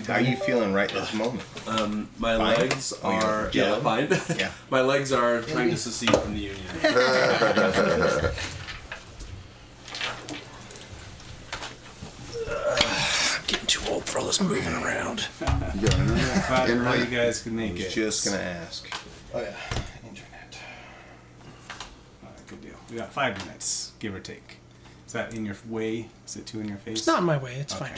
How are you feeling right this moment? My Fine? legs Oh, are you're fine. Yeah. My legs are trying to secede from the union. I'm getting too old for all this moving around. How you guys can I make was it. just gonna ask. Oh yeah, internet. Alright, good deal. We got 5 minutes, give or take. Is that in your way? Is it too in your face? It's not in my way. It's fine.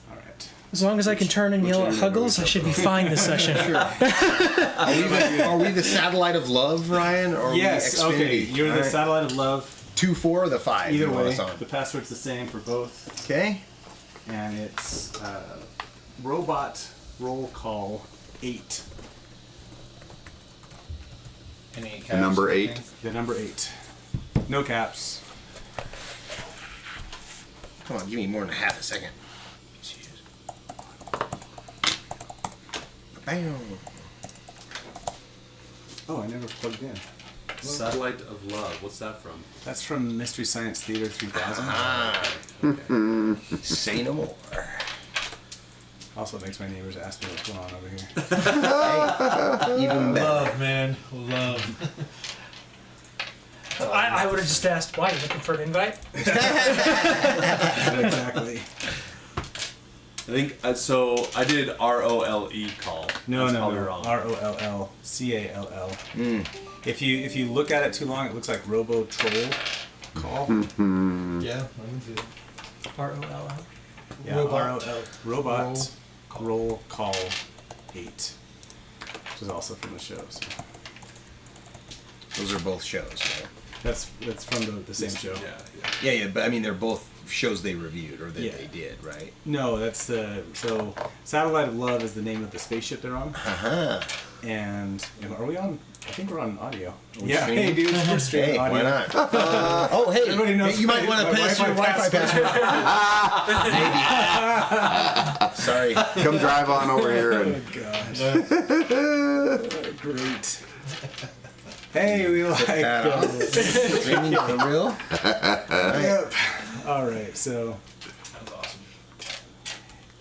All right. As long as I can turn and yell at Huggles, I should be fine this session. Are we the satellite of love, Ryan? Or Yes. are we Xfinity? Okay. You're the All right. satellite of love. 2-4 or the 5? Either you want way, us on? the password's the same for both, Okay. and it's robot roll call 8. Any The number 8. The number 8. No caps. Come on, give me more than half a second. Jeez. Bam. Oh, I never plugged in. Satellite of Love. What's that from? That's from Mystery Science Theater 3000. Say no more. Also makes my neighbors ask me what's going on over here. Hey, even better. Love, man. Love. I would have just asked, why? You looking for an invite? Exactly. I think so. I did ROLE call. No, That's no, probably no. wrong. ROLLCALL. If you look at it too long, it looks like Robo Troll call. Yeah, I can see it. ROLL. Yeah, Robot. Robot roll call 8, which is also from the show. So. Those are both shows. Right? That's from the same show. Yeah, but I mean they're both shows they reviewed or that Yeah. they did, right? No, that's so Satellite of Love is the name of the spaceship they're on. And are we on? I think we're on audio. Yeah, streaming? hey dude, we're streaming Hey, audio. why not? Oh, hey, Everybody knows you might want to my pass your Wi-Fi password. Maybe. Sorry. Come drive on over here Oh and gosh. Great. Hey, we like That off. Streaming for real? Yep. All right, so That's awesome.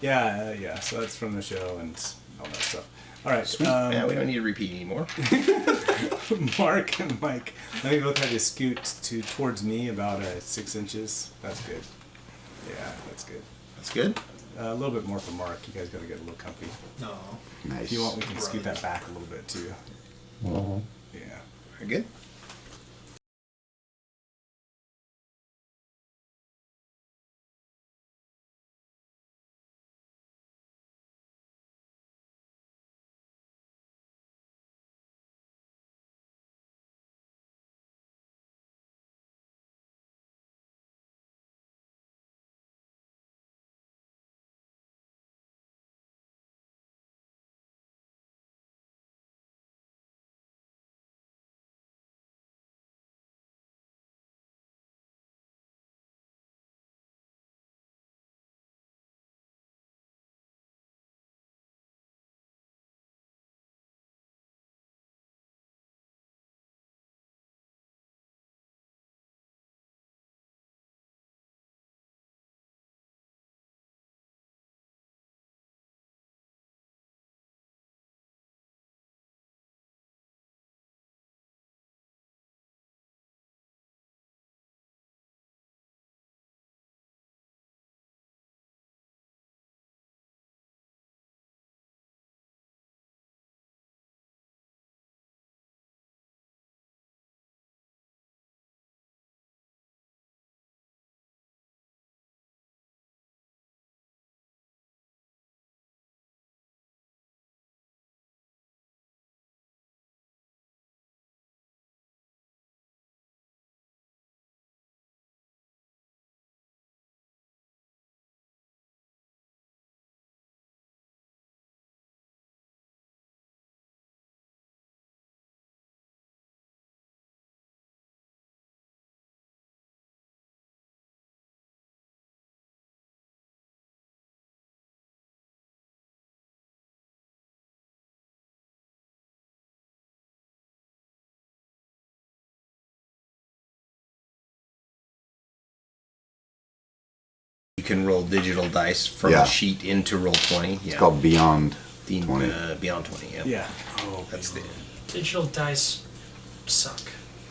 yeah. So that's from the show and all that stuff. All right. Sweet. Yeah, we don't need to repeat anymore. Mark and Mike, let me both have you scoot towards me about 6 inches. That's good. Yeah, that's good. That's good. A little bit more for Mark. You guys got to get a little comfy. No. If you want, we can scoot that back a little bit too. Yeah. Very good. You can roll digital dice from Yeah. a sheet into Roll20. Yeah. It's called Beyond. the, 20. Beyond 20. Yeah. Yeah. Oh, That's the. Digital dice suck.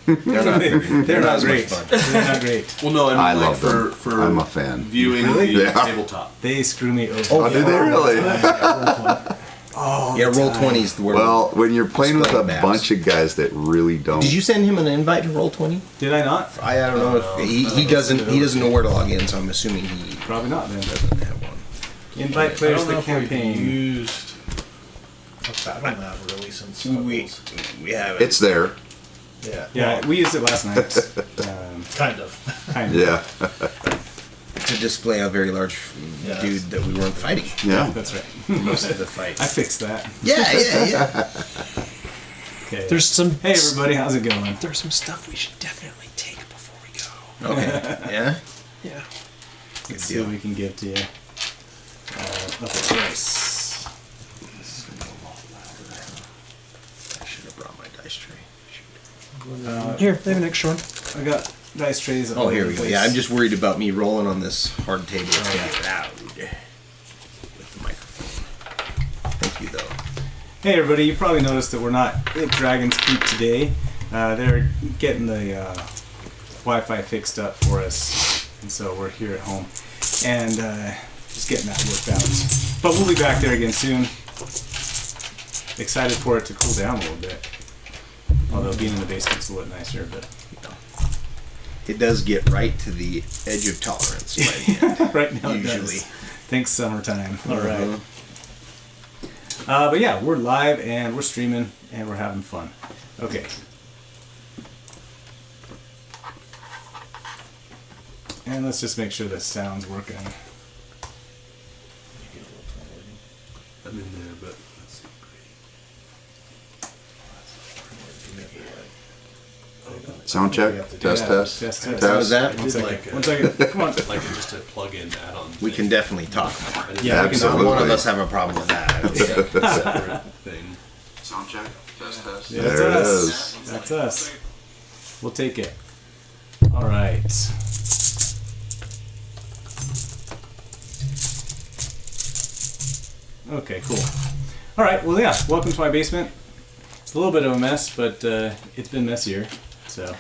They're not. They're not as much great. fun. They're not great. Well, no, I mean, I like love them. for I'm a fan. viewing Really? the Yeah. tabletop. They screw me over. Oh, did they really? Oh, Yeah, Roll20 is the word. Well, when you're playing with a Explain, Babs. bunch of guys that really don't. Did you send him an invite to Roll20? did I not? I don't know if he doesn't know where to log in, so I'm assuming he Probably not then. doesn't have one. Invite I players don't to know the if we've campaign. used a battle map really since Huggles. We have It's there. Yeah. Yeah, well, we used it last night. kind of. Kind of. Yeah. to display a very large Yes. dude that we weren't fighting Yeah. That's right. most of the fight. I fixed that. Yeah. Okay. There's some. Hey everybody, how's it going? There's some stuff we should definitely take before we go. Okay. Yeah. Yeah. Let's see what we can give to you. Okay, nice. I should have brought my dice tray. Here, they have an extra one. I got dice trays. Oh, all here over we the go. place. Yeah, I'm just worried about me rolling on this hard table. It's gonna get loud with the microphone. Thank you, though. Hey everybody, you probably noticed that we're not at Dragon's Keep today. They're getting the Wi-Fi fixed up for us, and so we're here at home and just getting that worked out. But we'll be back there again soon. Excited for it to cool down a little bit. Although being in the basement's a little nicer, but It does get right to the edge of tolerance by the end. right now it Usually. does. Thanks summertime. All right. Uh-huh. But yeah, we're live and we're streaming and we're having fun. Okay. And let's just make sure the sound's working. I'm in there, but let's see. Sound check. Test, Yeah, test. test. How was that? One second. Like, One second. Come on. Like just a plug-in add-on. We can definitely talk more. Yeah, we can Absolutely. One of us have a problem with that. I don't think. separate thing. Sound check. Test, test. Yeah, There that's it us. is. That's us. We'll take it. All right. Okay, cool. All right, well, yeah, welcome to my basement. It's a little bit of a mess, but it's been messier, so.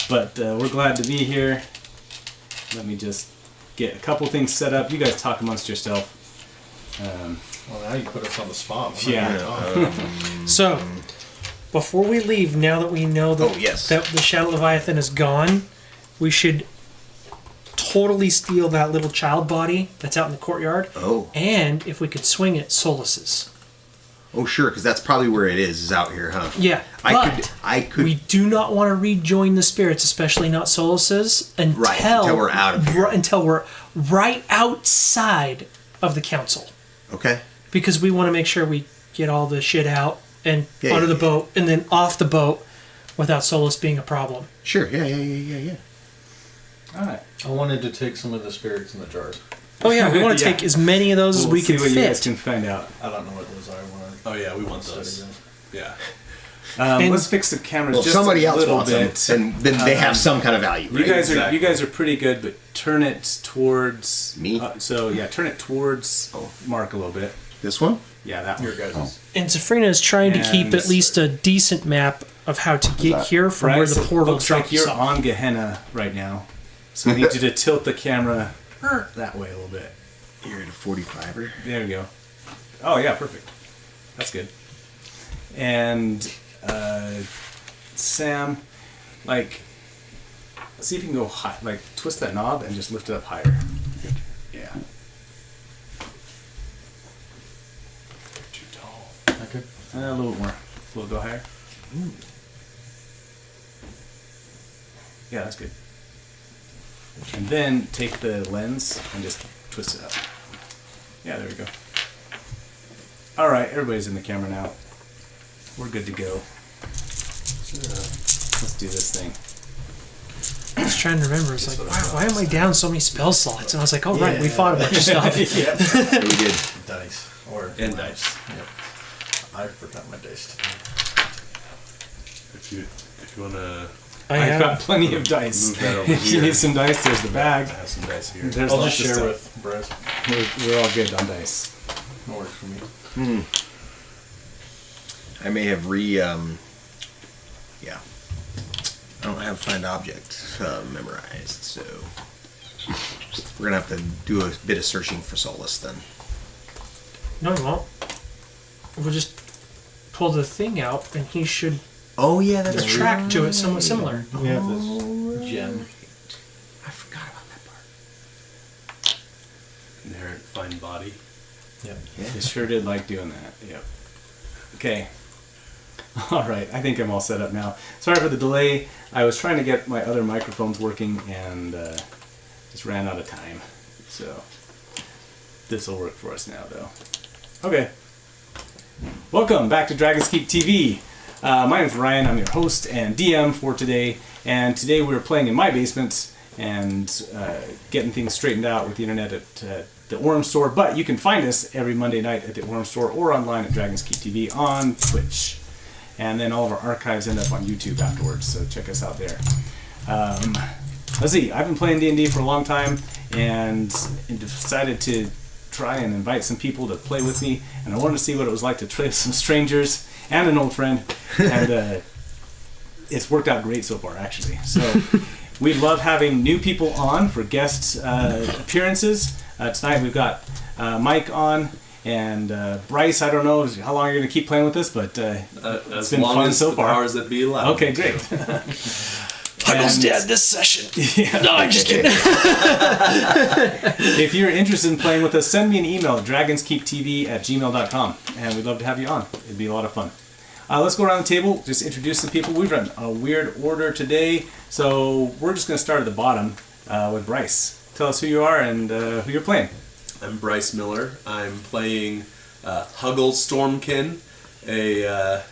But we're glad to be here. Let me just get a couple things set up. You guys talk amongst yourself. Well, now you put us on the spot. Yeah. So, before we leave, now that we know that, Oh, yes. that the Shadow Leviathan is gone, we should totally steal that little child body that's out in the courtyard. Oh. And if we could swing it, Solus's. Oh, sure, because that's probably where it is out here, huh? Yeah, I could. we do not want to rejoin the spirits, especially not Solus's, until we're out of here. Until we're right outside of the council. Okay. Because we want to make sure we get all the shit out and Yeah, onto yeah, the boat and then off the boat without Solus being a problem. Sure. Yeah. All right. I wanted to take some of the spirits in the jars. Oh yeah, we want to Yeah. take as many of those as We'll we see can what you guys fit. can find out. I don't know what those are. I want Oh yeah, we want those. Yeah. And- Let's fix the cameras Well, just somebody a else little wants bit. them, and then they have some kind of value. You Right? guys Exactly. are pretty good, but turn it towards Me? So yeah, turn it towards Mark a little bit. This one? Yeah, that Your one. guys'. And Safrina is trying to keep And- at least a decent map of how to get here from Right, where the so portal looks like drops you're off. on Gehenna right now, so I need you to tilt the camera that way a little bit. You're at a 45er. There we go. Oh yeah, perfect. That's good. And Sam, like, see if you can go high, like twist that knob and just lift it up higher. Yeah. Too tall. Okay. A little bit more. A little go higher. Yeah, that's good. And then take the lens and just twist it up. Yeah, there we go. All right, everybody's in the camera now. We're good to go. Let's do this thing. I was trying to remember. It's like, why am I down so many spell slots? And I was like, oh right, we fought a bunch of stuff. Yeah. So we did. Dice. Or And dice. Yep. I forgot my dice today. If you wanna. I've got plenty of dice. Move that over If you here. need some dice, there's the bag. I have some dice here. There's I'll lots just of share stuff. with Bryce. We're all good on dice. That works for me. I may have yeah. I don't have find object memorized, so we're gonna have to do a bit of searching for Solus then. No, he won't. We'll just pull the thing out, and he should Oh yeah, that's true. attract to it somewhat similar. We have this gem. I forgot about that part. Inherent fine body. Yeah. I sure did like doing that. Yep. Okay. All right. I think I'm all set up now. Sorry for the delay. I was trying to get my other microphones working and just ran out of time. So this will work for us now, though. Okay. Welcome back to Dragon's Keep TV. My name's Ryan. I'm your host and DM for today. And today we're playing in my basement and getting things straightened out with the internet at the Orem store. But you can find us every Monday night at the Orem store or online at Dragon's Keep TV on Twitch. And then all of our archives end up on YouTube afterwards, so check us out there. Let's see, I've been playing D&D for a long time and decided to try and invite some people to play with me. And I wanted to see what it was like to play with some strangers and an old friend. And it's worked out great so far, actually. So we love having new people on for guest appearances. Tonight we've got Mike on. And Bryce, I don't know how long you're going to keep playing with this, but As been long fun as so the far. powers that be allow. Okay, great. Puggle's And- dead this session. Yeah. No, I'm just kidding. If you're interested in playing with us, send me an email at dragonskeeptv@gmail.com, and we'd love to have you on. It'd be a lot of fun. Let's go around the table, just introduce some people. We've run a weird order today, so we're just going to start at the bottom with Bryce. Tell us who you are and who you're playing. I'm Bryce Miller. I'm playing Huggle Stormkin, a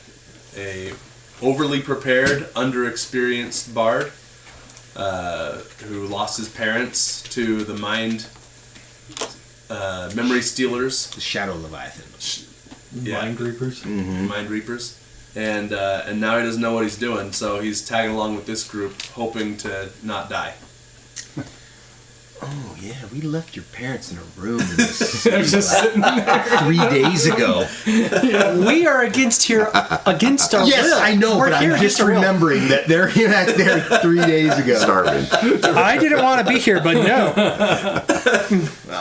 overly prepared, underexperienced bard who lost his parents to the memory stealers, The Shadow Leviathan. Mind Reapers. Mind Reapers, and now he doesn't know what he's doing, so he's tagging along with this group, hoping to not die. Oh yeah, we left your parents in a room in this They're just sitting there. 3 days ago. We are against our Yes, will. I know, We're but here I'm just against our will. remembering that they're back there 3 days ago. Starving. I didn't want to be here, but no.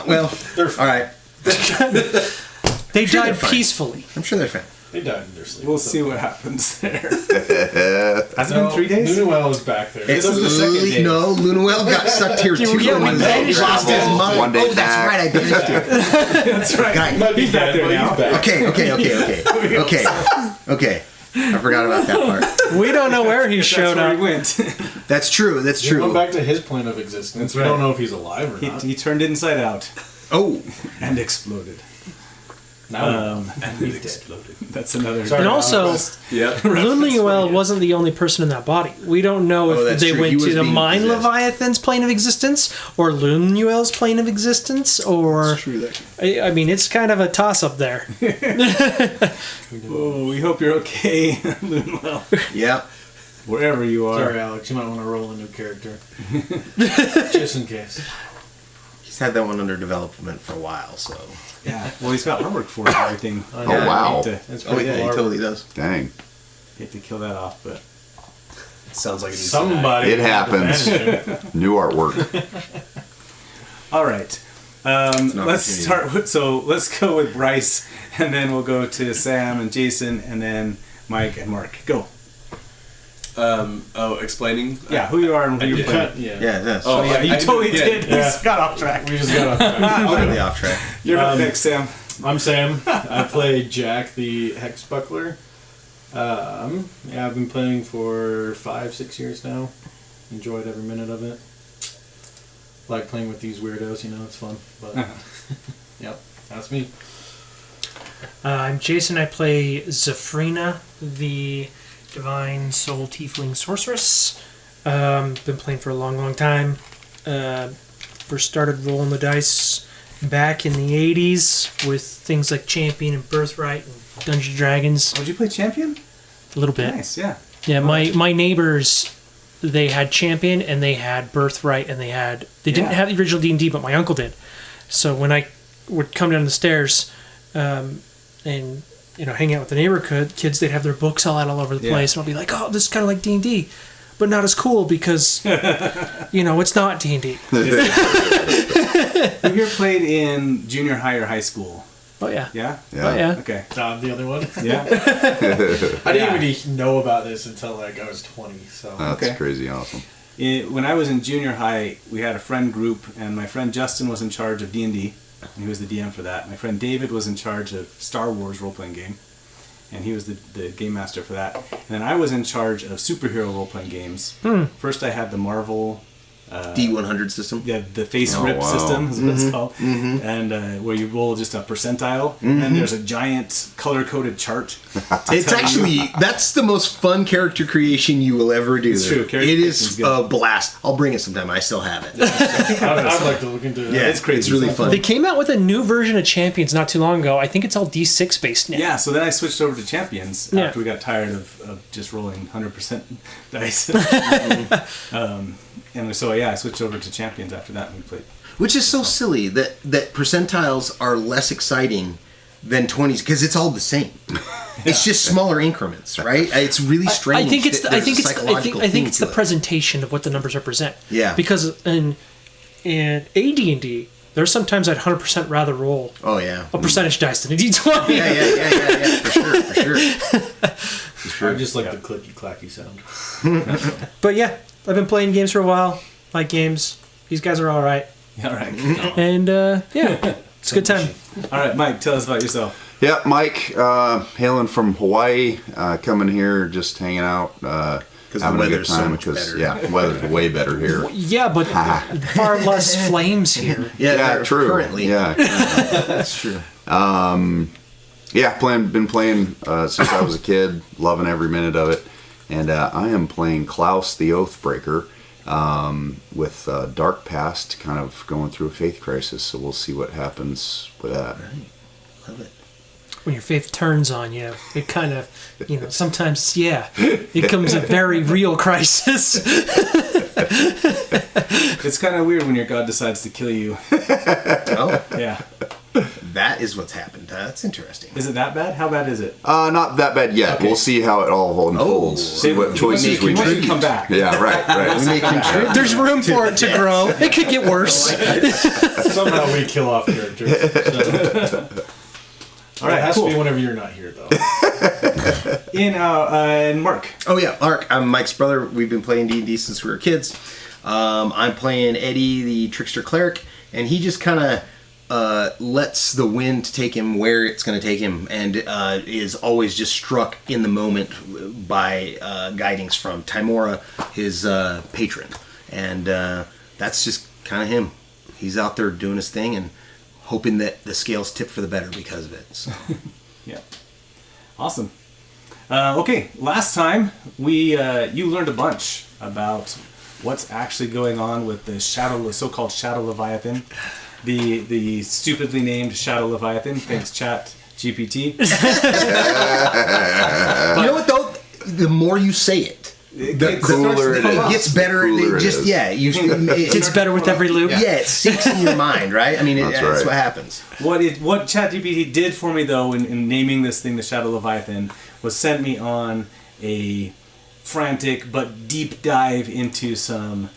Well, all right. They Sure, died they're fine. peacefully. I'm sure they're fine. They died in their sleep. We'll see what happens there. Has it been 3 days? Lunuel is back there. It's was the second day. No, Lunuel got sucked here too. Yeah, we One banished day. Lost his him. mind. One day Oh, that's back. right. I banished him. That's right. Guy. He's back there now. Okay. Okay. I forgot about that part. We don't know where he That's showed where up. he went. That's true. That's He went true. back to his plane of existence. That's We right. don't know if he's alive or not. He turned inside out Oh, and exploded. Now And he exploded. That's another. Sorry. And also, Yeah. Lunuel wasn't the only person in that body. We don't know Oh, if that's they true. went He to was the being Mind possessed. Leviathan's plane of existence or Lunuel's plane of existence, or I mean, it's kind of a toss-up there. Oh, we hope you're okay, Lunuel, yeah. wherever you are. Sorry, Alex. You might want to roll a new character. Just in case. He's had that one under development for a while, so. Yeah. Well, he's got artwork for it and everything. Oh, wow. You That's Oh pretty yeah, he cool. totally does. Dang. have to kill that off, but Sounds like it needs Somebody. It happens. had to New artwork. all right. an Let's opportunity. start with. So let's go with Bryce, and then we'll go to Sam and Jason, and then Mike and Mark. Go. explaining. Yeah, who you are and who I you're did. playing. Yeah. Yeah, that's Oh, Yeah, you I totally did. did. Yeah. We got off track. We just got off track. totally off track. You're up next, Sam. I'm Sam. I play Jack the Hex Buckler. Yeah, I've been playing for 5-6 years now. Enjoyed every minute of it. Like playing with these weirdos, you know, it's fun. But yep, that's me. I'm Jason. I play Zephrina, the Divine Soul Tiefling Sorceress. Been playing for a long, long time. First started rolling the dice back in the 80s with things like Champion and Birthright and Dungeons & Dragons. Would you play Champion? A little bit. Nice, yeah. Yeah, my neighbors they had Champion and they had Birthright and they didn't have the original D&D, but my uncle did. So when I would come down the stairs and hang out with the neighborhood kids, they'd have their books all out all over the place, and I'll be like, oh, this is kind of like D&D, but not as cool because it's not D&D. Have you ever played in junior high or high school? Oh yeah. Yeah? Oh yeah. Okay. Tom, the other one. Yeah. I didn't even know about this until like I was 20. So That's Okay. crazy awesome. When I was in junior high, we had a friend group, and my friend Justin was in charge of D&D, and he was the DM for that. My friend David was in charge of Star Wars role-playing game, and he was the game master for that. And then I was in charge of superhero role-playing games. First I had the Marvel... D100 system. Yeah, the face Oh, rip wow. system is what it's called, and where you roll just a percentile, and there's a giant color-coded chart. It's actually that's the most fun character creation you will ever do. It's true. Character It creation's is good. a blast. I'll bring it sometime. I still have it. I'd like to look into that. Yeah, It's crazy. It's really It's fun. They came out with a new version of Champions not too long ago. I think it's all D6 based now. Yeah, so then I switched over to Champions Yeah. after we got tired of just rolling 100% dice. And so, I switched over to Champions after that and we played. Which is so silly that percentiles are less exciting than 20s because it's all the same. It's just smaller increments, right? It's really strange. I think it's that I there's think a it's psychological I think thing it's to the it. presentation of what the numbers represent. Yeah. Because in AD&D, there's sometimes I'd 100% rather roll Oh yeah. a percentage dice than a D20. Yeah. For sure. I just like the clicky clacky sound. But yeah, I've been playing games for a while. Like games. These guys are all right. All right. And yeah, it's a good time. All right, Mike, tell us about yourself. Yeah, Mike, hailing from Hawaii, coming here, just hanging out, the having a good weather's so time. much better. Yeah, weather's way better here. Yeah, but far less flames here. Yeah, Yeah, true. Currently, Yeah, that's true. yeah. Been playing since I was a kid, loving every minute of it, and I am playing Klaus the Oathbreaker with Dark Past, kind of going through a faith crisis. So we'll see what happens with that. Love it. When your faith turns on you, it kind of, sometimes, it becomes a very real crisis. It's kind of weird when your god decides to kill you. Oh, Yeah. that is what's happened. That's interesting. Is it that bad? How bad is it? Not that bad yet. Okay. We'll see how it all unfolds. See what choices we He wants you make. to come back. Yeah, right. We may contribute. There's room for it to grow. It could get worse. Somehow we kill off characters. So. All right, it has cool. to be whenever you're not here, though. In Mark. Oh yeah, Mark. I'm Mike's brother. We've been playing D&D since we were kids. I'm playing Eddie, the trickster cleric, and he just kind of lets the wind take him where it's going to take him, and is always just struck in the moment by guidings from Timora, his patron, and that's just kind of him. He's out there doing his thing and hoping that the scales tip for the better because of it. So. Yeah. Awesome. Okay, last time you learned a bunch about what's actually going on with the so-called Shadow Leviathan, the stupidly named Shadow Leviathan. Thanks, Chat GPT. You know what though? The more you say it, the cooler it is. gets better. The cooler It it just is. It gets better with every loop. Yeah, it sinks in your mind, right? I mean, That's that's right. what happens. What ChatGPT did for me, though, in naming this thing the Shadow Leviathan, was sent me on a frantic but deep dive into some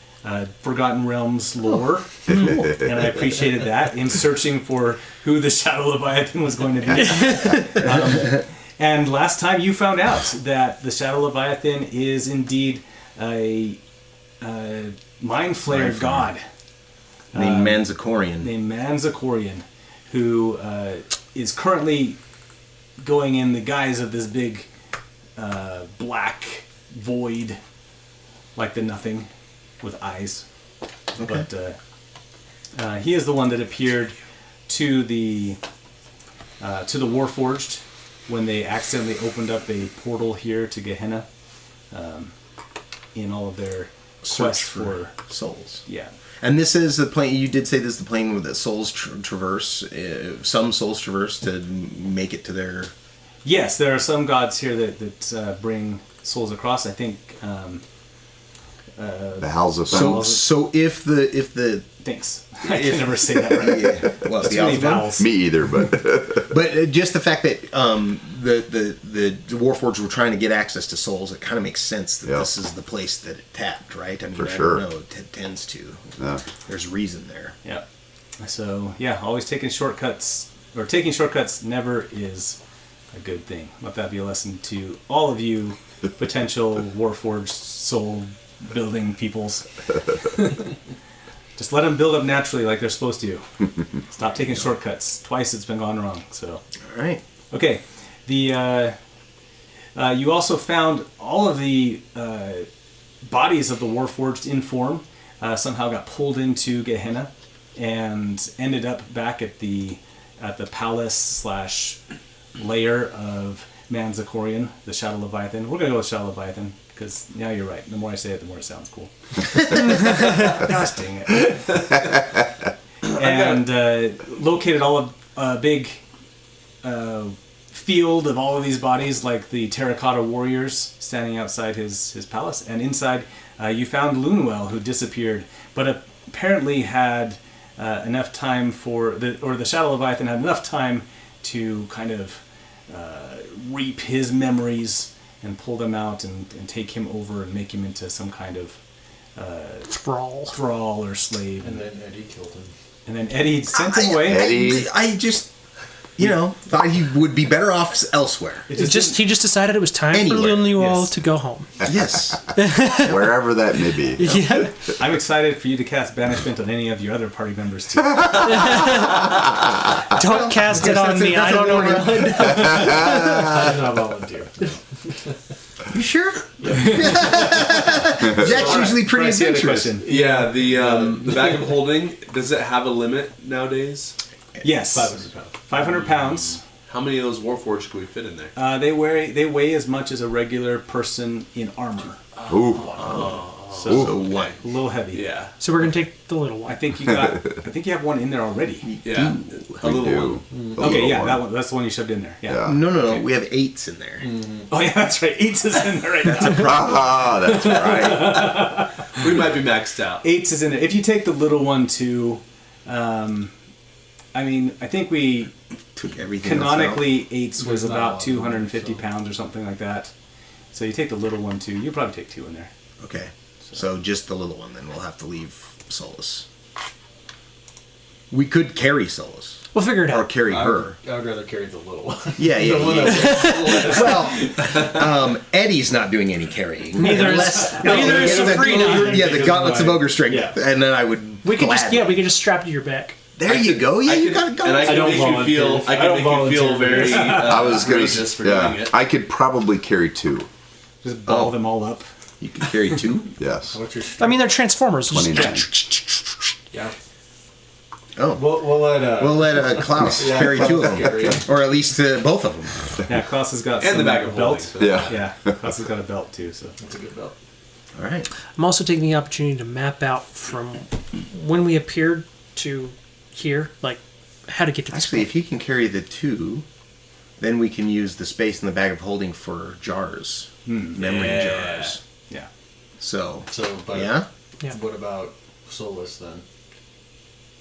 Forgotten Realms lore, and I appreciated that in searching for who the Shadow Leviathan was going to be. And last time you found out that the Shadow Leviathan is indeed a mind flayer god Named Manzakorian. named Manzakorian, who is currently going in the guise of this big black void, like the Nothing, with eyes. Okay. But he is the one that appeared to the Warforged when they accidentally opened up a portal here to Gehenna, in all of their quest for souls. yeah. And this is the plane. You did say this is the plane where the souls traverse. Some souls traverse to make it to their. Yes, there are some gods here that bring souls across. I think The Howls of So Fence. so if the Thanks. I can never say that right. yeah, well, Too many the vowels. Me either, but But just the fact that the Warforged were trying to get access to souls, it kind of makes sense that Yeah. this is the place that it tapped, right? I mean, For I sure. don't know. It tends to. yeah. There's reason there. Yeah. So yeah, always taking shortcuts or taking shortcuts never is a good thing. Let that be a lesson to all of you potential Warforged soul building peoples. Just let them build up naturally like they're supposed to. Stop taking shortcuts. Twice it's been gone wrong. So All right. okay, the you also found all of the bodies of the Warforged in form somehow got pulled into Gehenna and ended up back at the palace / lair of Manzakorian, the Shadow Leviathan. We're gonna go with Shadow Leviathan because now you're right. The more I say it, the more it sounds cool. Gosh dang it! And located all of a big field of all of these bodies, like the terracotta warriors standing outside his palace. And inside, you found Lunuel, who disappeared, but apparently had enough time the Shadow Leviathan had enough time to kind of reap his memories and pull them out and take him over and make him into some kind of thrall or slave. And then Eddie killed him. And then Eddie sent him away. Eddie. I just, thought he would be better off elsewhere. It He just decided it was time Anywhere, for Lemuel yes. to go home. Yes. Wherever that may be. Yeah. I'm excited for you to cast banishment on any of your other party members too. Don't cast it on me. I don't know where. I did not volunteer. You sure? That's usually pretty Bryce, you had a adventurous. question. Yeah, the bag of holding, does it have a limit nowadays? Yes, 500 pounds. 500 pounds. How many of those Warforged can we fit in there? They weigh as much as a regular person in armor. Ooh. So what? A little heavy. Yeah. So we're gonna take the little I one. think you have one in there already. Yeah. A We little do. one. A Okay, little yeah, one. that one. That's the one you shoved in there. Yeah. Yeah. No. We have 8s in there. Oh yeah, that's right. 8s is in there right now. Ah, that's right. We might be maxed out. 8s is in there. If you take the little one too, I mean, I think we Took everything canonically 8s was There's not a about lot of 250 them, so. pounds or something like that. So you take the little one too. You probably take 2 in there. else out. Okay. So just the little one, then we'll have to leave Solus. We could carry Solus. We'll figure it Or out. carry her. I would rather carry the little one. Yeah. The one that Well, Eddie's not doing any carrying. Neither is Safrina. Yeah, the gauntlets of ogre strength. Yeah. And then I would. We could just gladly- we could just strap it to your back. There you go. Yeah, you got a And gauntlet. I don't can make you feel. volunteer. I I can don't make you feel volunteer. very I was gonna courageous for doing it. I could probably carry 2. Just ball them all up. You can carry 2. Yes. What's your I mean, they're transformers. Just- 29. Yeah. Oh. We'll let Klaus Yeah, carry Klaus 2 of carry them. it. Or at least both of them. Yeah, Klaus has got And some the bag of belt. holding. Yeah. Yeah, Klaus has got a belt too. So That's a good belt. All right. I'm also taking the opportunity to map out from when we appeared to here, like how to get to this Actually, point. if he can carry the 2, then we can use the space in the bag of holding for jars. Memory Yeah. jars. yeah, So, So, but yeah? Yeah. what about Solus then?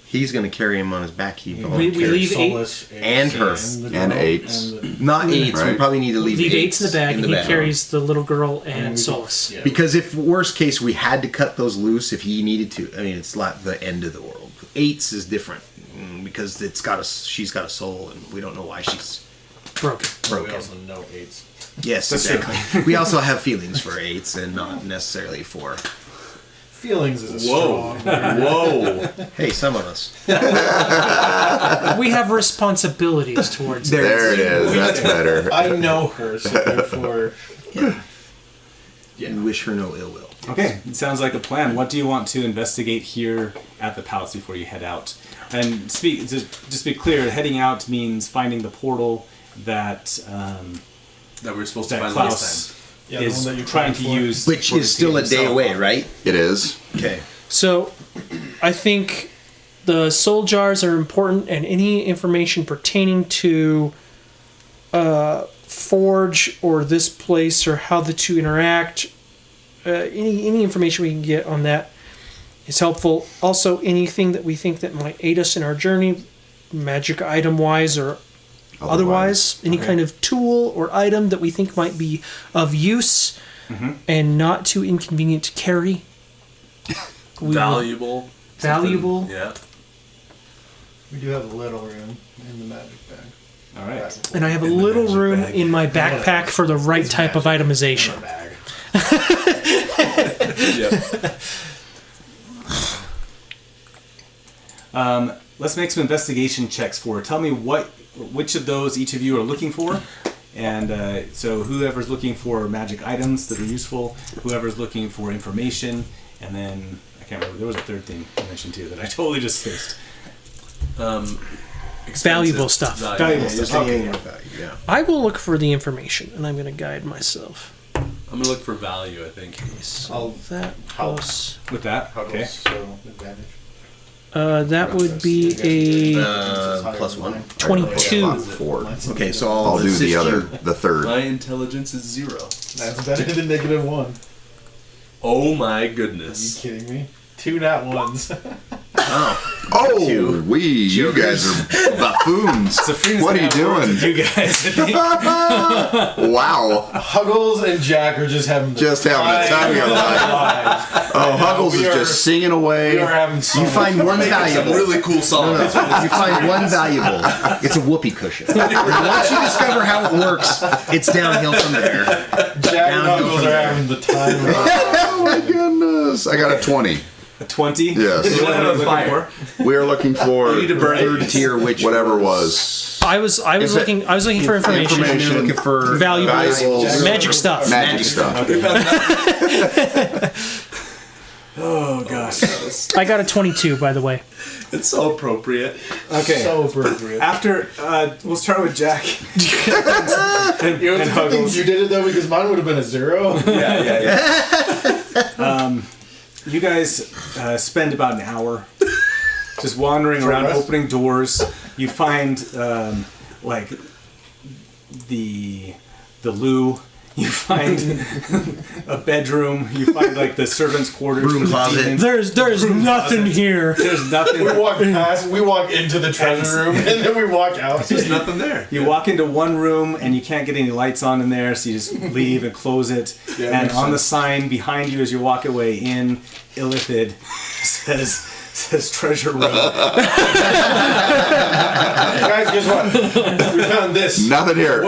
He's going to carry him on his back. He We volunteers. leave Solus And her. the And girl 8s. and the- Not 8s. We Right. probably need to leave, Leave 8s in the bag, and he bag. carries the little girl and we- Solus. yeah. Because if worst case we had to cut those loose if he needed to, I mean it's not the end of the world. 8s is different because she's got a soul and we don't know why she's Broken. But we broken. also know 8s. Yes, That's exactly. We also have feelings for 8s and not necessarily for. Feelings is a Whoa. strong. Whoa. Hey, some of us. We have responsibilities towards it. There it is. That's better. I know her, so therefore. We wish her no ill will. okay. It sounds like a plan. What do you want to investigate here at the palace before you head out? And just be clear. Heading out means finding the portal that That we're supposed to that find Klaus last time. Yeah, the is one that you're trying to trying for. use, Which for is still a to day himself. away, right? It is. Okay. So, I think the soul jars are important, and any information pertaining to Forge or this place or how the two interact any information we can get on that is helpful. Also, anything that we think that might aid us in our journey, magic item wise or otherwise, any kind of tool or item that we think might be of use and not too inconvenient to carry. Valuable. Valuable. Yeah. We do have a little room in the magic bag. All right. And I have a little room in my backpack for the right type of itemization. Yep. Let's make some investigation checks for it. Tell me which of those each of you are looking for. And so whoever's looking for magic items that are useful, whoever's looking for information, and then I can't remember, there was a third thing you mentioned too that I totally just missed. Valuable stuff. Valuable stuff. Okay. Yeah. I will look for the information, and I'm going to guide myself. I'm gonna look for value, I think. So that plus... With that, okay. So advantage. that would be a +1. 22. 4. Okay, so I'll do assist the third. My intelligence is 0. That's better than -1. Oh my Are you goodness. kidding me? 2 nat ones. Oh, Two. you guys are buffoons. What are you doing? You guys, I think. Wow. Huggles and Jack are just having the Just having the time of your life. Oh, Huggles is just singing away. We are having so You much find one Some valuable. really cool songs. You find one valuable. It's a whoopee cushion. Once you discover how it works, it's downhill from there. Jack and Huggles are having the time of their life. Oh my goodness. I got a 20. A 20? Yes. What are we looking for? We are looking for need to burn Third tier, which whatever was. I was looking for information. Information. looking for Valuable. Valuables. Magic stuff. Magic stuff. Oh, gosh. I got a 22, by the way. It's so appropriate. Okay. So appropriate. After, we'll start with Jack. and You know, it's a good thing you did it though, because mine would have been a 0. Yeah. You guys spend about an hour just wandering around, rest? opening doors. You find like the loo. You find a bedroom. You find like the servants' quarters. Room for the closet. demons. There's nothing here. There's nothing. We walk into the treasure room, and then we walk out. There's nothing there. You walk into one room and you can't get any lights on in there, so you just leave and close it. Yeah, and makes on the sense. sign behind you as you walk away in Illithid says treasure room. Guys, guess what? We found this. Nothing here.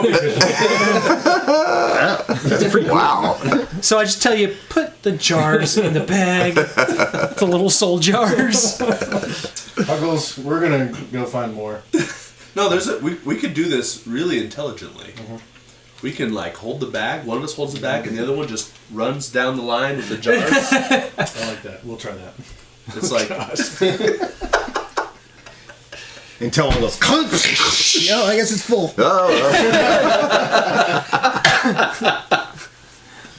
That's pretty cool. Wow. So I just tell you, put the jars in the bag, the little soul jars. Huggles, we're gonna go find more. No, we could do this really intelligently. We can like hold the bag. One of us holds the bag, and the other one just runs down the line with the jars. I like that. We'll try that. It's like Until one goes, yo, I guess it's full.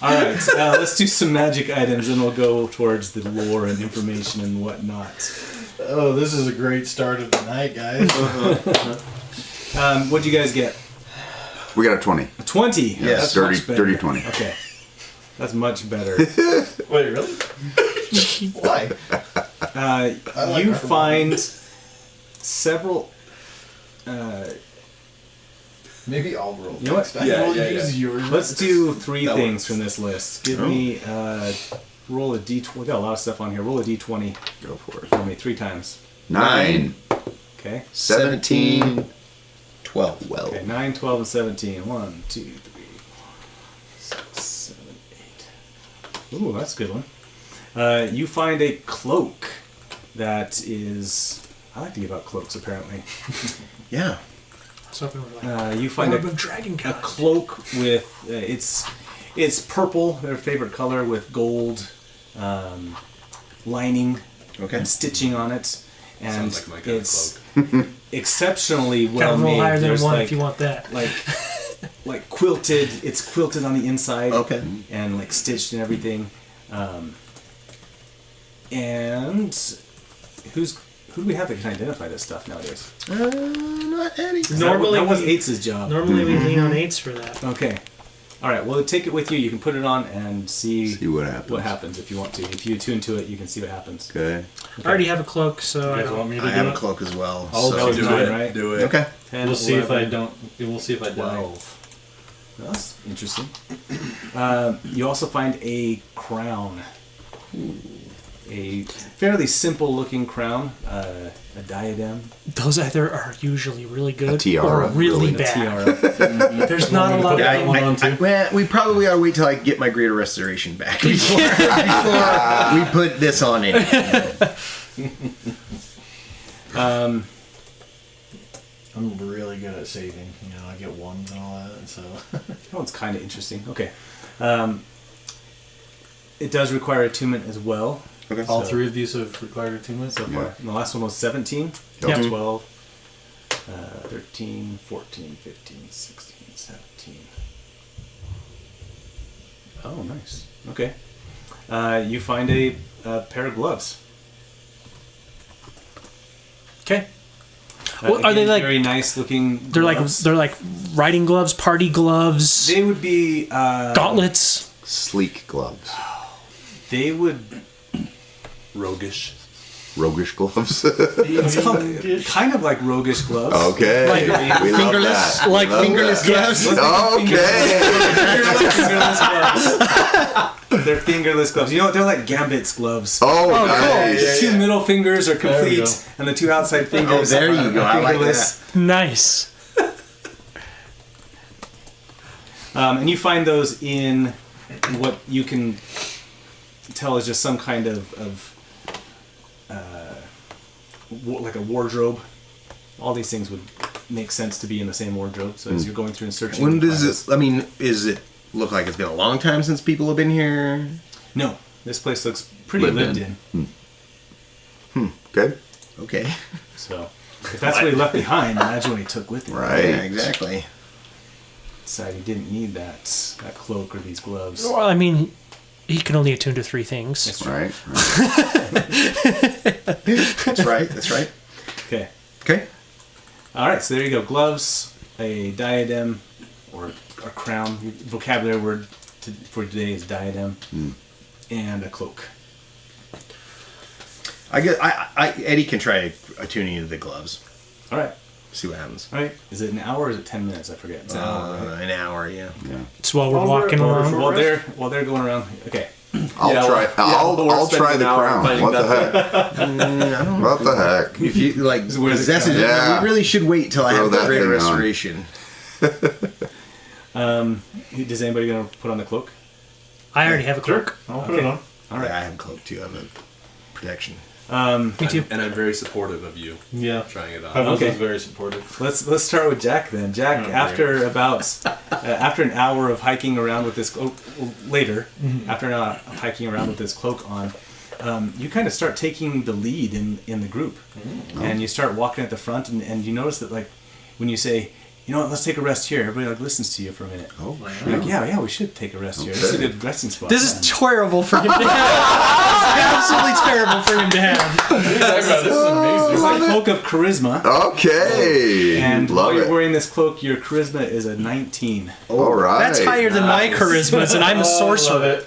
Alright, let's do some magic items and we'll go towards the lore and information and whatnot. Oh, this is a great start of the night, guys. What'd you guys get? We got a 20. A 20? Yes, That's much better. dirty 20. Okay. That's much better. Wait, really? Why? like You our find several... Maybe I'll roll. You know what? next time. Yeah, We'll yeah, use yeah. yours. Let's do 3 That things works. from this list. Give me... roll a d20. We got a lot of stuff on here. Roll a d20 Go for it. for me 3 times. 9, Okay? 17, 12. Well, Okay, 9, 12, and 17. 1, 2, 3, 6, 7, 8. Ooh, that's a good one. You find a cloak that is... I like to give out cloaks, apparently. yeah. Something like You find Orb a of Dragon a cloak with... it's purple, their favorite color, with gold lining Okay. and stitching on it. And Sounds like my kind of it's exceptionally well Gotta roll made. higher than There's 1 like, if you want that. like quilted. It's quilted on the inside. Okay. And like stitched and everything. And who do we have that can identify this stuff nowadays? Not Eddie. Normally that was we- Eights' job. Normally we lean on 8s for that. Okay. All right. Well, take it with you. You can put it on and see what happens. What happens if you want to. If you attune to it, you can see what happens. Okay. I already have a cloak, so I You guys want don't. me to I do have a it? cloak as well. I'll so- do Do it, it, right? do it. Okay. 10, We'll see if I 11, don't. We'll see if I die. 12. Well, that's interesting. You also find a crown. A fairly simple-looking crown. A diadem. Those either are usually really good A tiara, or really really. A bad. tiara. There's not a lot Yeah, of one on two? well, we probably ought to wait till I get my greater restoration back before we put this on it. I'm really good at saving. You know, I get ones and all that. So That one's kind of interesting. Okay. It does require attunement as well. Okay. all So- three of these have required attunement so far. Yeah. And the last one was 17, Yeah. 12, 13, 14, 15, 16, 17. Oh, nice. Okay. You find a pair of gloves. Okay. Well, are they again, like- very nice looking? They're gloves. like riding gloves, party gloves, They would be gauntlets. Sleek gloves. They would. Roguish. Roguish gloves. It's called, kind of like roguish gloves. Okay. Like we love fingerless, that. like We love fingerless that. gloves. Okay. Fingerless gloves. They're fingerless gloves. You know what? They're like Gambit's gloves. Oh, nice. The two middle fingers are There we complete, go. and the two outside fingers there you are go. I like fingerless. Nice. And you find those in what you can tell is just some kind of like a wardrobe. All these things would make sense to be in the same wardrobe. So as you're going through and searching, When you does find it? I mean, is it look like it's been a long time since people have been here? this. No, this place looks pretty Lived lived in. in. Okay. Okay. So if that's what he left behind, imagine what he took with him. Right. Yeah, exactly. Decided he didn't need that cloak or these gloves. Well, I mean, he can only attune to 3 things. That's true. Right. That's right. That's right. Okay. Okay. All right. So there you go. Gloves, a diadem, or a crown. Your vocabulary word for today is diadem, and a cloak. I guess Eddie can try attuning to the gloves. All right. See what happens. All right. Is it an hour or is it 10 minutes? I forget. It's an hour. Right? An hour. Yeah. Yeah. So while we're While we're- walking while we're along, short- While they're going around. Okay. I'll Yeah, try. well, we're I'll try spending the an hour crown. finding What the that heck? What the heck? If you like where's the possess it, crown? Yeah. we really should wait till I Throw have the that greater thing on. restoration. Does anybody gonna put on the cloak? I already have a cloak. I'll put it on. All right. Yeah, I have a cloak too. I have a protection. Me too. And I'm very supportive of you Yeah. trying it on. Pebbles Okay. is very supportive. Let's start with Jack then. Jack, Oh, after after an hour of hiking around with this cloak, after an hour of hiking around with this cloak on, you kind of start taking the lead in the group, and you start walking at the front, and you notice that like when you say, you know what, let's take a rest here, everybody like listens to you for a minute. Oh, You're like, yeah, we should take a rest here. This is a good resting spot. This is terrible for him to have. This is absolutely terrible for him to have. This is amazing. It's like cloak of charisma. Okay. And Love while you're it. wearing this cloak, your charisma is a 19. All right. That's higher than my charisma, and I'm a sorcerer.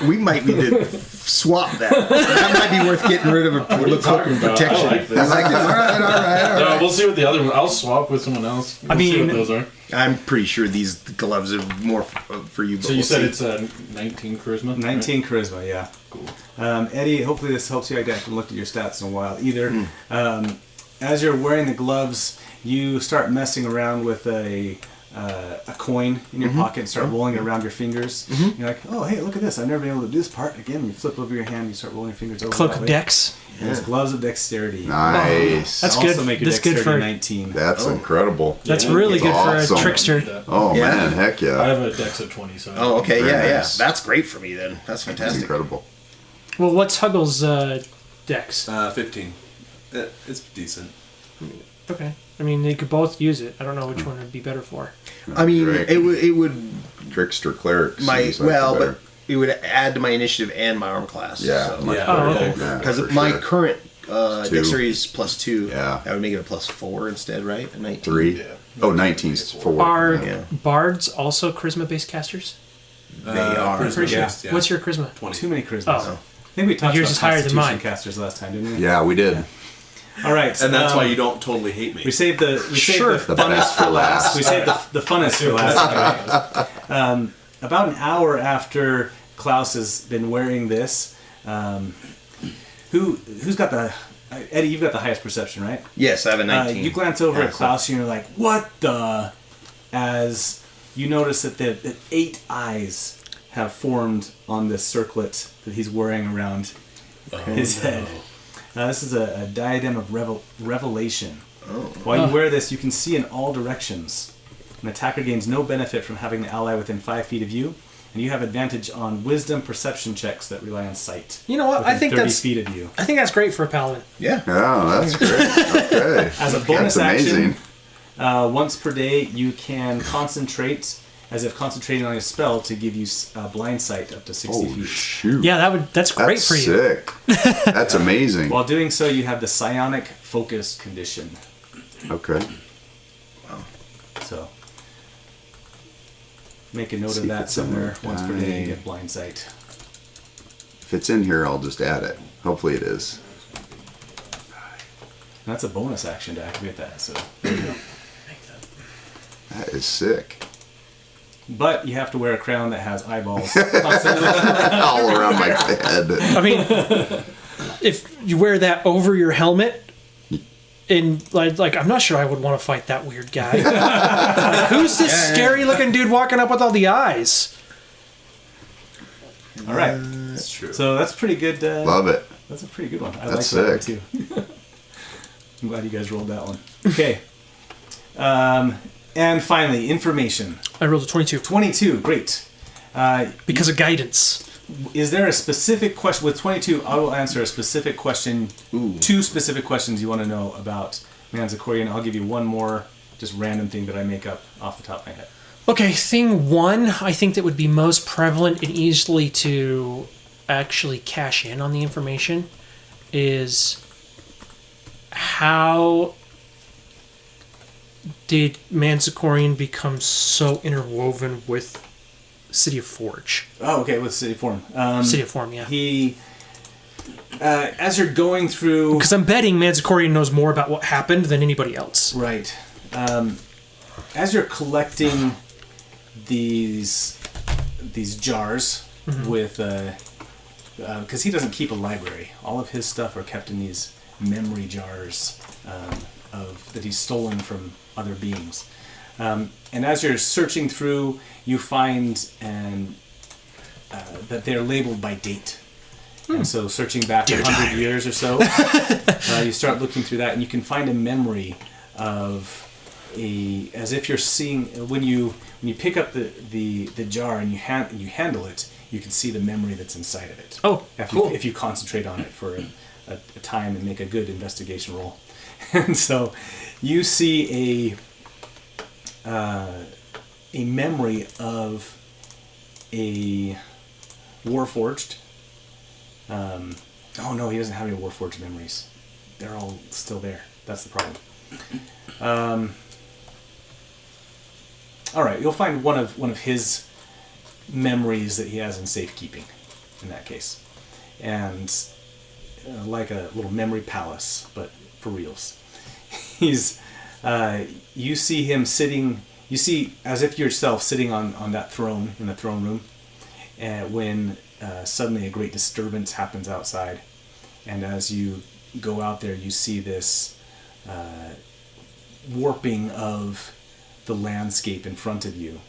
We might need to swap that. That might be worth getting rid of a What are you talking about? protection. I like this. All right. No, we'll see what the other one. I'll swap with someone else. We'll see mean- what those are. I'm pretty sure these gloves are more for you. But So you we'll said see. it's 19 charisma. 19 charisma, yeah. Cool. Eddie, hopefully this helps you. I haven't looked at your stats in a while either. As you're wearing the gloves, you start messing around with a coin in your pocket and start rolling it around your fingers. You're like, oh, hey, look at this. I've never been able to do this part. Again, you flip over your hand, you start rolling your fingers over. Cloak that of way. Dex. And it's gloves of dexterity. Nice. That's Also good. make your That's good dexterity for. 19. That's incredible. That's Yeah, really that's good awesome. for a trickster. Oh Yeah. man, heck I yeah. have a dex of 20, so. Oh, okay. Very Yeah. nice. That's great for me then. That's That's fantastic. incredible. Well, what's Huggle's Dex? 15. It's decent. Okay. I mean, they could both use it. I don't know which one would be better for. I mean, Great. it would Trickster cleric. my seems like well, the better. but it would add to my initiative and my arm class. Yeah. So. much Yeah. better. Oh, okay. Yeah, Because for my sure. current Two. Dexterity's +2. Yeah. That would make it a +4 instead, right? A 19. 3. Yeah. Oh, 19's 4. Are Yeah. bards also charisma-based casters? They are. charisma Pretty sure. based, yeah. What's your charisma? 20. Too many charismas. Oh. I think we talked Yours about is higher than Constitution mine. casters last time, didn't we? Yeah, we did. All right. And that's why you don't totally hate me. We saved the Sure. the The funnest best for last. We saved the funnest for last. About an hour after Klaus has been wearing this, who's got the Eddie? You've got the highest perception, right? Yes, I have a 19. You glance over Yeah, at Klaus and you're like, "What the?" As you notice that the 8 eyes have formed on this circlet that he's wearing around his head. This is a diadem of revelation. While you wear this, you can see in all directions. An attacker gains no benefit from having an ally within 5 feet of you, and you have advantage on wisdom perception checks that rely on sight. You know what? Within I think 30 feet of you. great for a paladin. Yeah. Oh, that's great. Okay. As a bonus That's amazing. action, once per day, you can concentrate, as if concentrating on a spell, to give you blind sight up to 60 Oh, feet. shoot. Yeah, that's great That's for you. sick. That's amazing. While doing so, you have the psionic focus condition. Okay. So, make a note See of if that it's in somewhere. there. Once per day, you get blind sight. If it's in here, I'll just add it. Hopefully it is. And that's a bonus action to activate that. So, there you go. That is sick. But you have to wear a crown that has eyeballs. All around my head. I mean, if you wear that over your helmet, and like I'm not sure I would want to fight that weird guy. Like, who's this scary-looking dude walking up with all the eyes? All right. That's true. So that's pretty good. Love it. That's a pretty good one. I That's like that sick. one too. I'm glad you guys rolled that one. Okay. And finally, information. I rolled a 22 22. Great. because of guidance. Is there a specific question with 22? I will answer a specific question. Two specific questions you want to know about Manzikorian. I'll give you one more just random thing that I make up off the top of my head. Okay, thing one, I think that would be most prevalent and easily to actually cash in on the information is how did Manzikorian become so interwoven with City of Forge? Oh, okay, with City Form. City of Form, yeah. He, as you're going through... Because I'm betting Manzikorian knows more about what happened than anybody else. Right. As you're collecting these jars with... because he doesn't keep a library. All of his stuff are kept in these memory jars that he's stolen from other beings. And as you're searching through, you find that they're labeled by date. And so searching back 100 years or so, you start looking through that and you can find a memory of as if you're seeing, when you pick up the jar and you handle it, you can see the memory that's inside of it. Oh, cool. If you concentrate on it for a time and make a good investigation roll. And so you see a memory of a Warforged. Oh no, he doesn't have any Warforged memories. They're all still there. That's the problem. All right, you'll find one of his memories that he has in safekeeping. In that case, and like a little memory palace, but for reals. He's you see him sitting. You see as if yourself sitting on that throne in the throne room, when suddenly a great disturbance happens outside, and as you go out there, you see this warping of the landscape in front of you,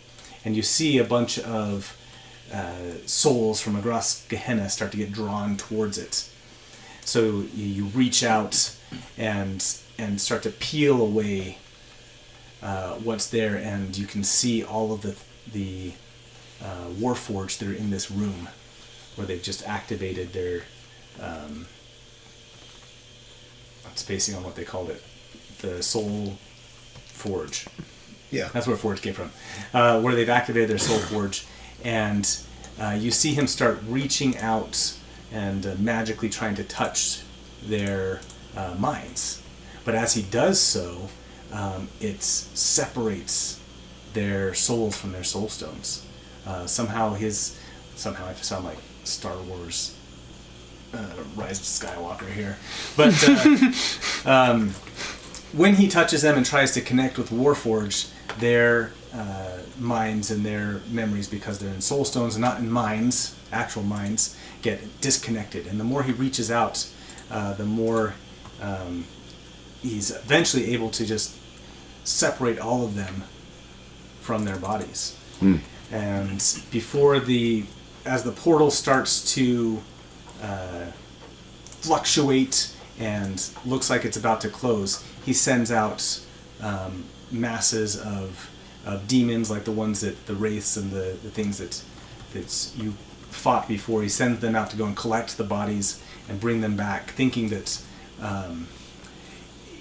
and you see a bunch of souls from across Gehenna start to get drawn towards it. So you reach out and start to peel away what's there, and you can see all of the Warforged that are in this room, where they've just activated their. I'm spacing on what they called it, the Soul Forge. Yeah. That's where Forge came from. Where they've activated their Soul Forge, and you see him start reaching out and magically trying to touch their minds. But as he does so, it separates their souls from their soul stones. Somehow I sound like Star Wars Rise of Skywalker here. But when he touches them and tries to connect with Warforged, their minds and their memories, because they're in soul stones and not in minds, actual minds, get disconnected. And the more he reaches out, the more he's eventually able to just separate all of them from their bodies. And as the portal starts to fluctuate and looks like it's about to close, he sends out masses of demons, like the ones that the wraiths and the things that you fought before. He sends them out to go and collect the bodies and bring them back, thinking that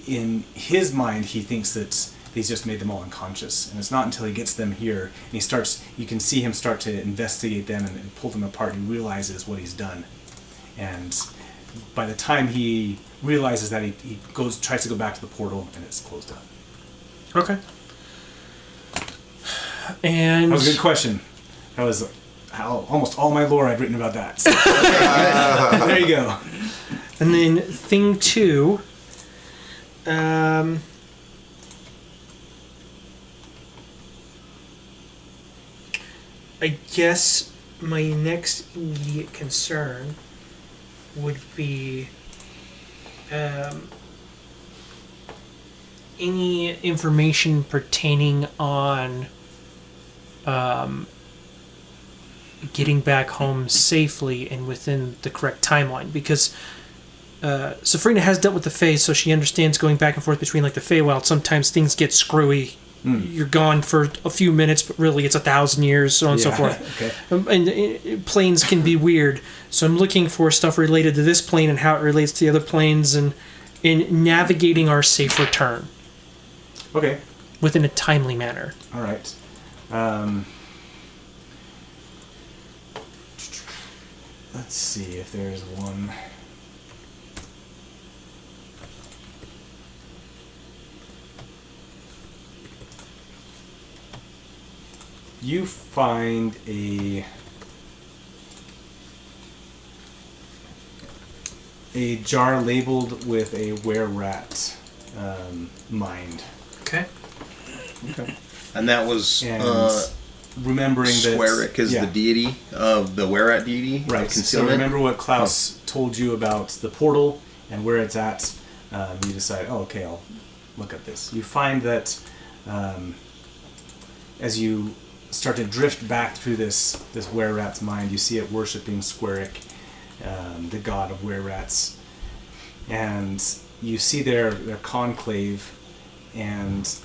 in his mind he thinks that he's just made them all unconscious. And it's not until he gets them here and you can see him start to investigate them and pull them apart, and he realizes what he's done. And by the time he realizes that, he tries to go back to the portal, and it's closed up. Okay. And that was a good question. That was almost all my lore I've written about that. So, there you go. And then thing 2. I guess my next immediate concern would be any information pertaining on getting back home safely and within the correct timeline, because Safrina has dealt with the Fae, so she understands going back and forth between like the Feywild. Sometimes things get screwy. You're gone for a few minutes, but really it's 1,000 years, so on and so forth. Okay. And planes can be weird, so I'm looking for stuff related to this plane and how it relates to the other planes, and in navigating our safe return. Okay. Within a timely manner. All right. Let's see if there's one. You find a jar labeled with a were-rat mind. Okay. And that was remembering that Swerik is the deity of the were-rat deity. Right. So remember what Klaus told you about the portal and where it's at. You decide, okay, I'll look at this. You find that as you start to drift back through this were-rat's mind, you see it worshipping Swerik, the god of were-rats, and you see their conclave, and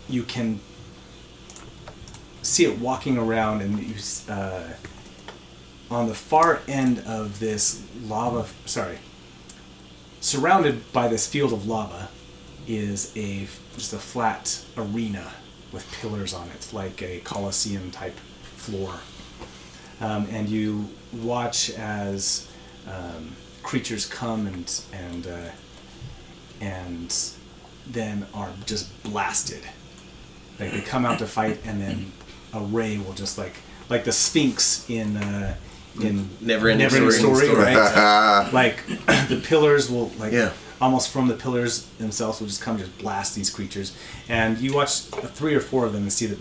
you can see it walking around, and you on the far end of this surrounded by this field of lava is just a flat arena with pillars on it, like a Colosseum type floor. And you watch as creatures come and then are just blasted. Like they come out to fight, and then a ray will just like the Sphinx in Never-Ending Story, right? Like the pillars will almost from the pillars themselves will just come just blast these creatures, and you watch 3 or 4 of them and see that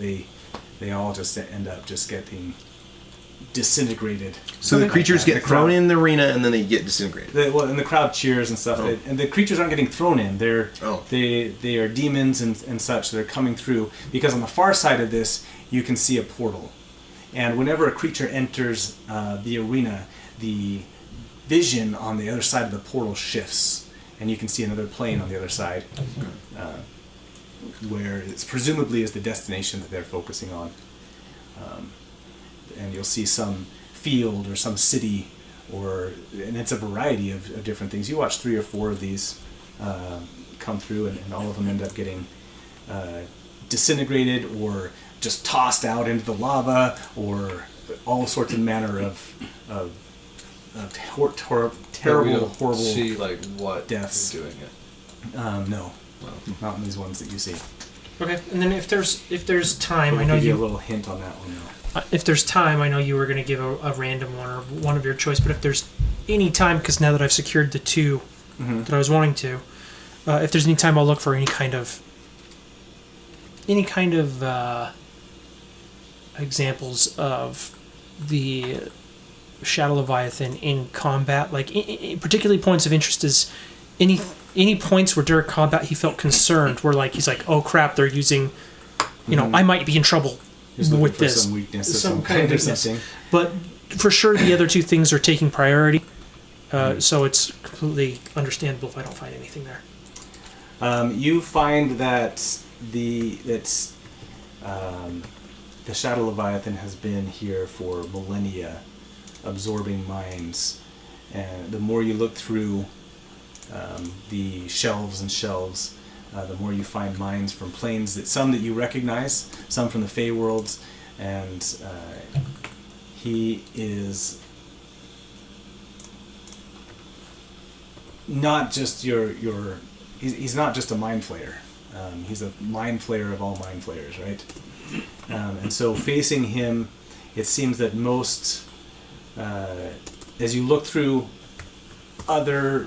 they all just end up just getting disintegrated. So the creatures get thrown in the arena and then they get disintegrated. And the crowd cheers and stuff. And the creatures aren't getting thrown in. They are demons and such that are coming through, because on the far side of this you can see a portal. And whenever a creature enters the arena, the vision on the other side of the portal shifts, and you can see another plane on the other side, where it's presumably is the destination that they're focusing on. And you'll see some field or some city, and it's a variety of different things. You watch 3 or 4 of these come through, and all of them end up getting disintegrated or just tossed out into the lava, or all sorts of manner of terrible, horrible. See like what deaths. you're doing it. No, not in these ones that you see. Okay, and then if there's time, We'll I know give you a you. little hint on that one though. If there's time, I know you were going to give a random one or one of your choice. But if there's any time, because now that I've secured the two that I was wanting to, if there's any time, I'll look for any kind of examples of the Shadow Leviathan in combat. Like particularly points of interest is any points where during combat he felt concerned, where like he's like, oh crap, they're using, I might be in trouble Just looking with for this. some weakness of Some some kind of kind or weakness. something. But for sure, the other two things are taking priority. So it's completely understandable if I don't find anything there. You find that the Shadow Leviathan has been here for millennia, absorbing minds, and the more you look through the shelves and shelves, the more you find minds from planes some that you recognize, some from the Fey worlds, and he is not just he's not just a mind flayer. He's a mind flayer of all mind flayers, right? And so facing him, it seems that most, as you look through other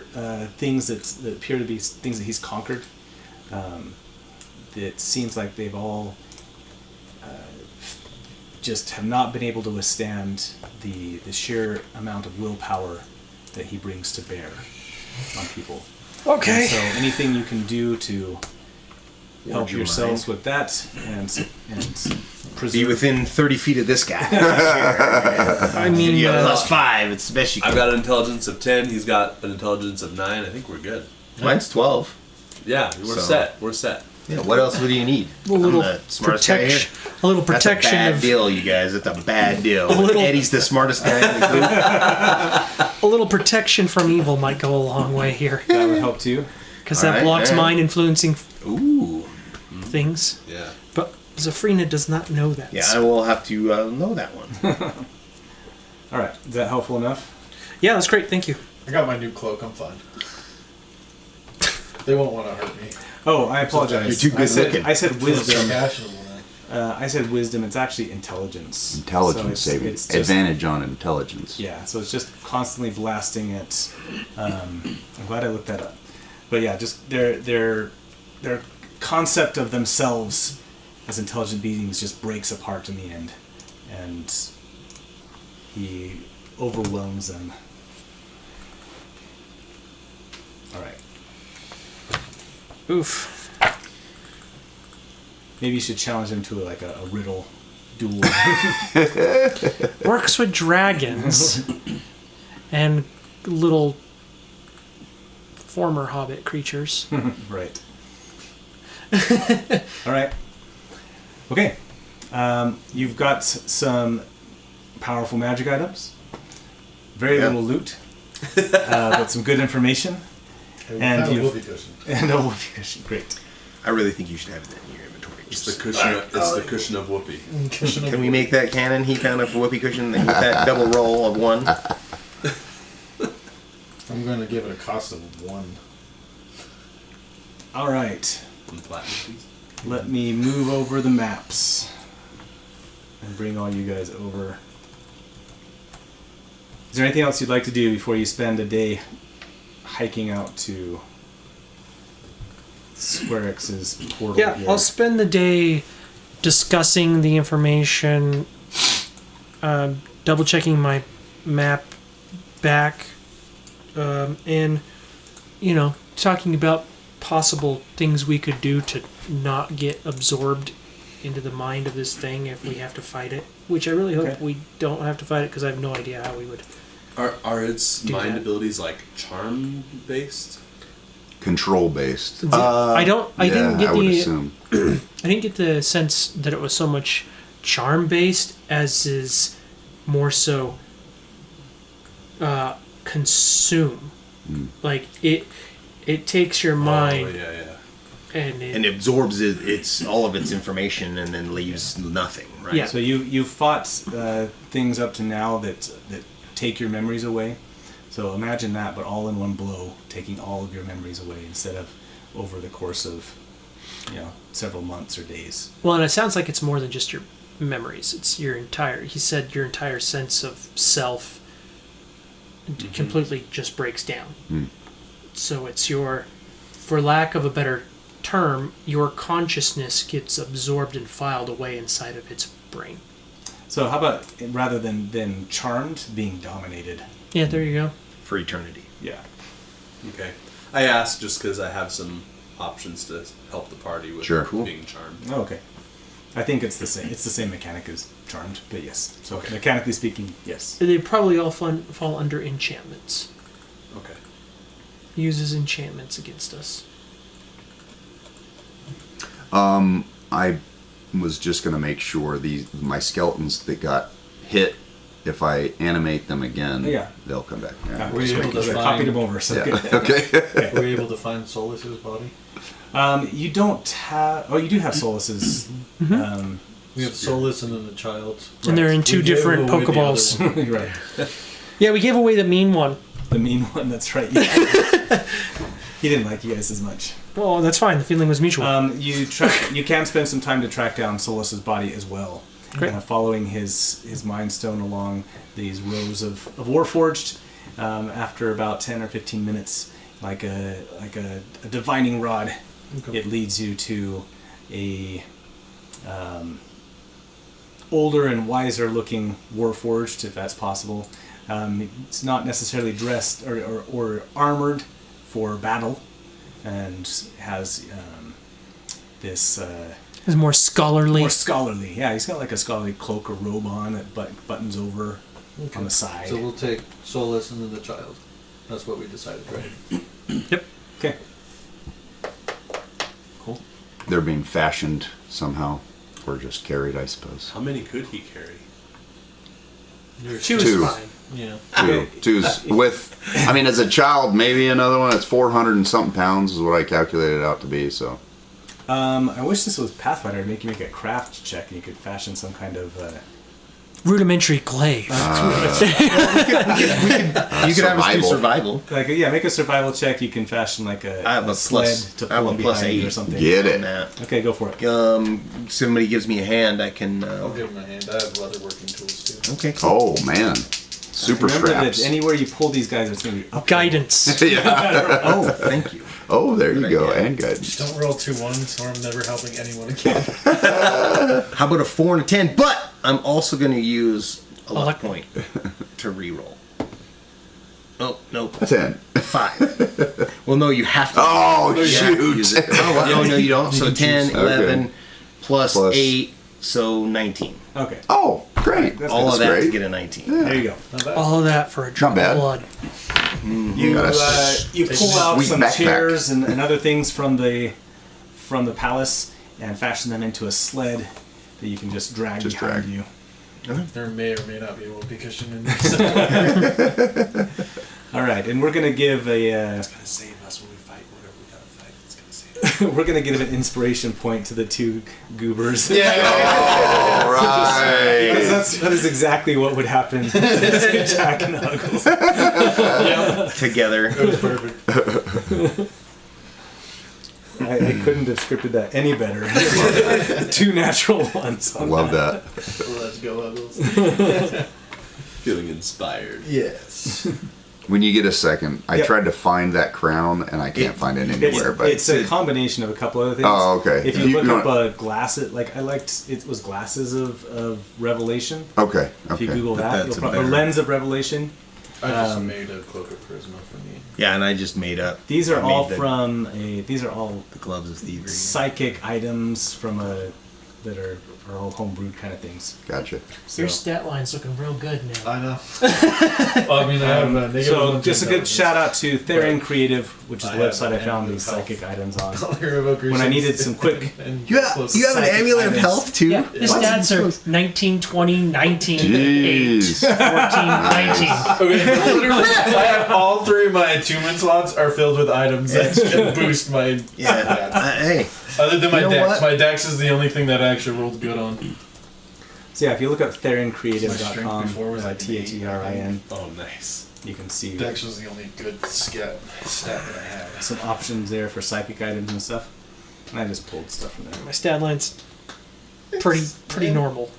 things that appear to be things that he's conquered, it seems like they've all just have not been able to withstand the sheer amount of willpower that he brings to bear on people. Okay. And so anything you can do to help your yourselves with that and preserve. Be within 30 feet of this guy. I mean, You have +5. It's the best you can. I've got an intelligence of 10. He's got an intelligence of 9. I think we're good. Mine's 12. Yeah, we're So- set. We're set. Yeah, what else would you need? a little I'm the smartest guy here. protection That's a bad of deal, you guys. That's a bad deal. little- Eddie's the smartest guy in the group. a little protection from evil might go a long way here, That would help too. because that Alright, blocks alright. mind influencing Ooh. things. Yeah. But Zafrina does not know that. Yeah, I will have to know that one. All right, is that helpful enough? Yeah, that's great. Thank you. I got my new cloak. I'm fine. They won't want to hurt me. Oh, I apologize. You're too good I said So wisdom. fashionable now. I said wisdom. It's actually intelligence. Intelligence So saving. it's just- Advantage on intelligence. Yeah, so it's just constantly blasting it. I'm glad I looked that up. But yeah, just their concept of themselves as intelligent beings just breaks apart in the end, and he overwhelms them. All right. Oof. Maybe you should challenge him to like a riddle duel. Works with dragons and little former hobbit creatures. Right. All right. Okay. You've got some powerful magic items. Very Yeah. little loot, but some good information. And And you've- whoopee cushion. And a whoopee cushion. Great. I really think you should have that in your inventory. It's the cushion. It's the cushion of whoopee. Can we make that canon? He found a whoopee cushion with that double roll of 1. I'm going to give it a cost of 1. All right. And platinum, please. Let me move over the maps and bring all you guys over. Is there anything else you'd like to do before you spend a day hiking out to Squarex's portal? Yeah, here? I'll spend the day discussing the information, double checking my map back, and talking about possible things we could do to not get absorbed into the mind of this thing if we have to fight it. Which I really hope Okay. we don't have to fight it, because I have no idea how we would. Are its Do mind that. abilities like charm based? Control based. I didn't get I would the assume. I didn't get the sense that it was so much charm based as is more so consume. Like it takes your mind Oh, yeah. and And it absorbs its all of its information and then leaves nothing, right? Yeah. So you've fought things up to now that take your memories away. So imagine that, but all in one blow, taking all of your memories away instead of over the course of, several months or days. Well, and it sounds like it's more than just your memories. It's your entire. He said your entire sense of self completely just breaks down. So it's your, for lack of a better term, your consciousness gets absorbed and filed away inside of its brain. So how about rather than charmed, being dominated? Yeah, there you go. For eternity. Yeah. Okay. I asked just because I have some options to help the party with Sure. Cool. being charmed. Oh, okay. I think it's the same. It's the same mechanic as charmed, but yes. So mechanically speaking, yes. They probably all fall under enchantments. Okay. Uses enchantments against us. I was just going to make sure my skeletons that got hit, if I animate them again, they'll come back. Yeah. Were you able to Copied them find? over. So Yeah. good. Okay. Were you able to find Solus's body? You don't have. Oh, you do have Solaces. We have Solus and then the child. And they're in two We gave different away the other Pokeballs. one. Right. Yeah, we gave away the mean one. The mean one. That's right. Yeah. He didn't like you guys as much. Oh, that's fine. The feeling was mutual. You can spend some time to track down Solus's body as well. Great. Following his Mind Stone along these rows of Warforged. After about 10 or 15 minutes, like a divining rod, it leads you to a older and wiser looking Warforged, if that's possible. It's not necessarily dressed or armored for battle, and has this It's more scholarly. more scholarly. Yeah, he's got like a scholarly cloak or robe on that buttons over on the side. So we'll take Solus and then the child. That's what we decided, right? Yep. Okay. Cool. They're being fashioned somehow, or just carried, I suppose. How many could he carry? Two is Two. fine. Yeah. Two's with, I mean, as a child, maybe another one that's 400 and something pounds is what I calculated it out to be. So I wish this was Pathfinder to make you make a craft check and you could fashion some kind of. Rudimentary glaive. You could have us do survival. Make a survival check. You can fashion like a, I have a sled plus- to I have pull a him plus behind you 8. or something. get it. On that. Okay, go for it. Somebody gives me a hand, I can. I'll give him a hand. I have leather working tools too. Okay, cool. Oh man, super Remember straps. that anywhere you pull these guys, it's going to be up. Guidance. Yeah. Oh, thank you. Oh, there you Good go. idea. And guidance. Don't roll 2 1s or I'm never helping anyone again. How about a 4 and a 10? But I'm also going to use a luck luck point to reroll. Oh, nope. 10. 5. Well, no, you have to. Oh, You have to use shoot. it. Oh, no, you don't. So 10, Okay. 11, plus Plus- 8, so 19. Okay. Oh, great. All of that great. to get a 19. There you go. Not bad. All of that for a drop of bad. blood. You got you pull out sweet some backpack. chairs and other things from the palace and fashion them into a sled that you can just drag Just behind drag. you. There may or may not be a whoopee cushion in this. All right, and we're gonna give a It's gonna save us when we fight whatever we gotta fight. It's gonna save us. we're gonna give an inspiration point to the two goobers. All right. Because that is exactly what would happen to Jack and Huggles. Together. That was perfect. I couldn't have scripted that any better. Two natural ones. I love that. Let's go, Huggles. Feeling inspired. Yes. When you get a second, I Yep. tried to find that crown and I can't find it anywhere. But It's a combination of a couple other things. Oh, okay. If you You look up know- glasses, like I liked, it was Glasses of Revelation. okay. If you Okay. Google that, That's you'll a probably better- Lens of Revelation. I just made a cloak of charisma for me. Yeah, and I just made up. These are I all made these are all the gloves of thievery. psychic items from that are all homebrewed kind of things. Gotcha. Your So- stat line's looking real good now. I know. Well, I mean, I have negative So one just a to good intelligence. shout out to Therian Creative, which is the I have website I an found amulet these of health. psychic items on. Your evokers When I and- needed some quick- and You have close. an Psychic amulet of items. health too? Yeah, his What? stats are 19, 20, 19, 8, Jeez. 14, 19. Okay, literally, I have all 3 of my attunement slots are filled with items that can boost my. Yeah. Hey. Other than my You know dex, what? my dex is the only thing that I actually rolled good on. So yeah, if you look up My strength TherianCreative.com, before was like an 8. THERIN, Oh, nice. You can see Dex was the only good stat that I had. some options there for psychic items and stuff. And I just pulled stuff from there. My stat line's pretty normal.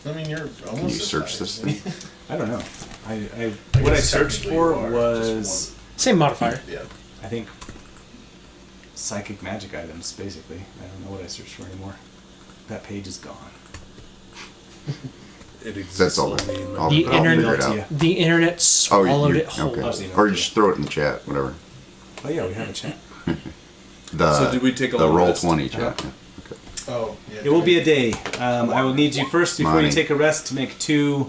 I mean, you're almost. Can you as search high this as me. thing? I don't know. I I what I guess searched technically for you are, was, just Same modifier. Yeah. I think, psychic magic items, basically. I don't know what I searched for anymore. That page is gone. It exists That's all. only in I'll, The I'll internet- figure it out. The internet Oh, swallowed you, it whole. okay. Or you just throw it in the chat, whatever. Oh yeah, we have a chat. The, So did we take a the long roll rest? 20 chat? Uh-huh. Yeah. Okay. Oh, yeah. It will be a day. I will need you first, before Money. you take a rest, to make 2...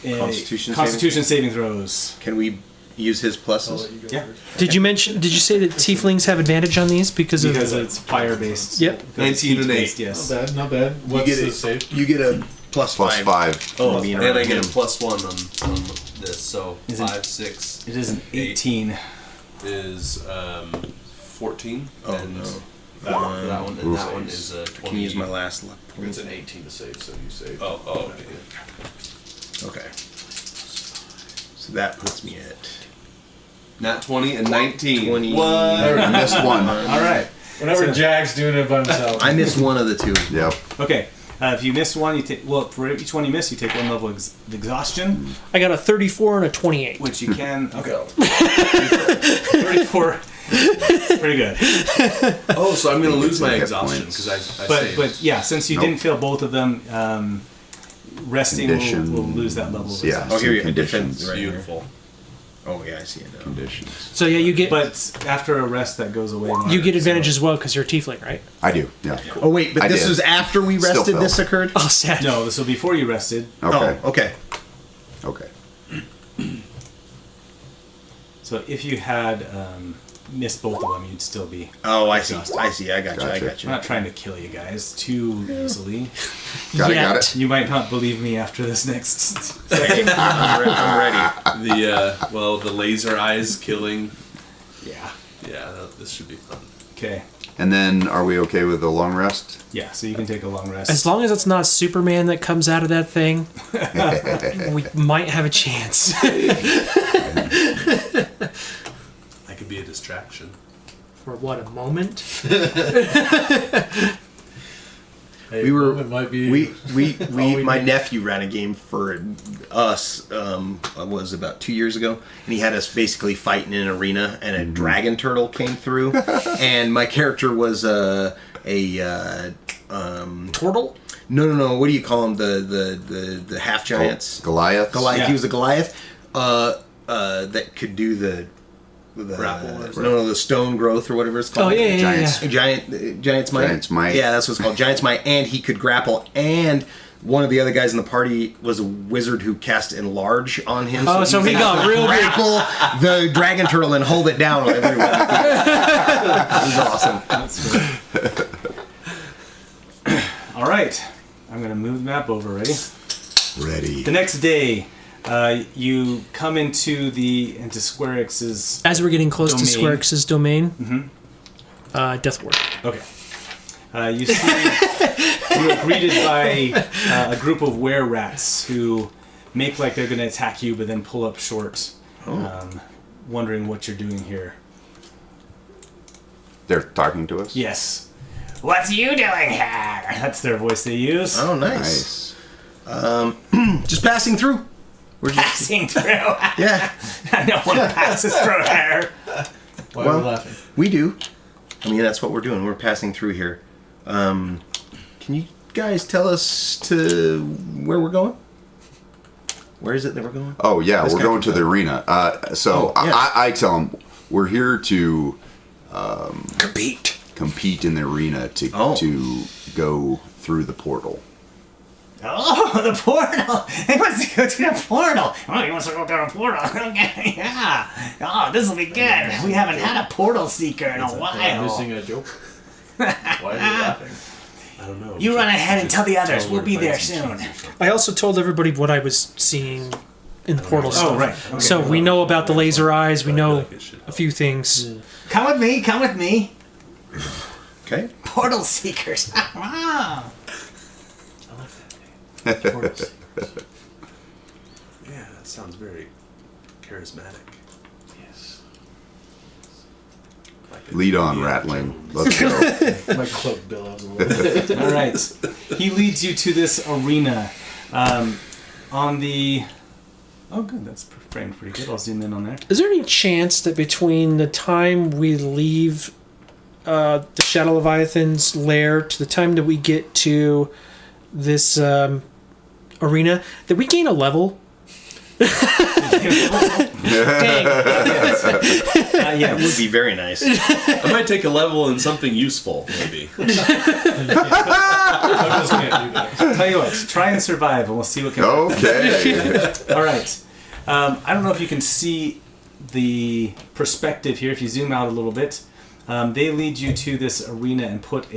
Constitution saving throws. Can we use his I'll pluses? let you go Yeah. first. Did you say that tieflings have advantage on these because Because of it's fire based. Yep. 19 and 8. Yes. Not bad, not bad. What's you get the a, save? You get a plus Plus 5. Oh, being And I around get a him. +1 on this, so Is it- 5, 6 It is an Eight. 18. is 14, Oh, and no. that one, and Oof. that one is 20. I can use my last luck It's point. an 18 to save, so you save. Oh, okay. Okay. So that puts me at Nat 20 and 19. 20. What? I missed one. All right. Whenever Jack's doing it by himself. I missed one of the two. Yep. Okay. If you miss one, you take. Well, for each one you miss, you take 1 level of exhaustion, I got a 34 and a 28. which you can. Okay. 34. Pretty good. Oh, so I'm going to lose my hit exhaustion points. because I But saved. but yeah, since you Nope. didn't fail both of them, resting will lose that level of Yeah. exhaustion. Oh, here you go. Conditions. Defense. Right here. Beautiful. Oh, yeah, I see it now. Conditions. So yeah, you get But after a rest, that goes away. you get advantage as well because you're a tiefling, right? I do, yeah. Oh, wait, but I this did. was after we Still rested failed. this occurred? Oh, sad. No, this will be before you rested. Okay. Oh, okay. Okay. So if you had missed both of them, you'd still be. Oh, I see. Exhausted. I see. I got you. I Gotcha. got you. I'm not trying to kill you guys too easily. Got Yet. it. You might not believe me after this next. I'm ready. The laser eyes killing. Yeah. Yeah, this should be fun. Okay. And then, are we okay with the long rest? Yeah. So you can take a long rest. As long as it's not Superman that comes out of that thing, we might have a chance. I could be a distraction. For what, a moment? Hey, We were it might be. we we my need. nephew ran a game for us was about 2 years ago, and he had us basically fighting in an arena, and a dragon turtle came through, and my character was a Turtle? no, what do you call them, the half giants? Goliath? Goliath. Yeah. He was a Goliath that could do the Grapple or no, the stone growth or whatever it's called. Oh, yeah. Giants. Giant's might. Giant's might. Yeah, that's what it's called. Giant's might, and he could grapple. And one of the other guys in the party was a wizard who cast enlarge on him. Oh, so he was got able to real big. grapple the dragon turtle and hold it down on everyone. It was awesome. That's great. All right. I'm going to move the map over. Ready? Ready. The next day, you come into Square X's. As we're getting close to Domain. Square X's domain, Death Ward. Okay. You see, you are greeted by a group of were-rats who make like they're going to attack you, but then pull up short, wondering what you're doing here. They're talking to us? Yes. What are you doing here? That's their voice they use. Oh, nice. Nice. Just passing through. We're just Passing through. yeah. No one passes through here. Why are Well, we laughing? we do. I mean, that's what we're doing. We're passing through here. Can you guys tell us to where we're going? Where is it that we're going? Oh, yeah, This we're guy going can to the arena. So Oh, yeah. I tell them, we're here to Compete. in the arena to go through the portal. Oh, the portal! He wants to go to the portal! Oh, he wants to go to the portal. Okay, yeah. Oh, this will be good. We haven't had a portal seeker in a Am I while. missing a joke? Why are you laughing? I don't know. You run ahead and tell the others. Tell We'll where be to there find some soon. cheese. I also told everybody what I was seeing in the portal stuff. Oh, right. Okay. So we know about the laser eyes. We I know like this shit. a few things. Come with me. Come with me. Okay. Portal seekers. Wow. Tortoise. Yeah, that sounds very charismatic. Yes. Like a Lead on, Indiana Rattling. Jones. Let's go. My cloak billows a little bit. All right. He leads you to this arena. On the... Oh, good. That's framed pretty good. I'll zoom in on there. Is there any chance that between the time we leave the Shadow Leviathan's lair to the time that we get to this arena, that we gain a level? Dang. That would be very nice. I might take a level in something useful, maybe. I just can't do that. Tell you what, try and survive, and we'll see what can happen. Okay. All right. I don't know if you can see the perspective here. If you zoom out a little bit, they lead you to this arena and put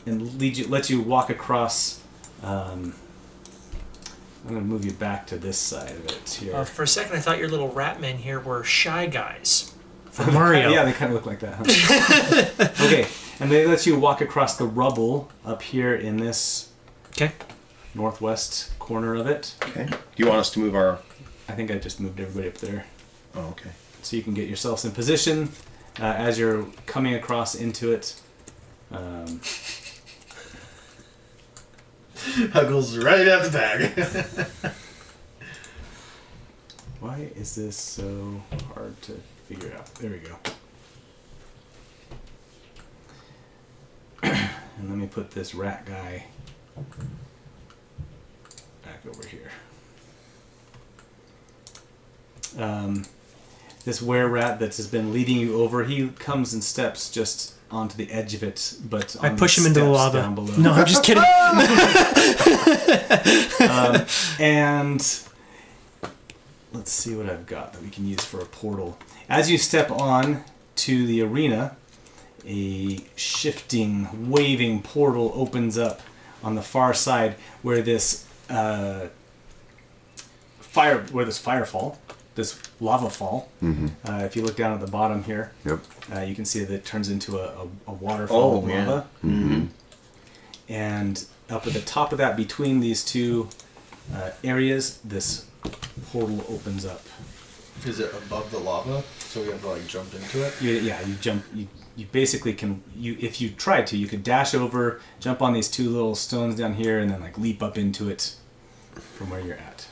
let you walk across. I'm going to move you back to this side of it here. For a second, I thought your little rat men here were Shy Guys from Mario. Yeah, they kind of look like that. Huh? Okay, and they let you walk across the rubble up here in this northwest corner of it. Okay. Do you want us to move our... I think I just moved everybody up there. Oh, okay. So you can get yourselves in position as you're coming across into it. Huggles right at the bag. Why is this so hard to figure out? There we go. And let me put this rat guy back over here. This were-rat that has been leading you over, he comes in steps just onto the edge of it, but I push him into the lava. down below. No, I'm just kidding. And let's see what I've got that we can use for a portal. As you step on to the arena, a shifting, waving portal opens up on the far side where this this lava fall. Mm-hmm. If you look down at the bottom here, Yep. you can see that it turns into a waterfall of lava. Mm-hmm. And up at the top of that, between these two areas, this portal opens up. Is it above the lava? So we have to like jump into it? You jump. You basically can. If you tried to, you could dash over, jump on these two little stones down here, and then like leap up into it from where you're at.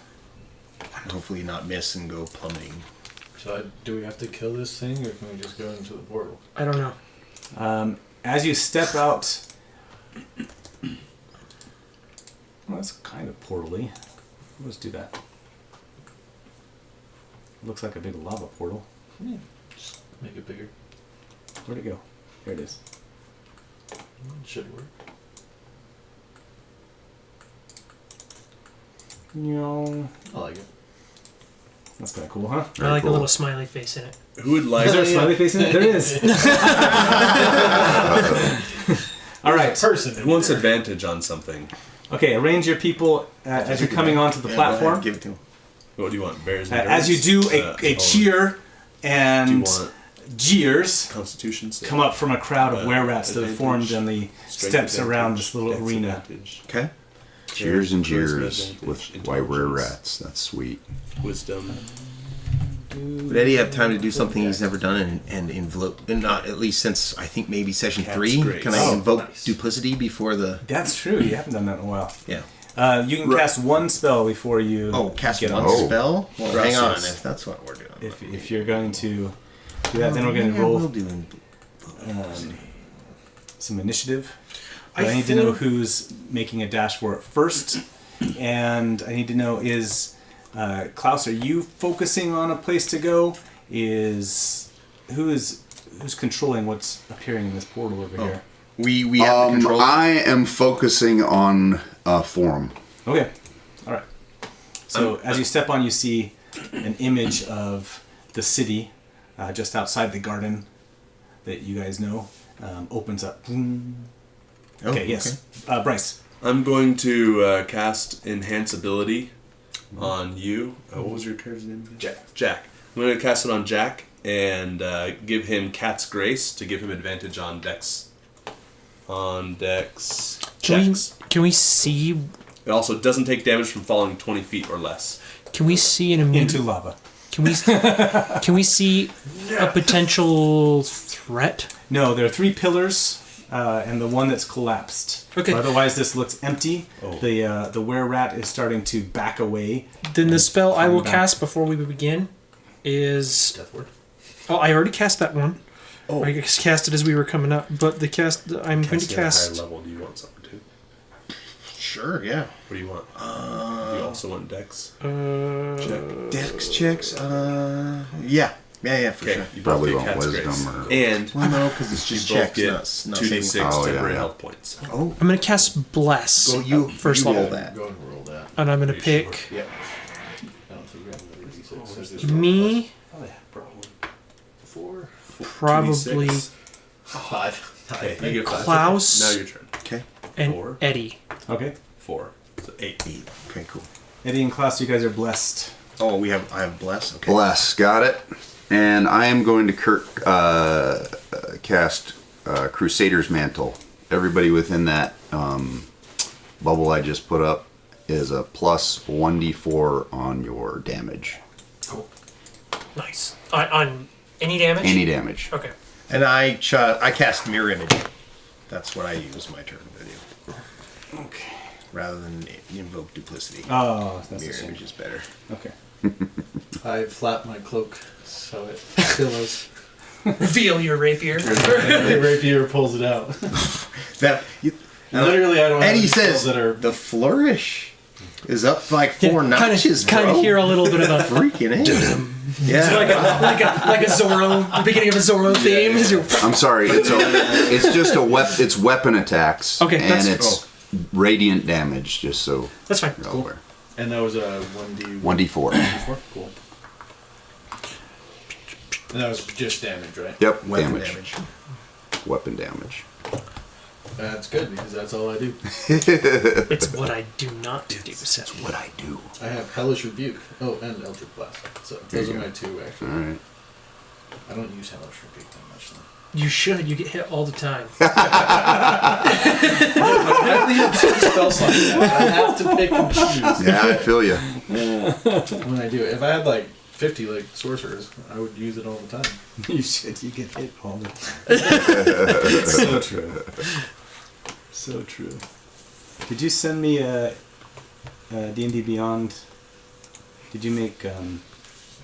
Hopefully not miss and go plummeting. So do we have to kill this thing, or can we just go into the portal? I don't know. As you step out, well, that's kind of portal-y. Let's do that. Looks like a big lava portal. Yeah, just make it bigger. Where'd it go? There it is. It should work. No. I like it. That's kind of cool, huh? I like cool. a little smiley face in it. Who would like Is there a smiley face in it? There is. All right. Person. Who wants advantage on something? Okay, arrange your people as you're coming onto the platform. Give it to him. What do you want? Bears? As you do a cheer Do you and want jeers Constitution save? come up from a crowd of were-rats that have advantage, formed on the strength steps advantage, around this little dex arena. advantage, Okay. Cheers and charisma jeers advantage, with white were intelligence, rats. That's sweet. Wisdom. Would Eddie have time to do something he's never done and invoke, and not at least since I think maybe session Cat's 3? grace. Can I Oh, invoke nice. duplicity before the? That's true. You haven't done that in a while. Yeah. You can cast one spell before you. Oh, cast get one on. Oh. spell. Well, hang on. Gracias. If that's what we're doing. If you're going to do that, then we're going to roll We'll do some initiative. But I need to know who's making a dash for it first, and I need to know is Klaus. Are you focusing on a place to go? Who's controlling what's appearing in this portal over here? We have the control. I am focusing on Forum. Okay, all right. So as you step on, you see an image of the city just outside the garden that you guys know opens up. Okay, yes. Bryce. I'm going to cast Enhance Ability on you. What was your character's name again? Jack. Jack. I'm going to cast it on Jack and give him Cat's Grace to give him advantage on Dex. On Dex checks. Can we see It also doesn't take damage from falling 20 feet or less. Can we see an immune? Into lava. Can we see a potential threat? No, there are 3 pillars, and the one that's collapsed. Okay. Otherwise, this looks empty. Oh. The were-rat is starting to back away. Then the spell I will back. cast before we begin is. Death word. Oh, I already cast that one. Oh. I just cast it as we were coming up, but the cast I'm going to Casting at a higher cast. level. Do you want something too? Sure, yeah. What do you want? Do you also want Dex? Check. Dex checks. Yeah, for Okay, sure. you both Probably get want Cat's wisdom Grace. or- And Well, no, because it's you just both checks, get not 2d6 saving. Oh, temporary yeah. health points. Oh, I'm going to cast Bless go you first you level, roll that. Go and roll that. and I'm going to Are you pick sure? Yeah. I don't think we have another D6. me, Oh, yeah, probably. 4. probably 2d6. 5. Okay, you get 5. Klaus. Now your turn. Okay, and 4. Eddie. Okay. 4. So 8. 8. Okay, cool. Eddie and Klaus, you guys are blessed. Oh, I have bless. Okay. Bless, got it. And I am going to cast Crusader's Mantle. Everybody within that bubble I just put up is a plus 1d4 on your damage. Nice. On any damage? Any damage. Okay. And I cast mirror image. That's what I use my turn to do, Okay. rather than invoke duplicity. Oh, that's a Mirror shame. image is better. Okay. I flap my cloak so it billows. Reveal your rapier. And the rapier pulls it out. That Literally, I don't have Eddie any says spells that are. the flourish is up like 4 notches, Kind bro. of hear a little bit of a Freaking A. Yeah. like a Zorro, the beginning of a Zorro theme. Is your I'm sorry. It's just it's weapon attacks. Okay, and that's- it's radiant damage. Just so That's fine. you're all aware. And that was a 1D. 1d4. 1d4? Cool. And that was just damage, right? Yep. Weapon damage. Weapon damage. That's good because that's all I do. It's what I do not do. So. What I do. I have Hellish Rebuke. Oh, and Eldritch Blast. So those are my 2 actually. All right. I don't use Hellish Rebuke that much though. You should. You get hit all the time. I only have 2 spell slots. I have to pick and choose Yeah, I feel you. when I do it. If I had like 50 like sorcerers, I would use it all the time. You should. You get hit all the time. So true. So true. Did you send me a D&D Beyond? Did you make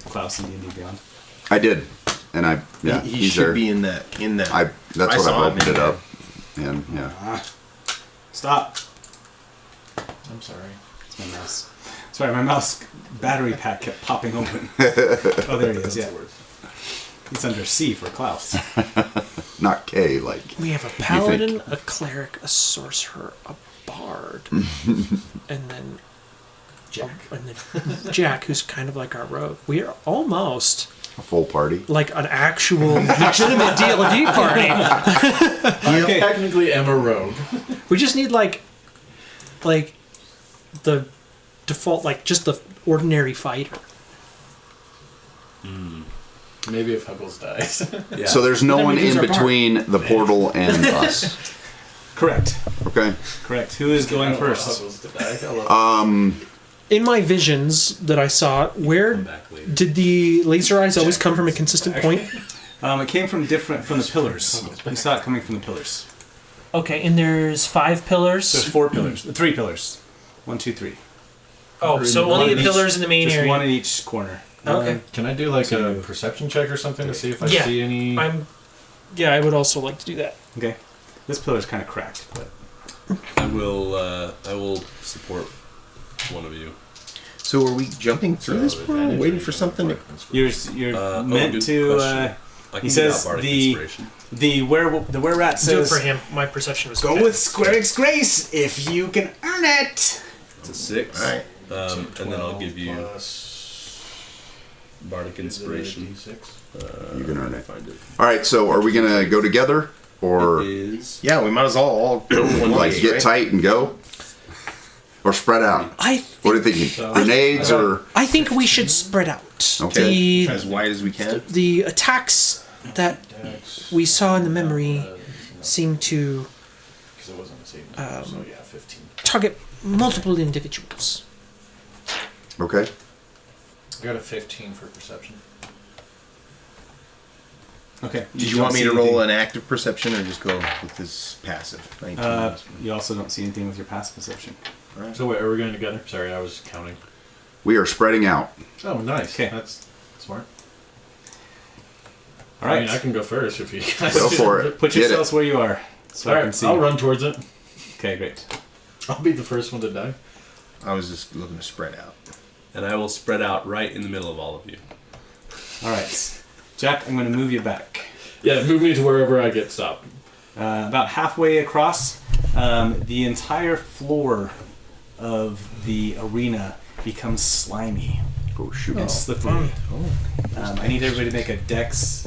Klaus in D&D Beyond? I did, and He he's should there. be in that. That's I what I saw him opened in it there. up, and yeah. Stop. I'm sorry. It's my mouse. Sorry, my mouse battery pack kept popping open. Oh, there he is. Yeah. He's under C for Klaus. Not K like. We have a paladin, a cleric, a sorcerer, a bard, and then Jack, who's kind of like our rogue. We are almost A full party. like an actual legitimate D&D party. I technically am a rogue. We just need like the default, like just the ordinary fighter. Maybe if Huggles dies. Yeah. So there's no Then we one lose in our part. between the portal and us. Correct. Okay. Correct. Who is going I don't want first? Huggles to die. I love In my visions that I saw, where Come back later. did the laser eyes always come from a consistent point? It came from the pillars. You saw it coming from the pillars. Okay, and there's 5 pillars. There's 4 pillars. 3 pillars. 1, 2, 3. Oh, so only the pillars in the main Just area. one in each corner. Okay. Can I do like a perception check or something to see if I Yeah. see any? I would also like to do that. Okay. This pillar's kind of cracked, but I will support one of you. So are we jumping through this portal, waiting for something to... you're meant good to. question. I can He give says out bardic the inspiration. the were rat Do it says for him. My perception was go bad. with Square's grace if you can earn it. It's a 6. Alright. And then I'll give you plus bardic inspiration. You can earn it. Find it. All right. So are we gonna go together or It is Yeah, we might as well all go one like way, get right? tight and go, or spread out? What are you thinking? Grenades or? I think we should spread out. Okay. As wide as we can. The attacks that we saw in the memory seem to Because it wasn't a saving throw, so yeah, 15. target multiple individuals. Okay. I got a 15 for perception. Okay. Did you want me to roll an active perception or just go with this passive? 19. You also don't see anything with your passive perception. So wait, are we going together? Sorry, I was counting. We are spreading out. Oh, nice. Okay. That's smart. All right. I mean, I can go first if you guys Go for it. Put Get yourselves where you are, so All I can right, see. I'll run towards it. Okay, great. I'll be the first one to die. I was just looking to spread out. And I will spread out right in the middle of all of you. All right, Jack, I'm going to move you back. Yeah, move me to wherever I get stopped. About halfway across, the entire floor of the arena becomes slimy Oh, shoot. and slippery. I need everybody to make a dex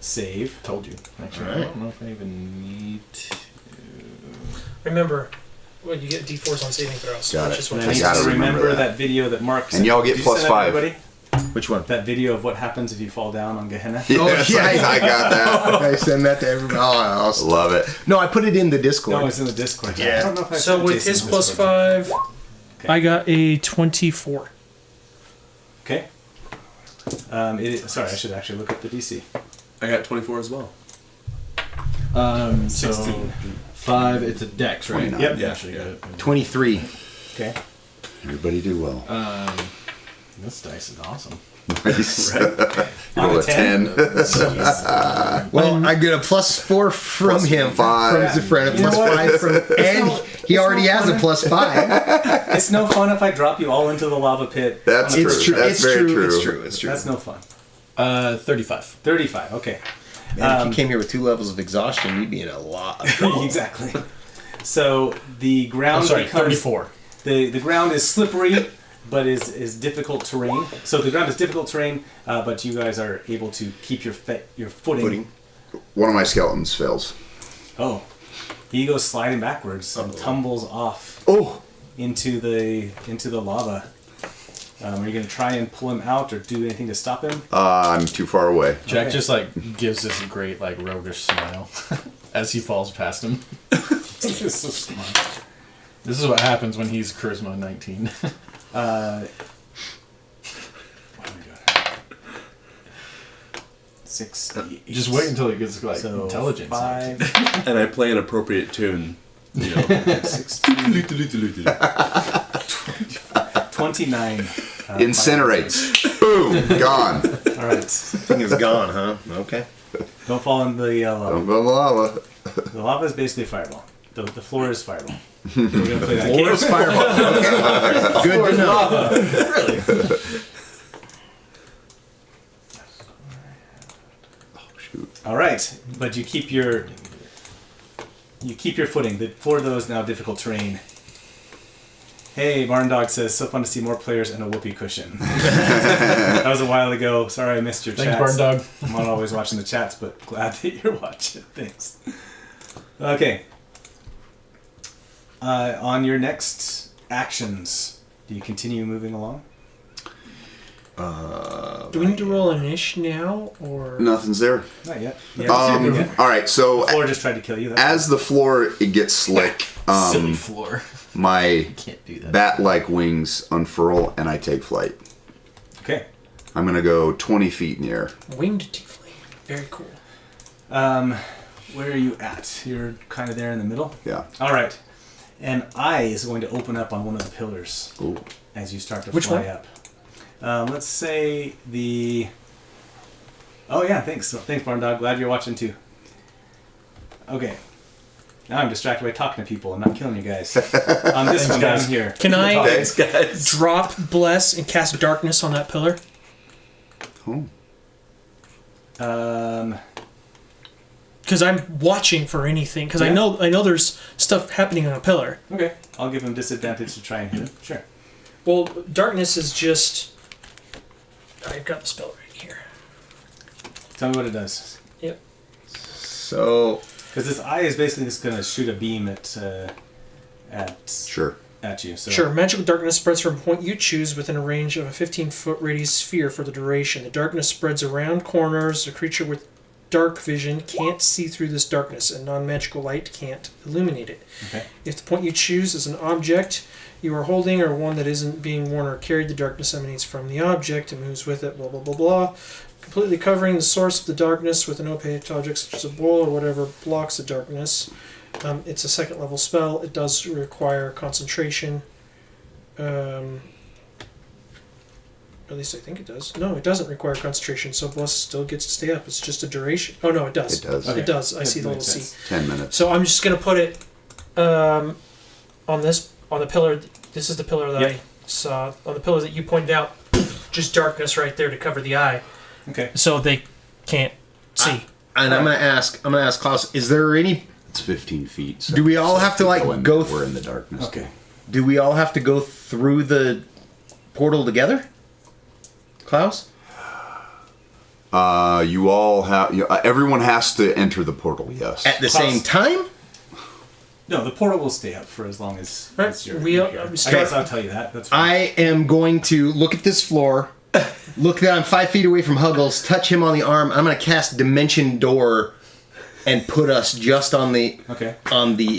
save. Told you. Actually, Alright. I don't know if I even need to. Remember, well, you get D4s on saving throws. Got which it. is what And I I need gotta you to remember remember that. that video that Mark sent. And y'all get Did you plus send that, 5. everybody? Which one? That video of what happens if you fall down on Gehenna. Yes, I got that. I send that to everybody. Oh, I'll Love it. No, I put it in the Discord. No, it's in the Discord. Yeah. I don't know if I So sent with Jason his the plus Discord. 5, Okay. I got a 24. Okay. Sorry, I should actually look up the DC. I got 24 as well. So 16. 5. It's a dex, right? 29. Yep. Yeah, Actually, yeah. got it. 23. Okay. Everybody do well. This dice is awesome. Nice. On Roll a a 10. Well, I get a +4 from Plus him. 5. From Zafrena, You know plus what? 5 from. And he already has a +5. It's no fun if I drop you all into the lava pit. That's on a true. first It's true. try. That's It's very true. true. It's true. It's true. That's no fun. 35. 35. Okay. Man, if you came here with 2 levels of exhaustion, you'd be in a lot of trouble. Exactly. So the ground I'm sorry, becomes 34. the ground is slippery, but is difficult terrain. So the ground is difficult terrain, but you guys are able to keep your footing. One of my skeletons fails. Oh, he goes sliding backwards and tumbles off Oh, into the lava. Are you going to try and pull him out or do anything to stop him? I'm too far away. Jack Okay. just like gives this great like roguish smile as he falls past him. This is so smart. This is what happens when he's charisma 19. What do we got? 68. Just wait until he gets like So intelligence. 5, And I play an appropriate tune. You know. 16, 29. Incinerates. Boom. Gone. All right. Thing is gone, huh? Okay. Don't fall in the lava. Don't go in the lava. The lava is basically fireball. The floor is fireball. We're gonna play that Or game. fireball. Okay. Good to know. Shoot. All right, but you keep your footing. The floor though is now difficult terrain. Hey, Barn Dog says, so fun to see more players and a whoopee cushion. That was a while ago. Sorry I missed your Thanks, chats. Barn Dog. I'm not always watching the chats, but glad that you're watching. Thanks. Okay. On your next actions, do you continue moving along? Do we need to roll an ish now, or Nothing's there. Not yet. All right. So The floor just tried to kill you. That's as the floor it gets slick, Silly floor. my Can't do that. bat-like wings unfurl and I take flight. okay. I'm gonna go 20 feet in the air. winged tiefling? Very cool. Where are you at? You're kind of there in the middle. Yeah. All right. An eye is going to open up on one of the pillars Ooh. as you start to Which fly one? up. Let's say the. Oh yeah, thanks. Thanks, Barn Dog. Glad you're watching too. Okay. Now I'm distracted by talking to people. I'm not killing you guys. This one down here. Can I Thanks, guys. drop bless and cast darkness on that pillar? Oh. Because I'm watching for anything. Because Yeah. I know there's stuff happening on a pillar. Okay. I'll give him disadvantage to try and hit him. Sure. Well, darkness is just. I've got the spell right here. Tell me what it does. Yep. So, Because this eye is basically just going to shoot a beam at Sure. you. So. Sure, magical darkness spreads from a point you choose within a range of a 15-foot radius sphere for the duration. The darkness spreads around corners. A creature dark vision can't see through this darkness, and non-magical light can't illuminate it. Okay. If the point you choose is an object you are holding or one that isn't being worn or carried, the darkness emanates from the object and moves with it, blah, blah, blah, blah. Completely covering the source of the darkness with an opaque object such as a bowl or whatever blocks the darkness. It's a second level spell. It does require concentration. At least I think it does. No, it doesn't require concentration, so Bless still gets to stay up. It's just a duration. Oh, no, it does. It does. Okay. It does. I That see the little makes C. sense. 10 minutes. So I'm just going to put it on the pillar. This is the pillar that Yep. I saw. On the pillar that you pointed out, just darkness right there to cover the eye. Okay. So they can't see. And I'm gonna ask Klaus, is there any? It's 15 feet. So Do we all have to, like, go We're in the darkness. Okay. Do we all have to go through the portal together, Klaus? You all have. Everyone has to enter the portal. Yes. At the Klaus- same time? No, the portal will stay up for as long as, Right. as you're We- here. we I start- guess I'll tell you that. That's fine. I am going to look at this floor, look that I'm 5 feet away from Huggles, touch him on the arm. I'm going to cast Dimension Door and put us just on the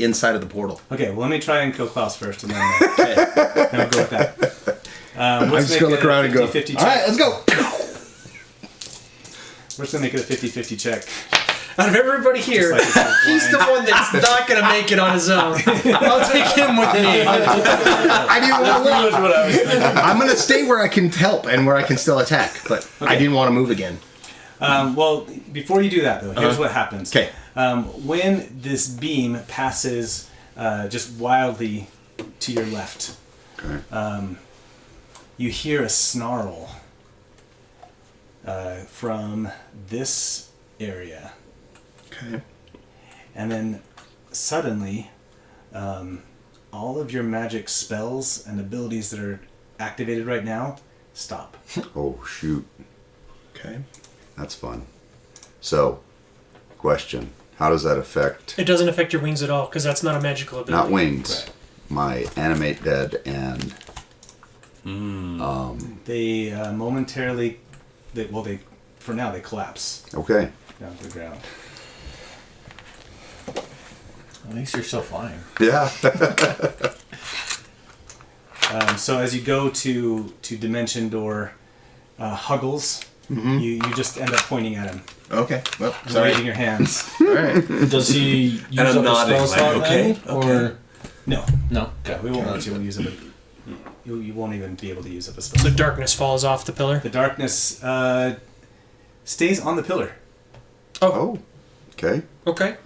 inside of the portal. Okay, well, let me try and kill Klaus first, and then, Okay. then I'll go with that. I'm just going to look around and go, 50-50 all right, check. let's go. We're just going to make it a 50-50 check. Out of everybody here, Just like it's he's the one that's not going to make it on his own. I'll take him with me. I didn't want to That's what I was thinking. I'm going to stay where I can help and where I can still attack, but I didn't want to move again. Well, before you do that, though, here's what happens. 'Kay. When this beam passes just wildly to your left, Okay. you hear a snarl from this area. Okay. And then suddenly, all of your magic spells and abilities that are activated right now stop. Oh shoot. Okay. That's fun. So, question: how does that affect? It doesn't affect your wings at all, because that's not a magical ability. Not wings. Right. My animate dead and They momentarily, for now they collapse okay. down to the ground. At least you're still flying. Yeah. So as you go to Dimension Door, Huggles, you just end up pointing at him, Okay. Well, and sorry. waving your hands. All right. Does he use I'm up a nodding, spell like, slot okay, then? Or No, No. yeah, we won't let you use it. You won't even be able to use up a spell. So darkness falls off the pillar. The darkness stays on the pillar. Oh. Okay. Okay.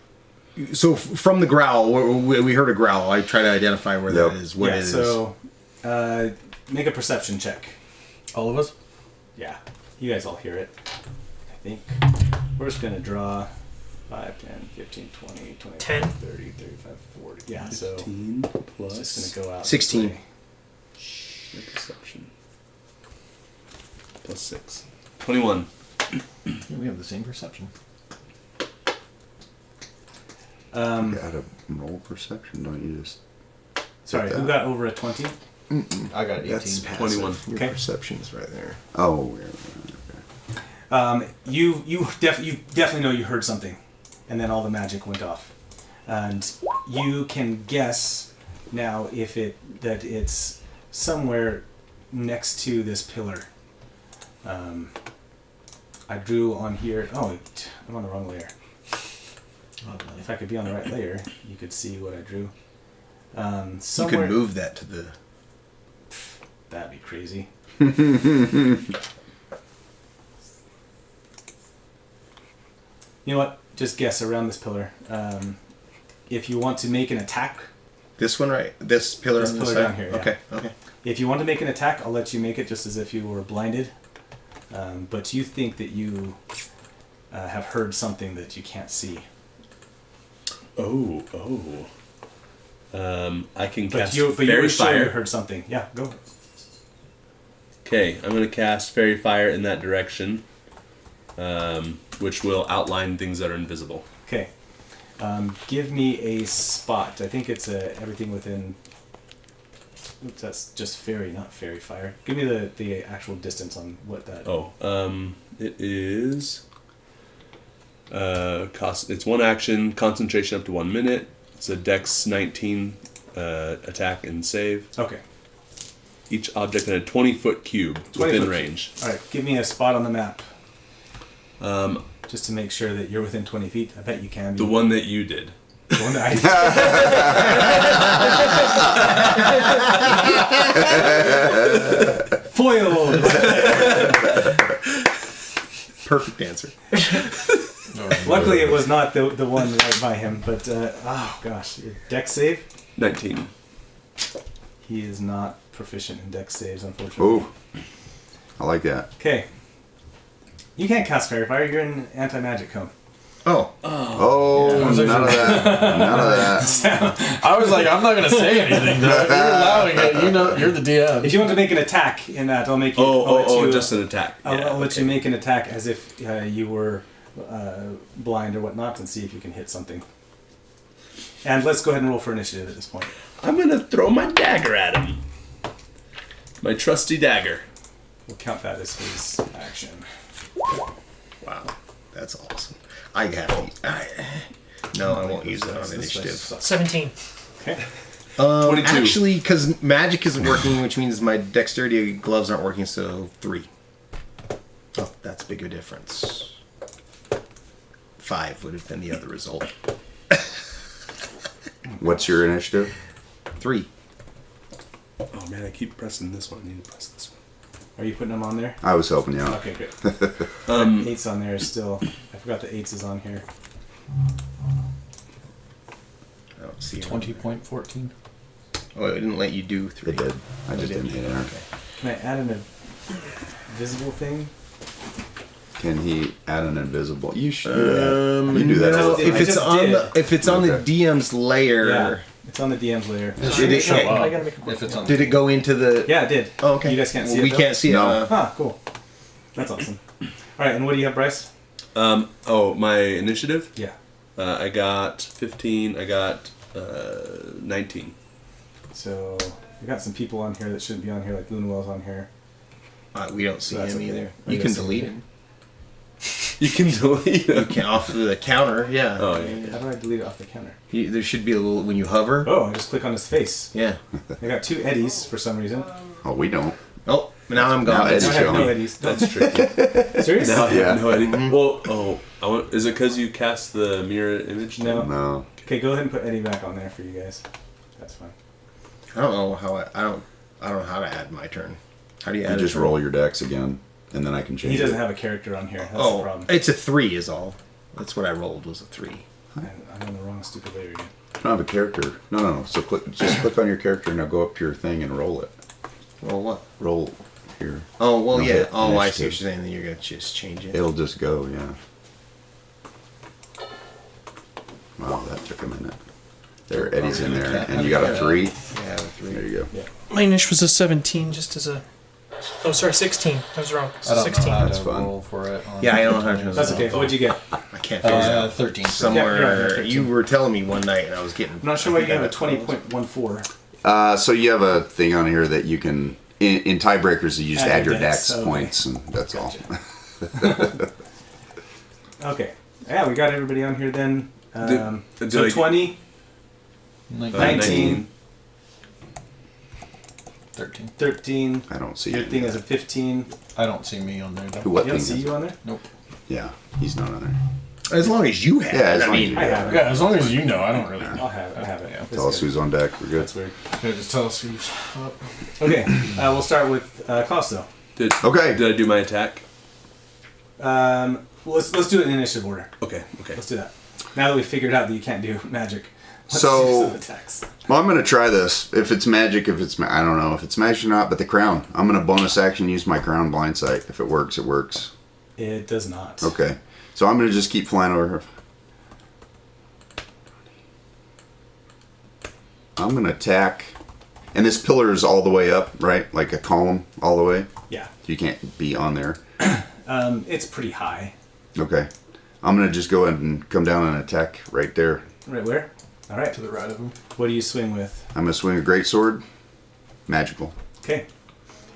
So from the growl, we heard a growl. I try to identify where Yep. that is. What yeah, it is. so make a perception check. All of us? Yeah, you guys all hear it. I think we're just going to draw 5, 10, 15, 20, 25, 10. 30, 35, 40. Yeah, so 15 it's plus just going to go out. 16. this way. your perception. Plus 6. 21. Yeah, we have the same perception. You gotta roll perception, don't you? Just Sorry, that. who got over a 20? I got 18. That's passive. 21. Your Okay. perception's right there. oh. Yeah. You definitely know you heard something, and then all the magic went off, and you can guess now that it's somewhere next to this pillar. I drew on here. Oh, I'm on the wrong layer. If I could be on the right layer, you could see what I drew. You Somewhere, could move that to the. That'd be crazy. You know what? Just guess around this pillar. If you want to make an attack, This one, right? This pillar. This on the pillar side? down here, yeah. Okay. Okay. if you want to make an attack, I'll let you make it just as if you were blinded. But you think that you have heard something that you can't see. Oh. I can But cast you were Fairy sure you Fire. heard something. Yeah, go. Okay, I'm going to cast Fairy Fire in that direction, which will outline things that are invisible. Okay. Give me a spot. I think it's everything within. Oops, that's just fairy, not fairy fire. Give me the actual distance on what that. Oh, it is It's one action, concentration up to 1 minute. It's a Dex 19 attack and save. Okay. Each object in a 20-foot cube 20 within foot range. All right, give me a spot on the map. Just to make sure that you're within 20 feet. I bet you can be. The one that you did. The one that I Foiled! Perfect answer. Luckily, it was not the one right by him, but, oh gosh. Dex save? 19. He is not proficient in dex saves, unfortunately. Oh, I like that. Okay. You can't cast Fairy Fire, you're in anti-magic cone. Oh. Oh, none of that. None of that. I was like, I'm not gonna say anything. Though. If you're allowing it, you know, you're the DM. If you want to make an attack in that, I'll make you. I'll let you, just an attack. I'll let you make an attack as if you were blind or whatnot, and see if you can hit something. And let's go ahead and roll for initiative at this point. I'm gonna throw my dagger at him. My trusty dagger. We'll count that as his action. Wow. That's awesome. I have to. No, I won't use it on initiative. 17. Okay. 22. Actually, because magic isn't working, which means my dexterity gloves aren't working, so 3. Oh, that's a bigger difference. 5 would have been the other result. What's your initiative? 3. Oh man, I keep pressing this one. I need to press this one. Are you putting them on there? I was helping you out. Okay, good. 8's on there still. I forgot the 8's is on here. I don't see it. 20.14. Oh, it didn't let you do 3. It did. I just didn't hit enter. Can I add an invisible thing? Can he add an invisible? You should do that. You do that. No, all the time. if it's on the DM's layer. Yeah, it's on the DM's layer. Did it, Show up. I gotta make a quick If it's on. did it go into the? Yeah, it did. Oh, okay. You guys can't see it, We though? can't see it. No. Ah, cool. That's awesome. All right, and what do you have, Bryce? My initiative? Yeah. I got 15. I got 19. So we got some people on here that shouldn't be on here, like Lunawell's on here. We don't see That's him okay. either. Oh, You you can don't see delete him. him. You can delete You it. can off the counter. Yeah. Oh, yeah. How do I delete it off the counter? There should be a little when you hover. Oh, I just click on his face. Yeah. I got 2 Eddies for some reason. Oh, we don't. Oh, now I'm Now gone. Eddie's I have no showing. Eddies. That's tricky. Serious? Now I Yeah. have no idea. Well, is it because you cast the mirror image? No. No. Okay, go ahead and put Eddie back on there for you guys. That's fine. I don't know how I don't know how to add my turn. How do you You add just a turn? roll your decks again, and then I can change He doesn't it. have a character on here. That's the Oh, problem. it's a 3 is all. That's what I rolled was a 3. I'm on the wrong stupid layer again. I don't have a character. No. So just click on your character, and now go up to your thing and roll it. Roll what? Roll here. Oh well, No, yeah. hit Oh, I see what initiative. you're saying. Then you're gonna just change it. It'll just go, yeah. Wow, that took a minute. There, Eddie's in there, and you got a 3. Yeah, a 3. There you go. My initial was a 17, just as a. Oh, sorry, 16. I was wrong. I don't 16. know how That's to fun. roll for it. On Yeah, I don't know how to. That's okay. What'd you get? I can't figure it out. 13. Somewhere Yeah, you're right, you were telling me one night, and I was getting. I'm not sure why you have a 20.14. So you have a thing on here that you can, in tiebreakers, you just add your dex, dex okay. points, and that's Gotcha. Okay. Yeah, we got everybody on here then. Did So I- 20, 19, 13. 13. I don't see Your it. thing is a 15. I don't see me on there though. What You don't thing see is you it? on there? Nope. Yeah, he's not on there. As long as you have. Yeah, it, as I long as mean, you I have it. Yeah, as long as you know, I don't really. I'll have it. I have it. Yeah. That's Tell us good. who's on deck. We're good. That's weird. Here, just tell us who's up. Okay, we'll start with Klaus though. Okay. Did I do my attack? Let's do it in initiative order. Okay. Let's do that. Now that we figured out that you can't do magic, let's So- do some attacks. Well, I'm gonna try this. If it's magic, I don't know if it's magic or not. But the crown, I'm gonna bonus action use my crown blind sight. If it works, it works. It does not. Okay. So I'm gonna just keep flying over. I'm gonna attack, and this pillar is all the way up, right? Like a column all the way. Yeah. You can't be on there. It's pretty high. Okay. I'm gonna just go ahead and come down and attack right there. Right where? All right. To the right of him. What do you swing with? I'm gonna swing a great sword. Magical. Okay.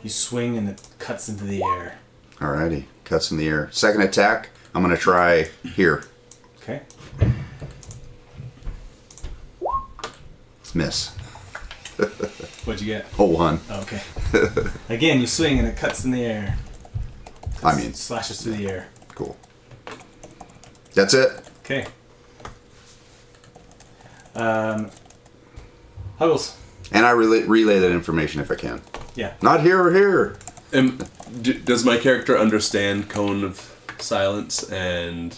You swing and it cuts into the air. Alrighty. Cuts in the air. Second attack. I'm gonna try here. Okay. Miss. What'd you get? Oh, 1. Oh, okay. Again, you swing and it cuts in the air. I mean, Slashes through the air. cool. That's it. Okay. Huggles. And I relay that information if I can. Yeah. Not here or here. Does my character understand Cone of Silence and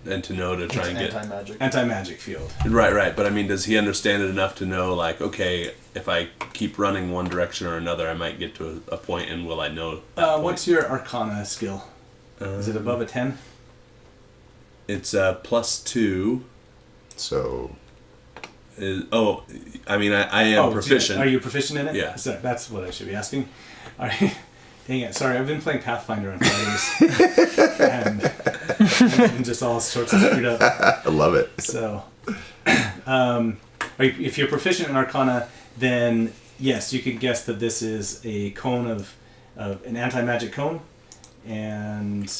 to know to try and get anti-magic. Anti-magic field. right? But I mean, does he understand it enough to know, like, okay, if I keep running one direction or another, I might get to a point, and will I know? What's your Arcana skill? Is it above a 10? It's +2. So, I mean, I am proficient. Are you proficient in it? Yeah. So that's what I should be asking. All right. Dang it. Sorry, I've been playing Pathfinder on Fridays. and I'm just all sorts of screwed up. I love it. So, if you're proficient in Arcana, then yes, you can guess that this is a cone of an anti-magic cone. And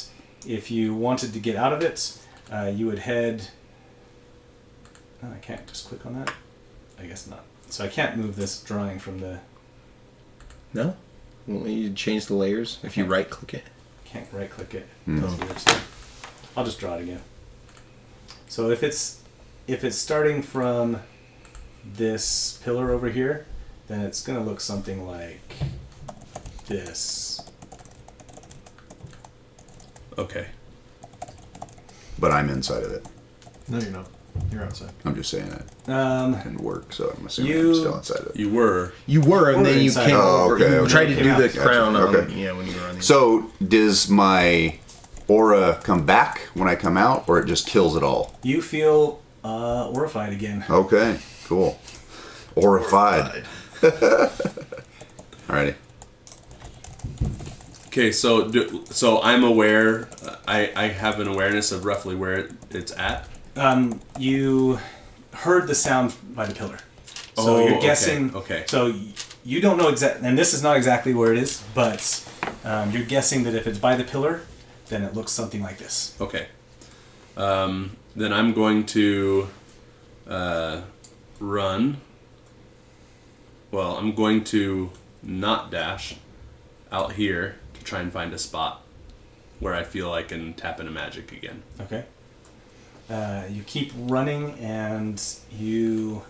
if you wanted to get out of it, you would head... Oh, I can't just click on that? I guess not. So I can't move this drawing from the... No? Won't you change the layers if you right click it? Can't right click it. That's weird stuff. I'll just draw it again. So if it's starting from this pillar over here, then it's gonna look something like this. Okay. But I'm inside of it. No, you're not. You're outside. I'm just saying it didn't work, so I'm assuming I'm still inside of it. You were. You were, and then you inside. came Oh, over. okay, You okay. tried to do the Gotcha. crown on Okay. when you were on the So, does my aura come back when I come out, or it just kills it all? You feel horrified again. Okay, cool. Horrified. Alrighty. Okay, so I'm aware. I have an awareness of roughly where it's at. You heard the sound by the pillar. So you're guessing. okay. So you don't know exactly, and this is not exactly where it is, but you're guessing that if it's by the pillar, then it looks something like this. Okay. Then I'm going to run. Well, I'm going to not dash out here to try and find a spot where I feel I can tap into magic again. Okay. You keep running, and you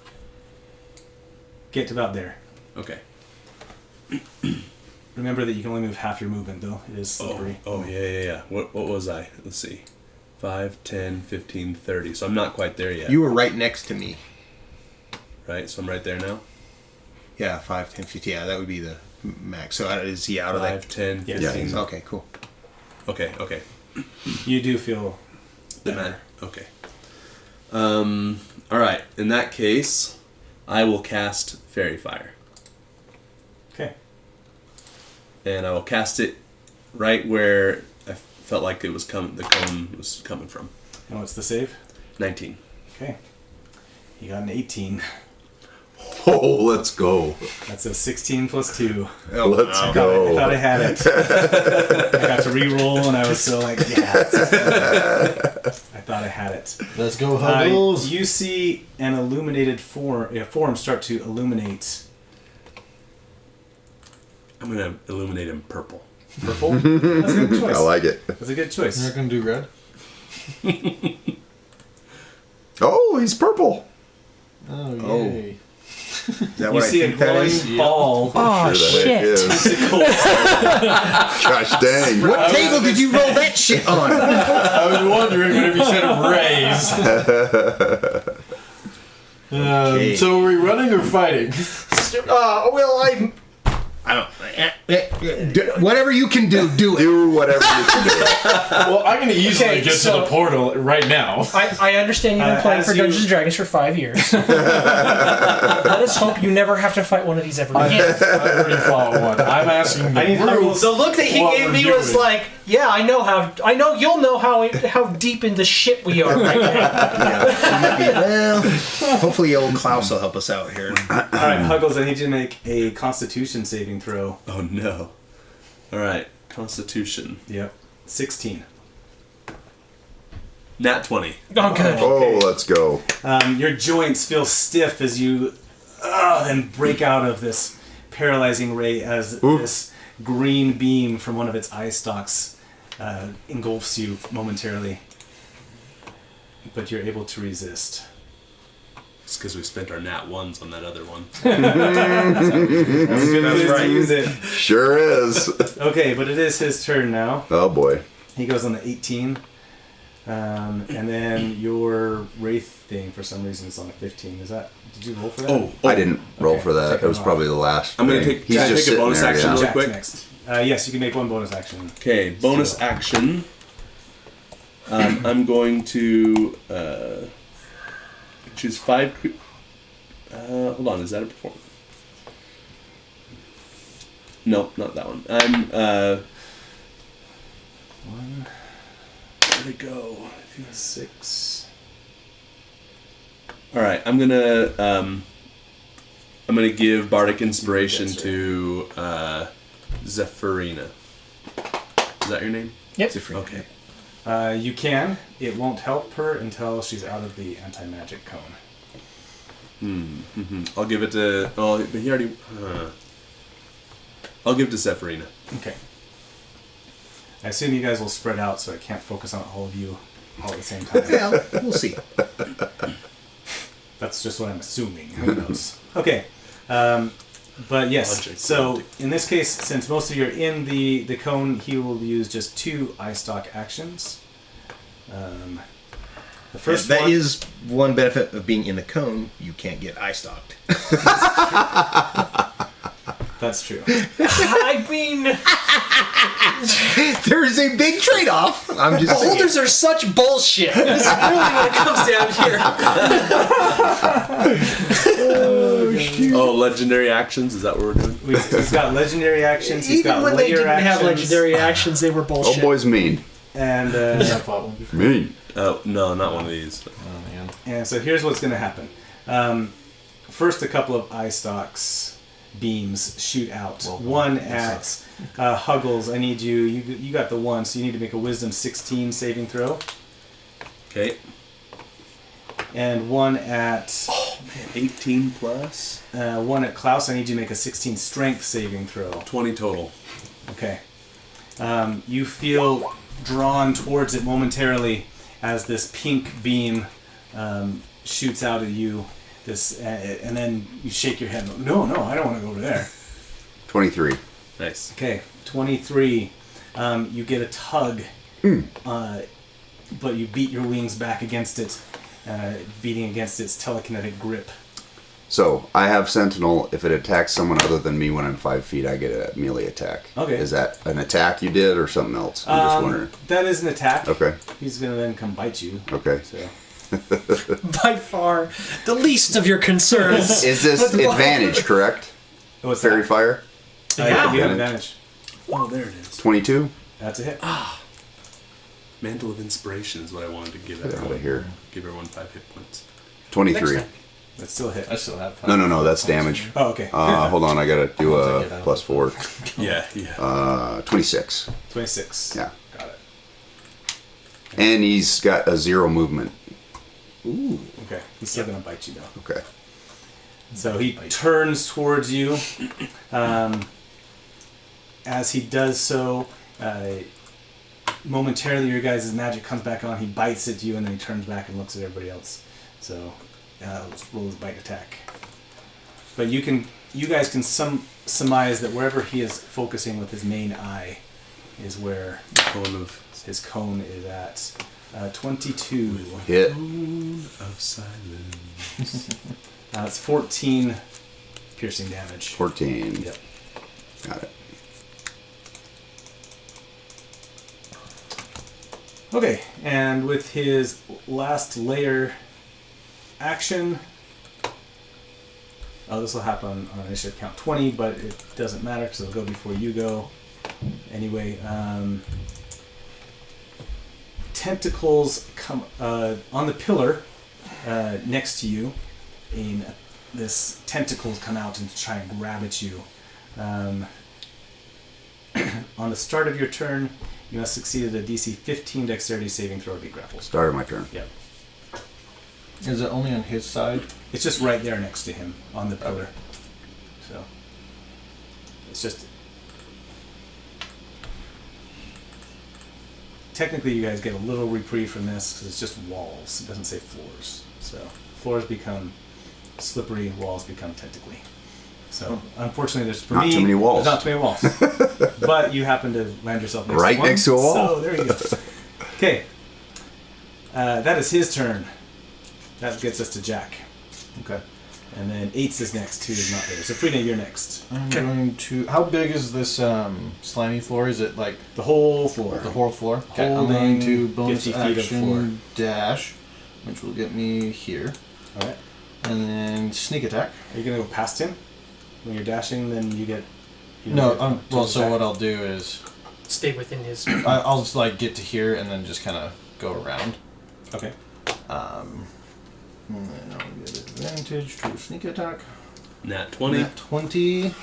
get to about there. Okay. Remember that you can only move half your movement, though. It is slippery. Oh, yeah. What was I? Let's see. 5, 10, 15, 30. So I'm not quite there yet. You were right next to me. Right? So I'm right there now? Yeah, 5, 10, 15. Yeah, that would be the max. So is he out of 5, that? 10, Yes. 15. Okay, cool. Okay. You do feel better. Okay. Alright. In that case, I will cast Fairy Fire. Okay. And I will cast it right where I felt like it was the cone was coming from. And what's the save? 19. Okay. You got an 18. Oh, let's go. That's a 16 plus 2. Let's I go. thought I had it. I got to re-roll, and I was so like, yeah. I thought I had it. Let's go, Huggles. You see an illuminated form start to illuminate. I'm going to illuminate him purple. Purple? That's a good choice. I like it. That's a good You're choice. not going to do red? Oh, he's purple. Oh, Oh. yay. Is that You what see I a think that is? glowing ball. Oh, Sure the heck shit. is. Gosh dang. What table did you roll that shit on? I was wondering whenever you said raise. Okay. So are we running or fighting? Well, I don't. Whatever you can do, do it. Do whatever you can do. Well, I'm going to easily Okay, get so- to the portal right now. I understand you've been playing as for you- Dungeons & Dragons for 5 years. Let us hope you never have to fight one of these ever again. I've already fought one. I'm asking the I need group. Huggles. The look that he What gave we're me doing. was like, yeah, I know you'll know how deep in the shit we are right now. Well, hopefully old Klaus will help us out here. Alright, Huggles, I need you to make a Constitution saving throw. Oh, no. Alright. Constitution. Yep. 16. Nat 20. Oh, good. Oh, let's go. Your joints feel stiff as you then break out of this paralyzing ray as this green beam from one of its eye stalks engulfs you momentarily. But you're able to resist. It's because we spent our Nat 1s on that other one. That's right. Use it. Sure is. Okay, but it is his turn now. Oh boy. He goes on the 18. And then your Wraith thing, for some reason, is on a 15. Did you roll for that? Oh, I didn't roll Okay, for that. take It was him probably the last. I'm gonna thing. take- He's can I just take a sitting bonus there, action yeah. really Jack's quick? next. Yes, you can make one bonus action. Okay, bonus Still. action. I'm going to choose 5. Hold on, is that a performance? No, not that one. I'm where'd it go? I think it's 6. All right, I'm gonna give bardic inspiration to Zephyrina. Is that your name? Yep. Okay. You can. It won't help her until she's out of the anti-magic cone. I'll give it to. Oh, but he already. I'll give it to Zephyrina. Okay. I assume you guys will spread out so I can't focus on all of you all at the same time. Well, we'll see. That's just what I'm assuming. Who knows? Okay. But yes, Logic, so logic. in this case, since most of you are in the cone, he will use just 2 eye stalk actions. The first That one is one benefit of being in the cone. You can't get eye stalked. That's true. I mean, There is a big trade-off. I'm just saying. boulders are such bullshit. This is really what it comes down here. Oh, legendary actions. Is that what we're doing? He's got legendary actions. He's Even got when they layer didn't have actions, legendary actions, they were Oh bullshit. boy's mean. and I've fought one before. Mean. Oh no, not one of these. Oh man. and so here's what's going to happen. First, a couple of eye stalks beams shoot out. Well, one that at Huggles. I need you. You got the 1, so you need to make a Wisdom 16 saving throw. Okay. And one at 18 plus one at Klaus. I need you to make a 16 Strength saving throw. 20 total. Okay. You feel drawn towards it momentarily as this pink beam shoots out at you. And then you shake your head. No, I don't want to go over there. 23. Nice. Okay, 23. You get a tug, but you beat your wings back against it, beating against its telekinetic grip. So I have Sentinel. If it attacks someone other than me when I'm 5 feet, I get a melee attack. Okay. Is that an attack you did or something else? I'm just wondering. That is an attack. Okay. He's gonna then come bite you. Okay. So By far, the least of your concerns. Is this advantage, correct? what's Fairy that? fire? Yeah. You have advantage. Oh, there it is. 22? That's a hit. Mantle of Inspiration is what I wanted to give Get out everyone. of here. Give everyone 5 hit points. 23. Next That's still a hit. I still have. No, that's damage. Oh, okay. Hold on, I gotta do Once I a get out. plus 4. Yeah, yeah. 26. 26. Yeah. Got it. And he's got a 0 movement. Okay. He's still gonna bite you though. Okay. So he turns towards you. As he does so, momentarily your guys' magic comes back on. He bites at you and then he turns back and looks at everybody else. So let's roll his bite attack. But you guys can surmise that wherever he is focusing with his main eye is where Cone of his cone is at. 22. Hit. of silence. It's 14 piercing damage. 14. Yep. Got it. Okay, and with his last layer action, this will happen on initiative count 20, but it doesn't matter because it'll go before you go. Anyway, tentacles come on the pillar next to you. This tentacles come out and try and grab at you. On the start of your turn, You must succeed at a DC 15 dexterity saving throw to be grappled. Start of my turn. Yep. Is it only on his side? It's just right there next to him on the pillar. So it's just technically you guys get a little reprieve from this because it's just walls. It doesn't say floors. So floors become slippery, walls become tentacly. So unfortunately, there's for Not me, too many walls. There's not too many walls. But you happen to land yourself next Right to one. next to a wall. So there you go. Okay, that is his turn. That gets us to Jack. Okay. And then Eights is next. 2 is not there. So Frida, you're next. I'm going to. How big is this slimy floor? Is it like The whole floor. the whole floor? Okay, I'm Holding going to bonus 50 feet of floor. action dash, which will get me here, All right. and then sneak attack. Are you gonna go past him when you're dashing? Then you get. You No, don't get well, to so attack. what I'll do is Stay within his. I'll just like get to here and then just kind of go around. Okay. And then I'll get advantage to sneak attack. Nat 20. Nat 20.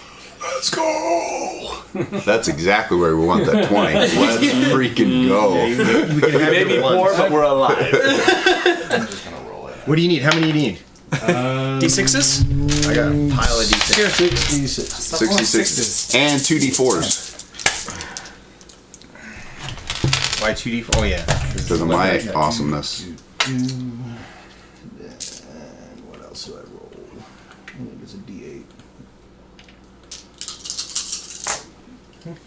Let's go! That's exactly where we want that 20. Let's freaking go. We can have Maybe it once. poor, but we're alive. I'm just gonna roll it. What do you need? How many do you need? D6s? I got a pile of D6. 66. 66. And 2d4s. Why 2D4? Oh, yeah. Because of my awesomeness. And what else do I roll? I think it's a D8.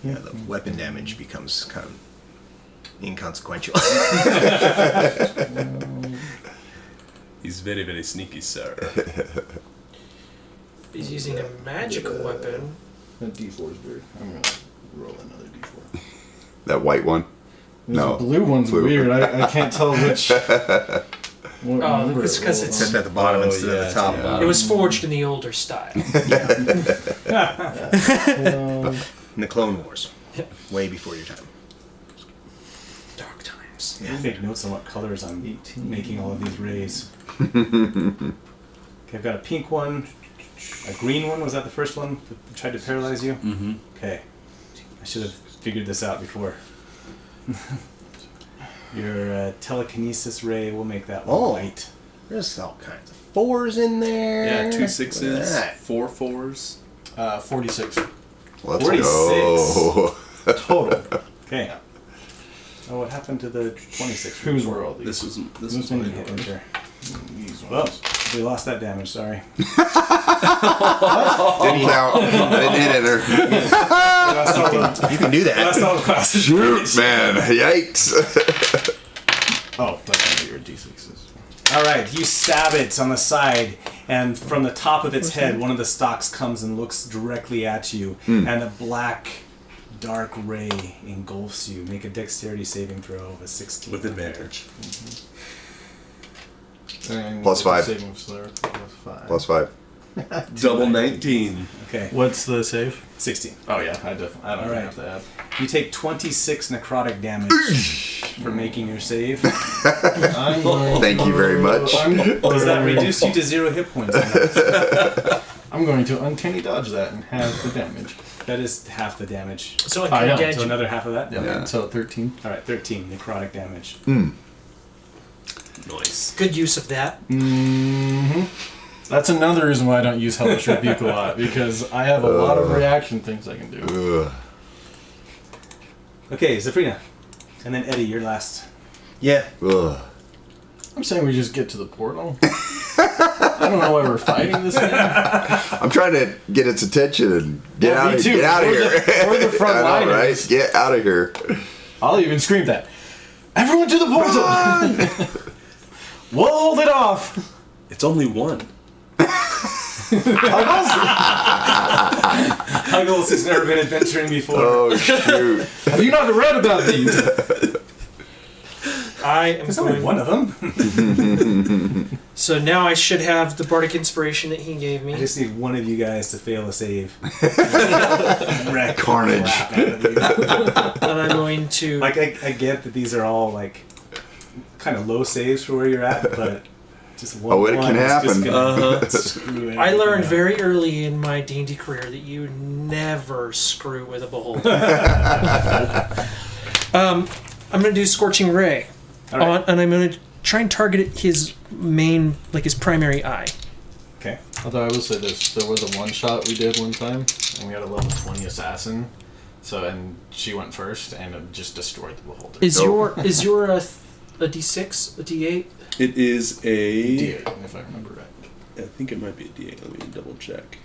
Yeah, the weapon damage becomes kind of inconsequential. He's very, very sneaky, sir. He's using a magical weapon. That D4 is weird. I'm gonna roll another D4. That white one? No. The blue one's Blue. weird. I can't tell which. Oh, it's 'cause it's- Except at the bottom instead of the top. yeah. It was forged in the older style. In the Clone Wars. Way before your time. Dark times. Make notes on what colors I'm 18. making all of these rays. Okay, I've got a pink one, a green one. Was that the first one that tried to paralyze you? Mm-hmm. Okay, I should have figured this out before. Your telekinesis ray will make that one Oh. white. There's all kinds of 4s in there. Yeah, 2 Look 6s, at that. 4 4s. 46. Let's 46. go. Total. Okay. Oh, what happened to the 26? Whose were all these? This was This one you hit enter. These Well, ones. we lost that damage. Sorry. Didn't count. I didn't hit enter. Lost all the, You can do lost that. all the classes. Shoot, man. Yikes. Oh, that's your D6s. All right, you stab it on the side, and from the top of its head, one of the stalks comes and looks directly at you, and a black, dark ray engulfs you. Make a dexterity saving throw of a 16. with advantage. And Plus 5. Saving throw, plus 5. Plus 5. Double 19. Okay, What's the save? 16. Oh yeah, I don't All right. have to add. You take 26 necrotic damage for making your save. I'm going Thank you very much. Does that reduce you to 0 hit points? I'm going to uncanny dodge that and have the damage. That is half the damage. So I I know, can So get another half of that? Yeah. Yeah. So 13. All right, 13 necrotic damage. Nice. good use of that. Mm-hmm. That's another reason why I don't use Hellish Rebuke a lot, because I have a lot of reaction things I can do. Ugh. Okay, Zafrina. And then Eddie, you're last. Yeah. Ugh. I'm saying we just get to the portal. I don't know why we're fighting this thing. I'm trying to get its attention and get Yeah, out me of too. get out of We're here. the- we're the front I know, liners. right? Get out of here. I'll even scream that. Everyone to the portal! We'll hold it off! It's only one. Huggles has never been adventuring before. Oh shoot. Have you not read about these? I am There's only going. one of them. So now I should have the bardic inspiration that he gave I me. just need one of you guys to fail a save. Wreck the Carnage. crap out of you. And I'm going to. Like, I get that these are all, like, kind of low saves for where you're at, but just one. Oh, it one can is just happen. gonna screw I everything learned up. very early in my D&D career that you never screw with a beholder. I'm gonna do Scorching Ray, All right. and I'm gonna try and target his main, like his primary eye. Okay. Although I will say this, there was a one shot we did one time, and we had a level 20 assassin. So, and she went first, and it just destroyed the beholder. Is your a D6, a D8? It is a. D8, if I remember right. I think it might be a D8. Let me double check.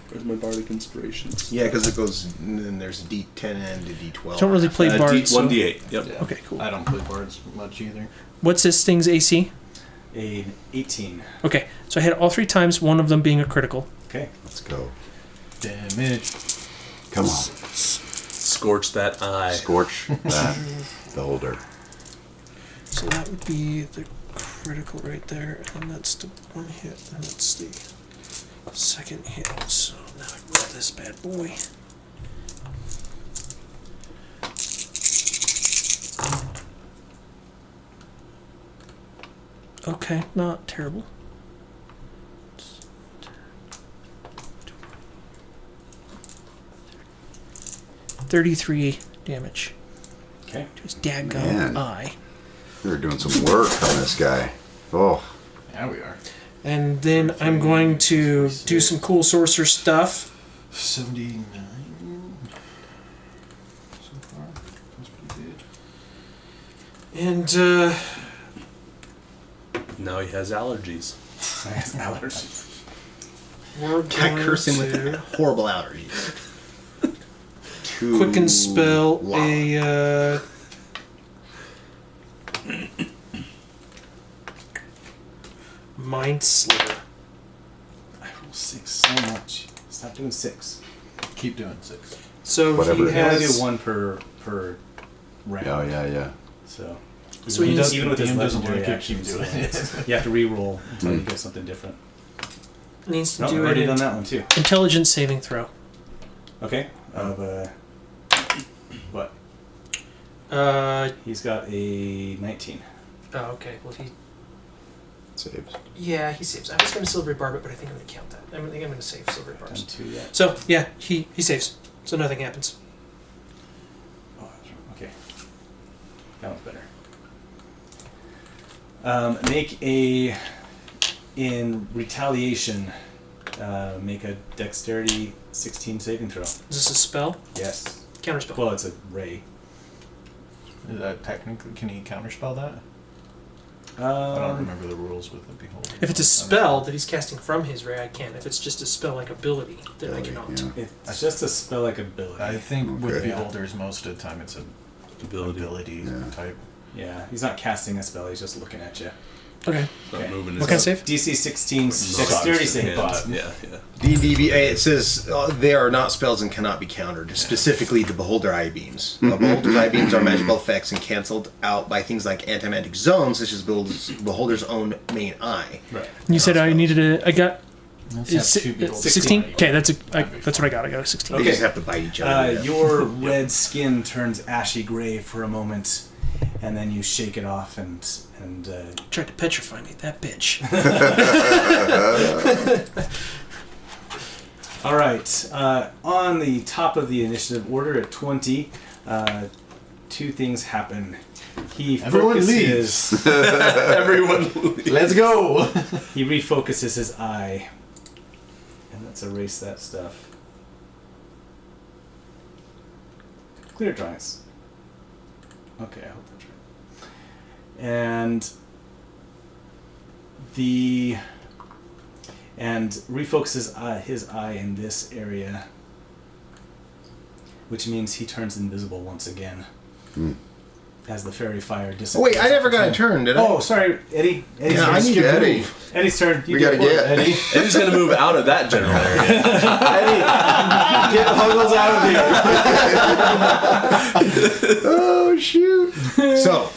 Where's my bardic inspirations? Yeah, because it goes. And then there's a D10 and a D12. Don't really play bards. One so- D8. Yep. Yeah. Okay, cool. I don't play bards much either. What's this thing's AC? An 18. Okay, so I had all 3 times, one of them being a critical. Okay. Let's go. Damage. Come on. Scorch that eye. Scorch that beholder. So that would be the critical right there, and that's the 1 hit, and that's the 2nd hit. So now I roll this bad boy. Okay, not terrible. 33 damage Okay. to his dadgum Man. eye. We're doing some work on this guy. Oh, Yeah, we are. And then I'm going to do some cool sorcerer stuff. 79 so far. That's pretty good. And Now he has allergies. Allergies. we're Got going cursing to with horrible allergies. quicken spell Long. a mind sliver. I roll 6 so much. Stop doing 6. Keep doing 6. So Whatever he it You only has do 1 per round. oh yeah. So. So he does- even with his DM doesn't legendary like it, actions, keep doing it. you have to re-roll until you get something different. needs to No, I've do already an done that one too. intelligence saving throw. Okay. Of what? He's got a 19. Oh, okay. Well, he Saves. he saves. I was going to silvery barb it, but I think I'm going to count that. I think I'm going to save silvery Done barbs. 2 yet. So yeah, he saves. So nothing happens. Oh, okay. That one's better. Make a, in retaliation, make a dexterity 16 saving throw. Is this a spell? Yes. Counterspell. Well, it's a ray. Is that technically, can he counterspell that? I don't remember the rules with the beholder. If it's a spell that he's casting from his ray, I can. If it's just a spell-like ability, then I cannot. Yeah. It's just a spell-like ability. I think with Okay. beholders, most of the time it's a ability Yeah. type. Yeah, he's not casting a spell, he's just looking at you. Okay. Not Okay. moving What kind of save? DC 16 Not dexterity his save. hands. Yeah. It says they are not spells and cannot be countered. Specifically, the Beholder Eye Beams. Beholder's Eye Beams are magical effects and cancelled out by things like anti-magic zones, such as Beholder's own main eye. Right. You said I needed a. I got. Let's Is have two beholders. 16? Okay, that's what I got. I got a 16. They Okay. just have to bite each other. to death. Your red skin turns ashy gray for a moment, and then you shake it off and Tried to petrify me, that bitch. all right. On the top of the initiative order at 20, 2 things happen. He Everyone focuses, Everyone. Let's go! he refocuses his eye, and let's erase that stuff. Clear drawings. Okay, I hope that's right. And refocuses his eye in this area, which means he turns invisible once again. As the fairy fire Oh, disappears. wait, I never got a turn, did I? Oh, sorry, Eddie. Eddie's Yeah, turn. I need Skip Eddie. move. Eddie's turn. You We do gotta it, get- Eddie. Eddie's gonna move out of that general area. Eddie, get Huggles out of here. Oh, shoot. So,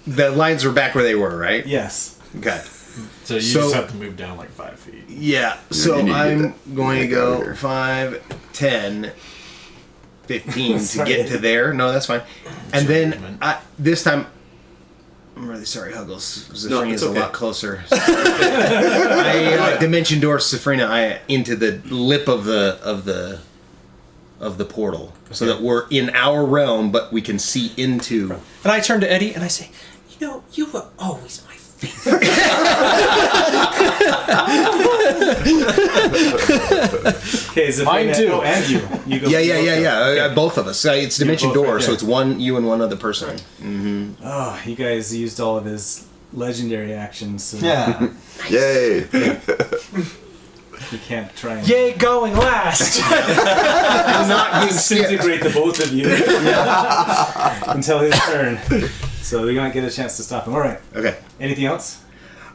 the lines are back where they were, right? Yes. Okay. So you So- just have to move down like 5 feet. Yeah, so you need to get I'm that- going to get out of go here. 5, 10, 15 to Sorry. get to there. No, that's fine. And Sorry, then movement. this time, I'm really sorry, Huggles. No, Safrina it's is okay. a lot closer. I Dimension Door Safrina into the lip of the of the portal, so that we're in our realm, but we can see into. And I turn to Eddie and I say, you know, you were always my favorite. Okay, is it Mine too. Oh, and you. You go. Yeah. Both of us. It's Dimension both Door, right so there. it's you and one other person. Oh, you guys used all of his legendary actions. So Yeah. Yay! You can't try and Yay, going last. Not disintegrate the both of you until his turn. So we might get a chance to stop him. All right. Okay. Anything else?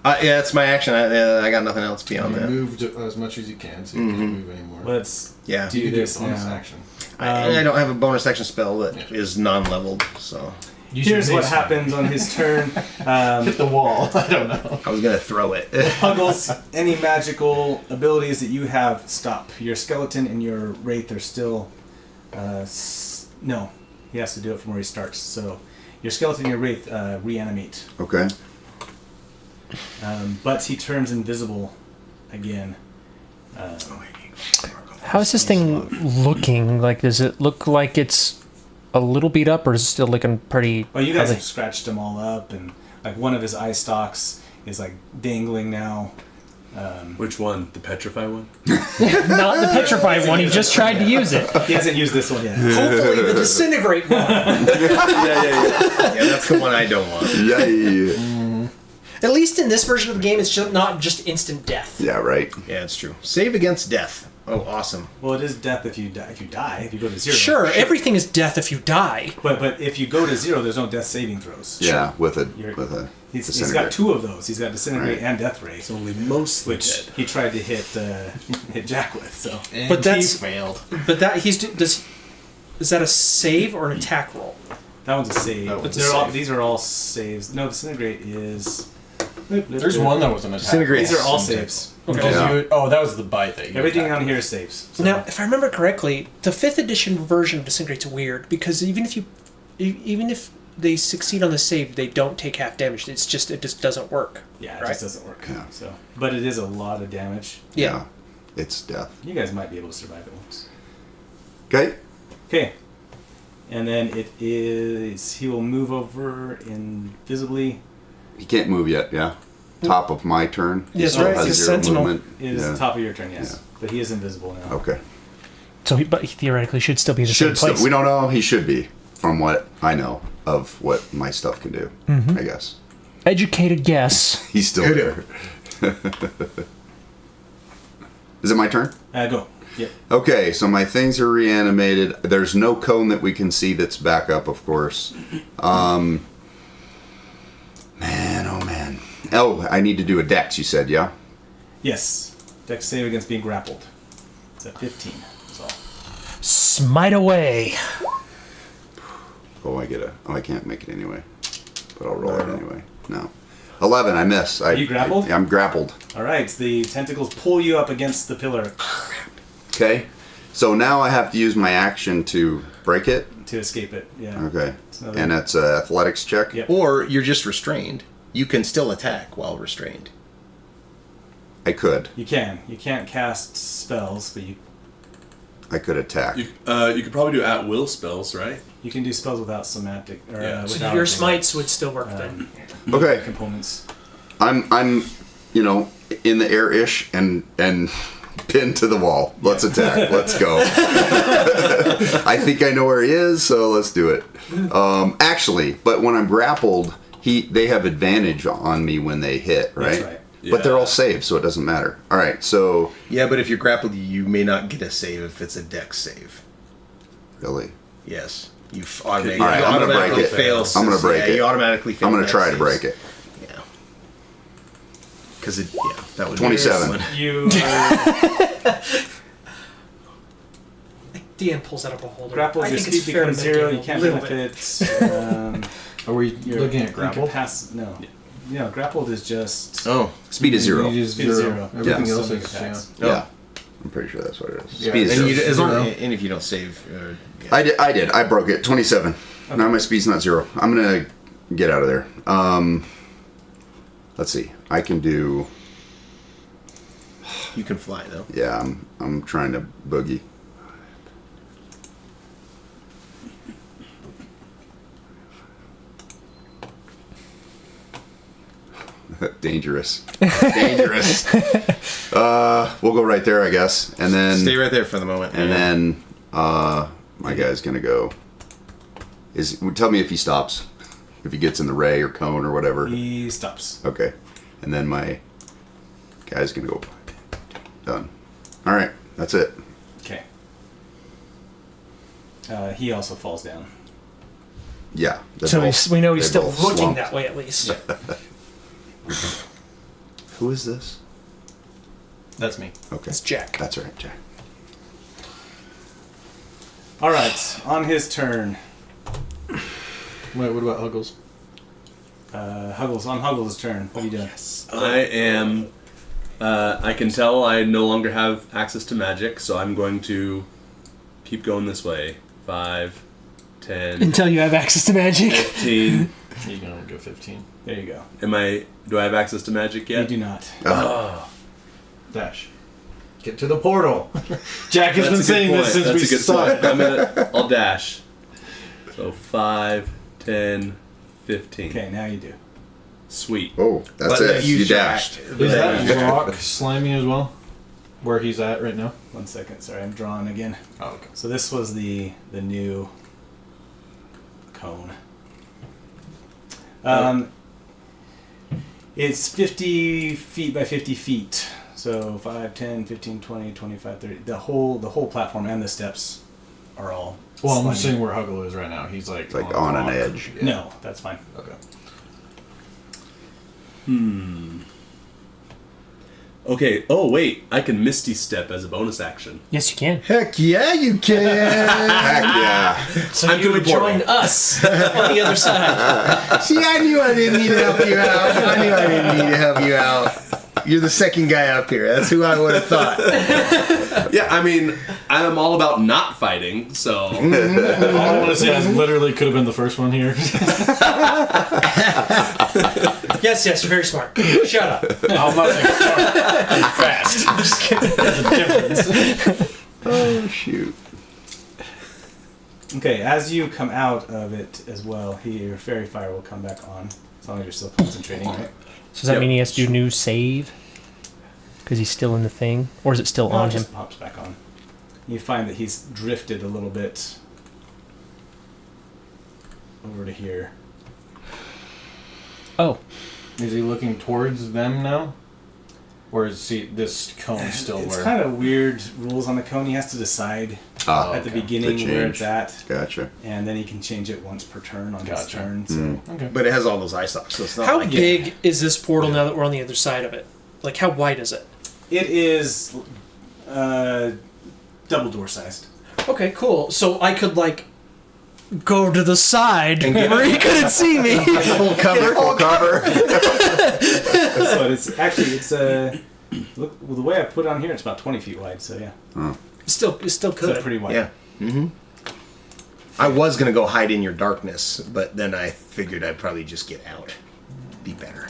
Yeah, it's my action. I got nothing else beyond You that. moved as much as you can, so you can't move anymore. Let's Yeah. do you do this a bonus now. action. I don't have a bonus action spell that Yeah. is non-leveled, so Here's what happens on his turn. Hit the wall. I don't know. I was gonna throw it. Puggles, any magical abilities that you have, stop. Your skeleton and your wraith are still... no, he has to do it from where he starts. So your skeleton and your wraith reanimate. Okay. But he turns invisible again. How is this thing looking? Like, does it look like it's a little beat up, or is it still looking pretty... Well, you guys heavy? have scratched him all up, and like one of his eye stalks is like dangling now. Which one? The petrify one? Not the petrified one, he just tried to use it. He hasn't used this one yet. Hopefully the disintegrate one. Yeah, that's the one I don't want. Yay! At least in this version of the game, it's just not just instant death. Yeah, right. Yeah, it's true. Save against death. Oh, awesome. Well, it is death if you die. If you go to zero. Sure, everything is death if you die. But if you go to zero, there's no death saving throws. Yeah, with a You're- He's got disintegrate. two of those. He's got disintegrate Right. and death ray, It's only mostly which dead. he tried to hit Jack with. So And But that's- he failed. But that is that a save or an attack roll? that one's a save. That one's a They're all, save. these are all saves. No, disintegrate is. There's one that was an attack. Disintegrate. These are all saves. Because Yeah. that was the bite that you Everything attacked. on here is saves. So Now, if I remember correctly, the 5th edition version of Disintegrate's weird because even if they succeed on the save, they don't take half damage. It just doesn't work. yeah, it right? just doesn't work. Yeah. So, but it is a lot of damage. Yeah. It's death. You guys might be able to survive it once. Okay. Okay. And then it is. He will move over invisibly. He can't move yet. Yeah. Top of my turn. He Yes, still right, has he's a zero sentinel. movement. It is Yeah. the top of your turn, yes. Yeah. But he is invisible now. Okay. So, but he theoretically should still be in the Should same place. still, we don't know. He should be, from what I know of what my stuff can do. I guess Educated guess. he's still there. Is it my turn? Go. Yep. Okay, so my things are reanimated. There's no cone that we can see that's back up, of course. Man, oh man. Oh, I need to do a dex, you said, yeah? Yes. Dex save against being grappled. It's at 15. That's all. Smite away. Oh, I can't make it anyway. But I'll roll it anyway. No. 11, I miss. Are you grappled? I'm grappled. All right. The tentacles pull you up against the pillar Okay. So now I have to use my action to break it. to escape it. Yeah. Okay. So- And that's an athletics check? Yep. Or you're just restrained. You can still attack while restrained. I could. You can. You can't cast spells, but I could attack. You could probably do at will spells, right? you can do spells without somatic or Yeah. So without Your smites would still work then. Okay. components. I'm in the air-ish and pinned to the wall. Let's attack. Let's go. I think I know where he is, so let's do it. Actually, but when I'm grappled, they have advantage on me when they hit, right? That's right. But they're all Yeah. saved, so it doesn't matter. All right, so Yeah, but if you're grappled, you may not get a save if it's a dex save. really, Yes. You automatically, All right, I'm gonna break it. fail. I'm gonna break it. You automatically fail. I'm gonna dex try to saves. break it. Yeah. Because that would 27. Be You are Deanne pulls that up a holder. grappled. I Your think it's speed fair to becomes 0. You mitigate can't a little bit. benefit. Are we You're looking at grapple? No. Yeah, grappled is just Oh. Speed is 0. You use Speed is 0. Everything Yeah. else Sonic is attacks. Yeah, I'm pretty sure that's what it is. Yeah. Speed is And, 0. and if you don't save, yeah. I did. I broke it. 27. Now my speed's not 0. I'm gonna get out of there. Let's see. I can do. You can fly though. Yeah, I'm trying to boogie. Dangerous. Dangerous. We'll go right there, I guess. And then... Stay right there for the moment. And then my guy's going to go... Tell me if he stops. If he gets in the ray or cone or whatever. He stops. Okay. And then my guy's going to go... Done. All right. That's it. Okay. He also falls down. Yeah. So we know he's they still both looking slumped. that way at least. Who is this? That's me. Okay. It's Jack. That's right, Jack. All right. On his turn. Wait, what about Huggles? Huggles. On Huggles' turn. What are you doing? I am. I can tell I no longer have access to magic, so I'm going to keep going this way. 5, 10, Until you have access to magic. 15. You're gonna go 15. There you go. Do I have access to magic yet? You do not. Dash. Get to the portal. Jack has been saying this since That's we a good saw point. it. I'll dash. So 5, 10, 15. Okay, now you do. Sweet. Oh, that's But it. You dashed. Is that rock slimy as well? Where he's at right now? 1 second. Sorry, I'm drawing again. Oh, okay. So this was the new cone. It's 50 feet by 50 feet. So 5, 10, 15, 20, 25, 30. The whole platform and the steps are all Well, I'm slimy. seeing where Huggle is right now. He's like It's like on an rock. edge. Yeah. No, that's fine. Okay. Okay. Oh, wait. I can Misty Step as a bonus action. Yes, you can. Heck yeah, you can. Heck yeah. So I'm you to the would portal. join us on the other side. See, I knew I didn't need to help you out. I knew I didn't need to help you out. You're the second guy up here. That's who I would have thought. Yeah, I mean, I'm all about not fighting, so. All I want to say is literally could have been the first one here. Yes, you're very smart. Shut up. I'm not saying smart. I'm fast. Just kidding. There's a difference. Oh, shoot. Okay, as you come out of it as well, your fairy fire will come back on. As long as you're still concentrating, right? So does that Yep. mean he has to do new save? Because he's still in the thing? Or is it still No, on it him? just pops back on. You find that he's drifted a little bit over to here. Oh. Is he looking towards them now? Or is this cone still It's where? kind of weird rules on the cone. He has to decide at the okay. beginning To where change. it's at, Gotcha. and then he can change it once per turn on his Gotcha. turn. So. Okay. But it has all those eye stalks, so it's not How like big is this portal now that we're on the other side of it? Like, how wide is it? It is double door sized. Okay, cool. So I could, like, go to the side where he couldn't see me. full cover. Full cover. So it's look, well, the way I put it on here, it's about 20 feet wide. So yeah, Still so could. pretty wide. Yeah. Mm-hmm. I was gonna go hide in your darkness, but then I figured I'd probably just get out. Be better.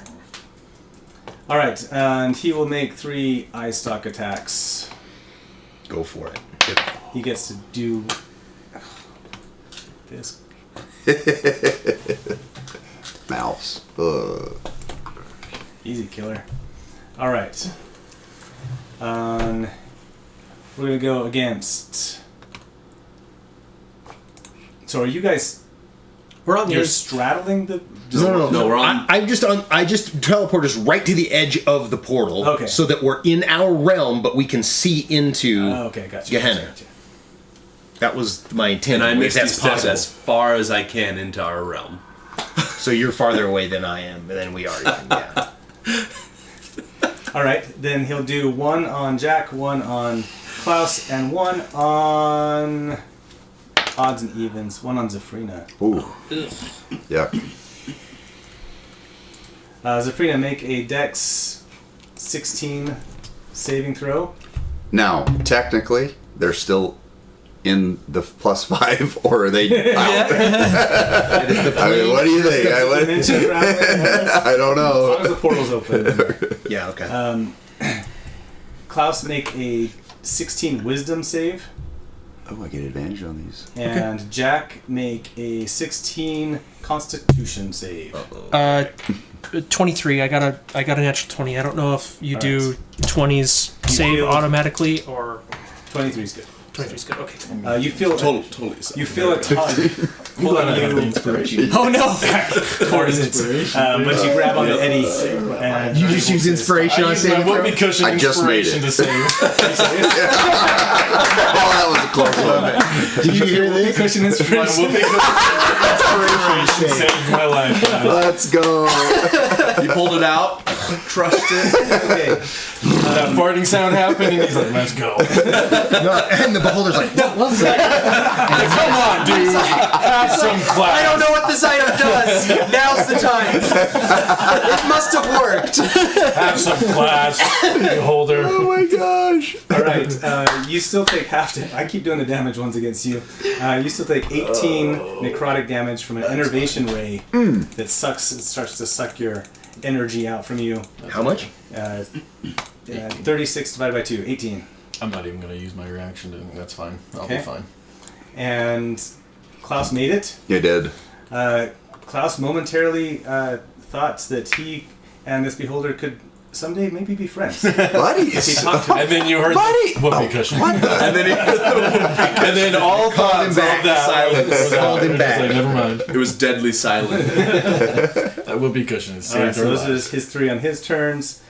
All right, and he will make 3 eye stalk attacks. Go for it. He gets to do this. Mouse. Easy killer. All right. We're gonna go against. So are you guys? We're on the You're other straddling the. No, we're on. I just teleport us right to the edge of the portal, Okay. so that we're in our realm, but we can see into Okay, gotcha. Gehenna. Gotcha. That was my intent. And I if Misty that's Step possible. as far as I can into our realm. So you're farther away than I am, than we are. Even, yeah. All right, then he'll do 1 on Jack, 1 on Klaus, and 1 on odds and evens. 1 on Zafrina. Ooh. Yeah. Zafrina, make a Dex 16 saving throw. Now, technically, they're still in the +5, or are they out? I mean, what do you think? Dimension traveling. I don't As long as know. the portal's open. Yeah. Okay. Klaus, make a 16 Wisdom save, Oh, I get advantage on these. and Jack, make a 16 Constitution save. 23. I got a natural 20. I don't know if you All do 20s save feel- automatically or 23 is good. 23 is good. Okay. You feel Totally. you feel a tug pulling you inspiration. Oh no! towards it, but you grab onto Eddie. And You just use inspiration on saving throw? Whoopee cushion I just made inspiration it. to save. Oh, that was a close one. Did you hear Whoopee this? cushion My inspiration. whoopee cushion inspiration saved my life. Let's go. You pulled it out, crushed it. Okay. That farting sound happened, and he's like, "Let's go." No, and the beholder's like, what was that? Come on, dude. Have some class. I don't know what this item does. Now's the time. It must have worked. Have some class, beholder. Oh my gosh. All right. You still take half. I keep doing the damage ones against you. You still take 18 necrotic damage from an enervation ray that sucks. It starts to suck your energy out from you. How much? 36 divided by 2, 18. I'm not even gonna use my reaction. That's fine. I'll Okay. be fine. And Klaus made it. You did. Klaus momentarily thought that he and this beholder could someday maybe be friends. He Buddies. talked to And then you heard Buddy! the whoopee cushion. What the? And then And then all Called him thoughts back. of that Silence. was out. Called him We're just back. like, never mind. it was deadly silent. That whoopee cushion is All right, saved so our those are lives. his 3 on his turns.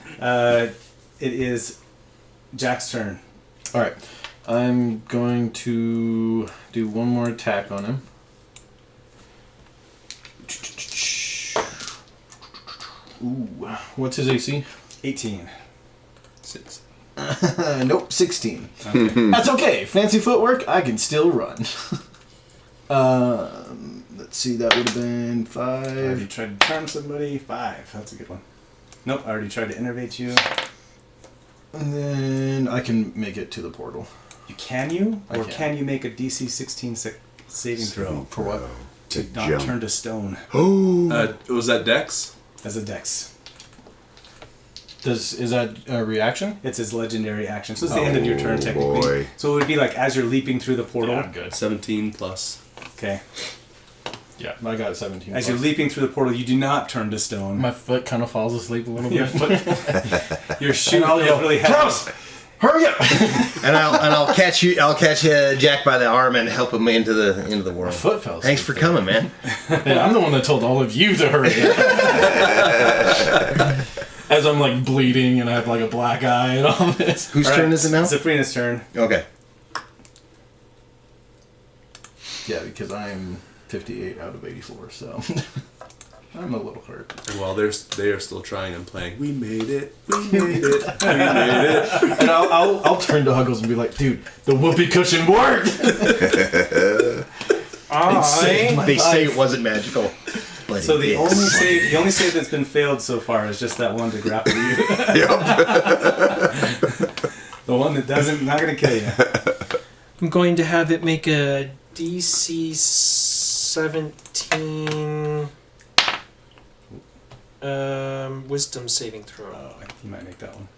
It is Jack's turn. All right, I'm going to do one more attack on him. Ooh, what's his AC? 18. 6. Nope, 16. Okay. That's okay. Fancy footwork, I can still run. Let's see, that would have been I already 5. tried to charm somebody. 5. That's a good one. Nope, I already tried to innervate you. And then I can make it to the portal. Can you? I Or can. can you make a DC 16 saving throw For what? to To not jump. turn to stone Was that Dex? as a dex? Is that a reaction? It's his legendary action. So it's the end of your turn, technically. boy. So it would be like as you're leaping through the portal. Yeah, I'm good. 17 plus. Okay. Yeah, I got 17. As you're leaping through the portal, you do not turn to stone. My foot kind of falls asleep a little Your bit. foot, your shoe And I'll feels yell, really heavy. "Klaus, hurry up!" And I'll catch you. I'll catch Jack by the arm and help him into the world. Foot fell Thanks for asleep coming, man. there. I'm the one that told all of you to hurry up. As I'm like bleeding and I have like a black eye and all this. Whose All turn right, is it now? Zafrina's turn. Okay. Yeah, because I'm 58 out of 84, so I'm a little hurt. And while they are still trying and playing, we made it. We made it. We made it. And I'll turn to Huggles and be like, "Dude, the whoopee cushion worked." saved my They say life. it wasn't magical. But So it the is. only save that's been failed so far is just that one to grapple you. The one that not gonna kill you. I'm going to have it make a DC 17 wisdom saving throw. Oh, I think you might make that one.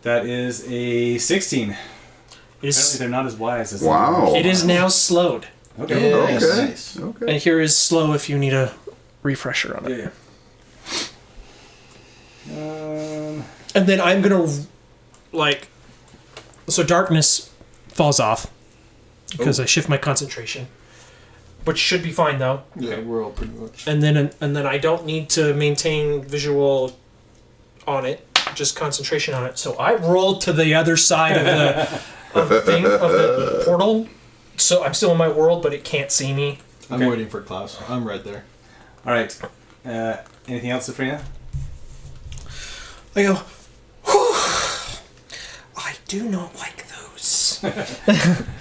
That is a 16. It Apparently is, they're not as wise as Wow. it is now slowed. Okay. Okay. Nice. Okay. And here is slow if you need a refresher on it. Yeah. And then I'm gonna so darkness falls off because I shift my concentration, which should be fine though. Yeah, we're all pretty much. And then I don't need to maintain visual on it, just concentration on it. So I roll to the other side of the portal. So I'm still in my world, but it can't see me. I'm Okay. waiting for Klaus. I'm right there. All right. Anything else, Safrina? I go, whew, I do not like those.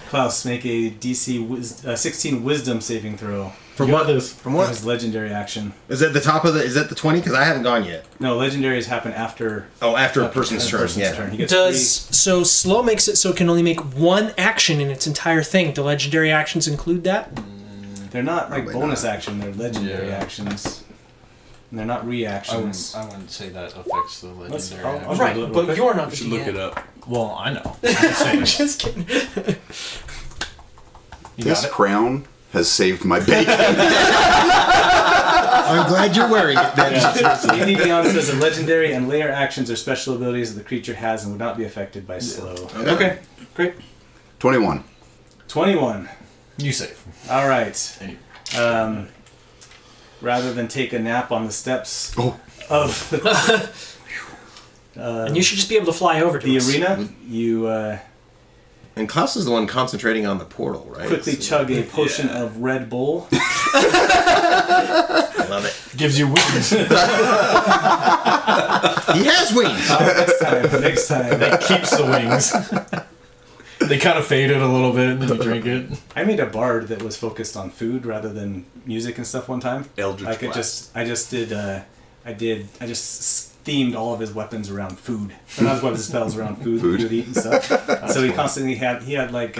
Klaus, make a DC 16 Wisdom saving throw. From what? this. From That what? was legendary action. Is that the top of the? Is that the 20? Because I haven't gone yet. No, legendaries happen after Oh, after a person's a turn. person's Yeah. turn. He gets So slow makes it so it can only make one action in its entire thing. Do legendary actions include that? They're not like Probably bonus not. action. They're legendary Yeah. actions. And they're not reactions. I wouldn't say that affects the Let's- legendary. I'll- action. Right, do it real but quick. you're not We the should look DM. it up. Well, I know. I'm just saying. Just kidding. You This got it? crown has saved my bacon. I'm glad you're wearing it then. D&D Beyond says that legendary and layer actions are special abilities that the creature has and would not be affected by slow. Okay, great. 21. 21. You save. All right. Rather than take a nap on the steps of And you should just be able to fly over to the us. arena, you And Klaus is the one concentrating on the portal, right? quickly chug a potion of Red Bull. I love it. Gives you wings. He has wings. Next time. That keeps the wings. They kind of faded a little bit, and then you drink it. I made a bard that was focused on food rather than music and stuff one time. Eldritch I just themed all of his weapons around food. Or not his weapons, spells around food. He would eat and stuff. So he constantly had like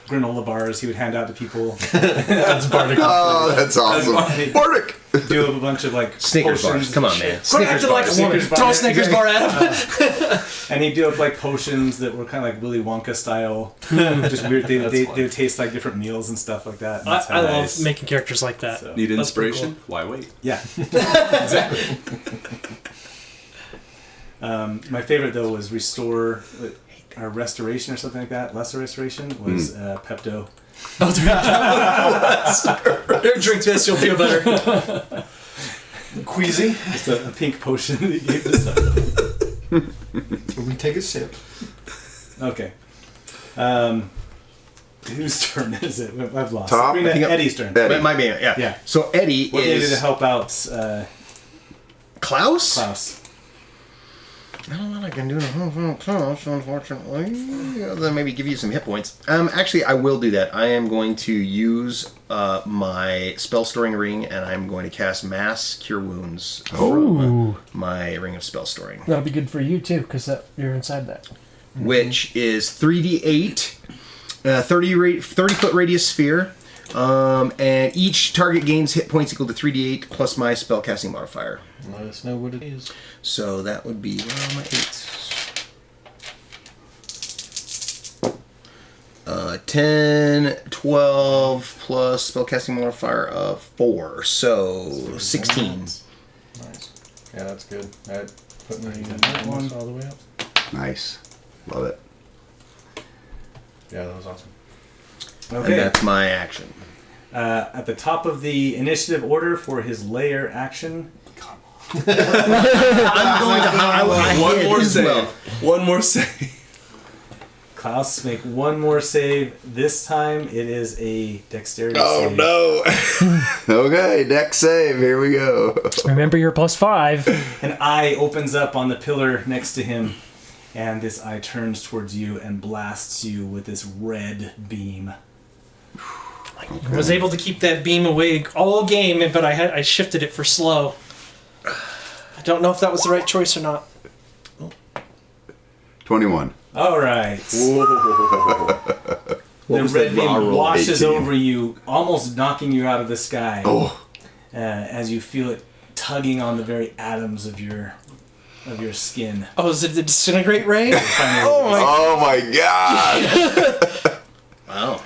granola bars he would hand out to people. That's bardic. Oh, that's awesome. Bardic! Do a bunch of like Snickers potions. bars. Come on, man. Quit acting like a woman. Snickers bar. Throw a Snickers bar at him. And he'd do up like potions that were kind of like Willy Wonka style. Just weird. They would taste like different meals and stuff like that. And that's I how love nice. making characters like that. So, Need That's pretty inspiration? Why wait? yeah, exactly. My favorite though was restore or restoration or something like that. Lesser restoration was Pepto. Here, drink this, you'll feel better. Queasy. Just a pink potion that he gave us. We take a sip. Okay. Whose turn is it? I've lost. Top? Sabrina, I think Eddie's turn. Eddie. But my man, yeah. Yeah. So Eddie What needed to is help out Klaus. Klaus? I don't know what I can do to help out Klaus, unfortunately. Other than maybe give you some hit points. Actually, I will do that. I am going to use my spell storing ring, and I'm going to cast Mass Cure Wounds from my ring of spell storing, That'll be good for you too, because you're inside that. which is 3d8, 30-foot radius sphere, and each target gains hit points equal to 3d8 plus my spellcasting modifier. Let us know what it is. So that would be where are my 8s? 10, 12 plus spellcasting modifier of 4, so 16. Nice. Yeah, that's good. That put me one. all the way up. Nice. Love it. Yeah, that was awesome. And Okay. that's my action. At the top of the initiative order for his layer action, I'm going to highlight One more as save. well. One more save. Klaus make one more save. This time it is a dexterity save. no. Okay, deck save. Here we go. Remember your +5. An eye opens up on the pillar next to him, and this eye turns towards you and blasts you with this red beam. I was able to keep that beam away all game, but I shifted it for slow. I don't know if that was the right choice or not. 21. All right. The was the red beam raw roll? washes 18. over you, almost knocking you out of the sky. Oh. As you feel it tugging on the very atoms of your skin. Oh, is it the disintegrate ray? Oh my god. Wow.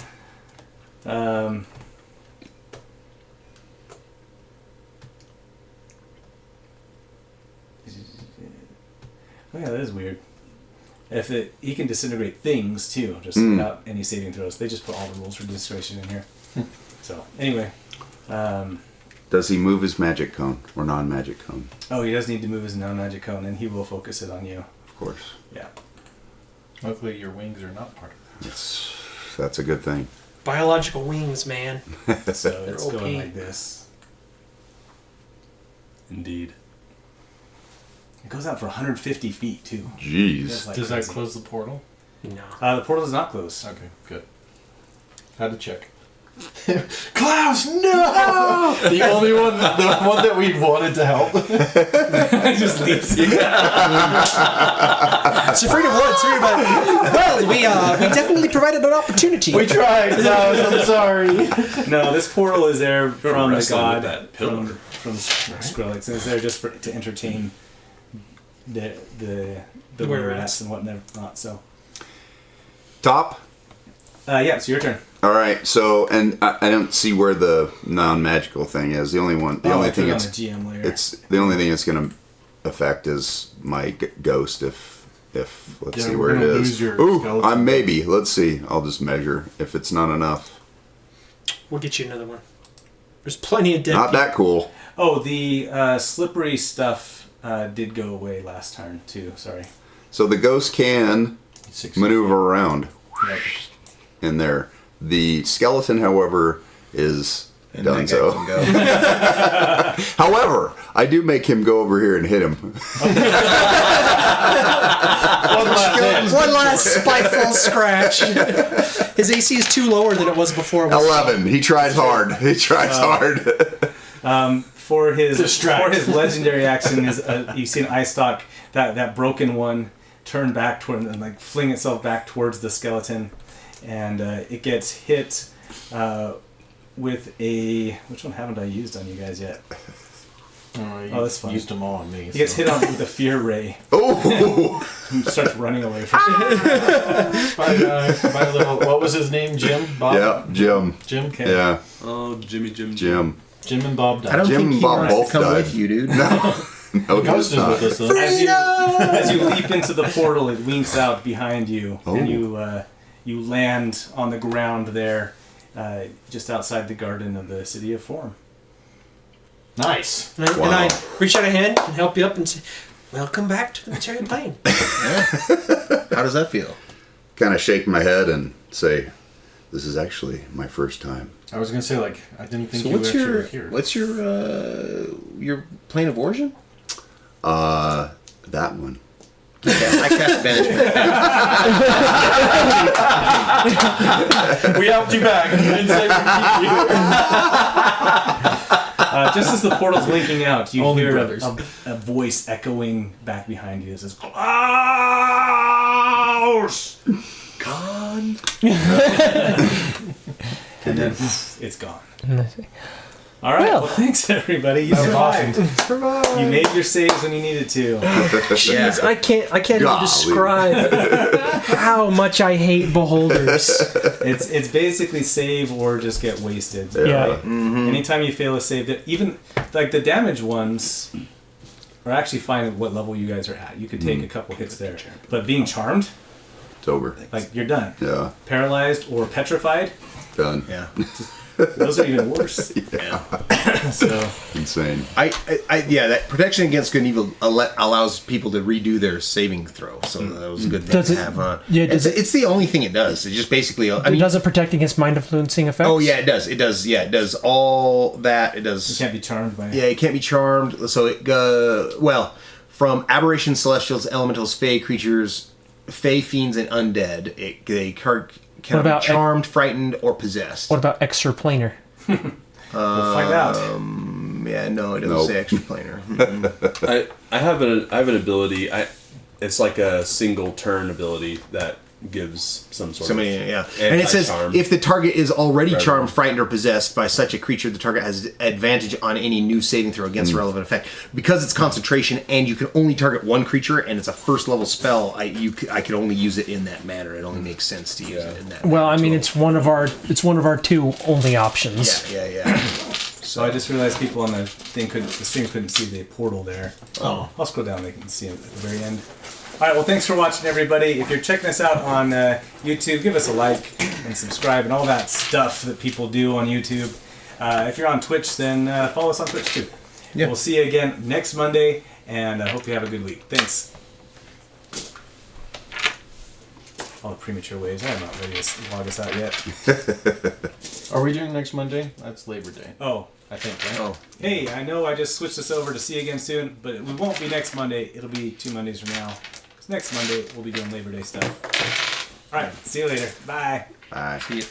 Oh yeah, that is weird. He can disintegrate things too, just without any saving throws. They just put all the rules for disintegration in here. So anyway, Does he move his magic cone or non-magic cone? oh, he does need to move his non-magic cone, and he will focus it on you. Of course. Yeah. Luckily, your wings are not part of it. That's a good thing. Biological wings, man. So it's OP. going like this. Indeed. It goes out for 150 feet too. Jeez. That's like Does that crazy. close the portal? No. The portal is not closed. Okay, good. Had to check. Klaus, no! The only one, the one that we wanted to help. He just leaves. Safrina Woods, here, but well, we definitely provided an opportunity. We tried, Klaus. I'm sorry. No, this portal is there from the wrestling with god that pillar. from Skrillex, and it's there just to entertain the Were rats rats. and whatnot. So Top. Yeah, it's your turn. All right. So, and I don't see where the non-magical thing is. The only I thing put it on it's the GM layer. it's the only thing it's going to affect is my ghost. If let's Yeah, see we're where it gonna is. lose your Ooh, skeleton. I'm maybe. Let's see. I'll just measure. If it's not enough, We'll get you another one. There's plenty of dead not people. that cool. Oh, the slippery stuff did go away last turn too. Sorry. So the ghost can 60. maneuver around Right. in there. The skeleton, however, is And done that guy so. can go. However, I do make him go over here and hit him. One last spiteful scratch. His AC is too lower than it was before. 11. He tries hard. He tries hard. For his legendary action is you see an eye stalk, that broken one turn back toward and like fling itself back towards the skeleton, and it gets hit with a, which one haven't I used on you guys yet? Oh, that's fine. Used them all on me. He gets hit on with a fear ray Oh! and starts running away from it. by a little. What was his name? Jim? Bob? Yeah, Jim. Jim. Okay. Yeah, Oh, Jim. Jim. Jim and Bob died. I don't Jim think and he Bob wants both to come died. with you, dude. No, Ghost it's is not. with us though. As you leap into the portal, it winks out behind you, and Oh. you land on the ground there, just outside the garden of the city of Orem. Nice. And Wow. I reach out a hand and help you up and say, "Welcome back to the material plane." How does that feel? Kind of shake my head and say, "This is actually my first time." I was gonna say like I didn't think So you what's actually your were here. what's your plane of origin? That one. I cast banishment. We helped you back. We didn't say we'd keep you. Just as the portal's winking out, you Only hear brothers. a voice echoing back behind you that says, "Klaus!" Gone. And then it's gone. All right. Well, thanks everybody. You That was survived. You made your saves when you needed to. Yeah. I can't even Golly. describe how much I hate beholders. It's basically save or just get wasted. Yeah. Anytime you fail a save, that even like the damage ones are actually fine at what level you guys are at. You could take a couple hits there, but being charmed, It's over. like you're done. Yeah, Paralyzed or petrified, done. Yeah. those are even worse. So Insane. Yeah, that protection against good and evil allows people to redo their saving throw. So that was a good thing Does to it- have. yeah, does it's the only thing it does. It just basically. I mean, Does it protect against mind influencing effects? oh yeah, it does. It does. Yeah, it does all that. It you does. can't be charmed by. Yeah, it can't be charmed. So it well from aberrations, celestials, elementals, fey creatures, fey fiends, and undead. They cannot about be charmed, frightened, or possessed. What about extraplanar? We'll find out. Yeah, no, it doesn't Nope. say extraplanar. I have an ability. It's like a single turn ability that gives some sort Somebody, of yeah. And it says anti-charm. if the target is already Right. charmed, frightened, or possessed by such a creature, the target has advantage on any new saving throw against a relevant effect. Because it's concentration and you can only target one creature and it's a first level spell, I could only use it in that manner. It only makes sense to use it in that Well, I manner. mean, it's one of our two only options. Yeah. So I just realized people on the stream couldn't see the portal there. Oh, I'll scroll down. They can see it at the very end. All right. Well, thanks for watching, everybody. If you're checking us out on YouTube, give us a like and subscribe and all that stuff that people do on YouTube. If you're on Twitch, then follow us on Twitch too. Yeah. We'll see you again next Monday, and I hope you have a good week. Thanks. All the premature waves. I'm not ready to log us out yet. Are we doing next Monday? That's Labor Day, Oh. I think. Right? Oh, Hey, I know I just switched this over to see you again soon, but we won't be next Monday. It'll be 2 Mondays from now. 'Cause next Monday, we'll be doing Labor Day stuff. All right, see you later. Bye. Bye. see you.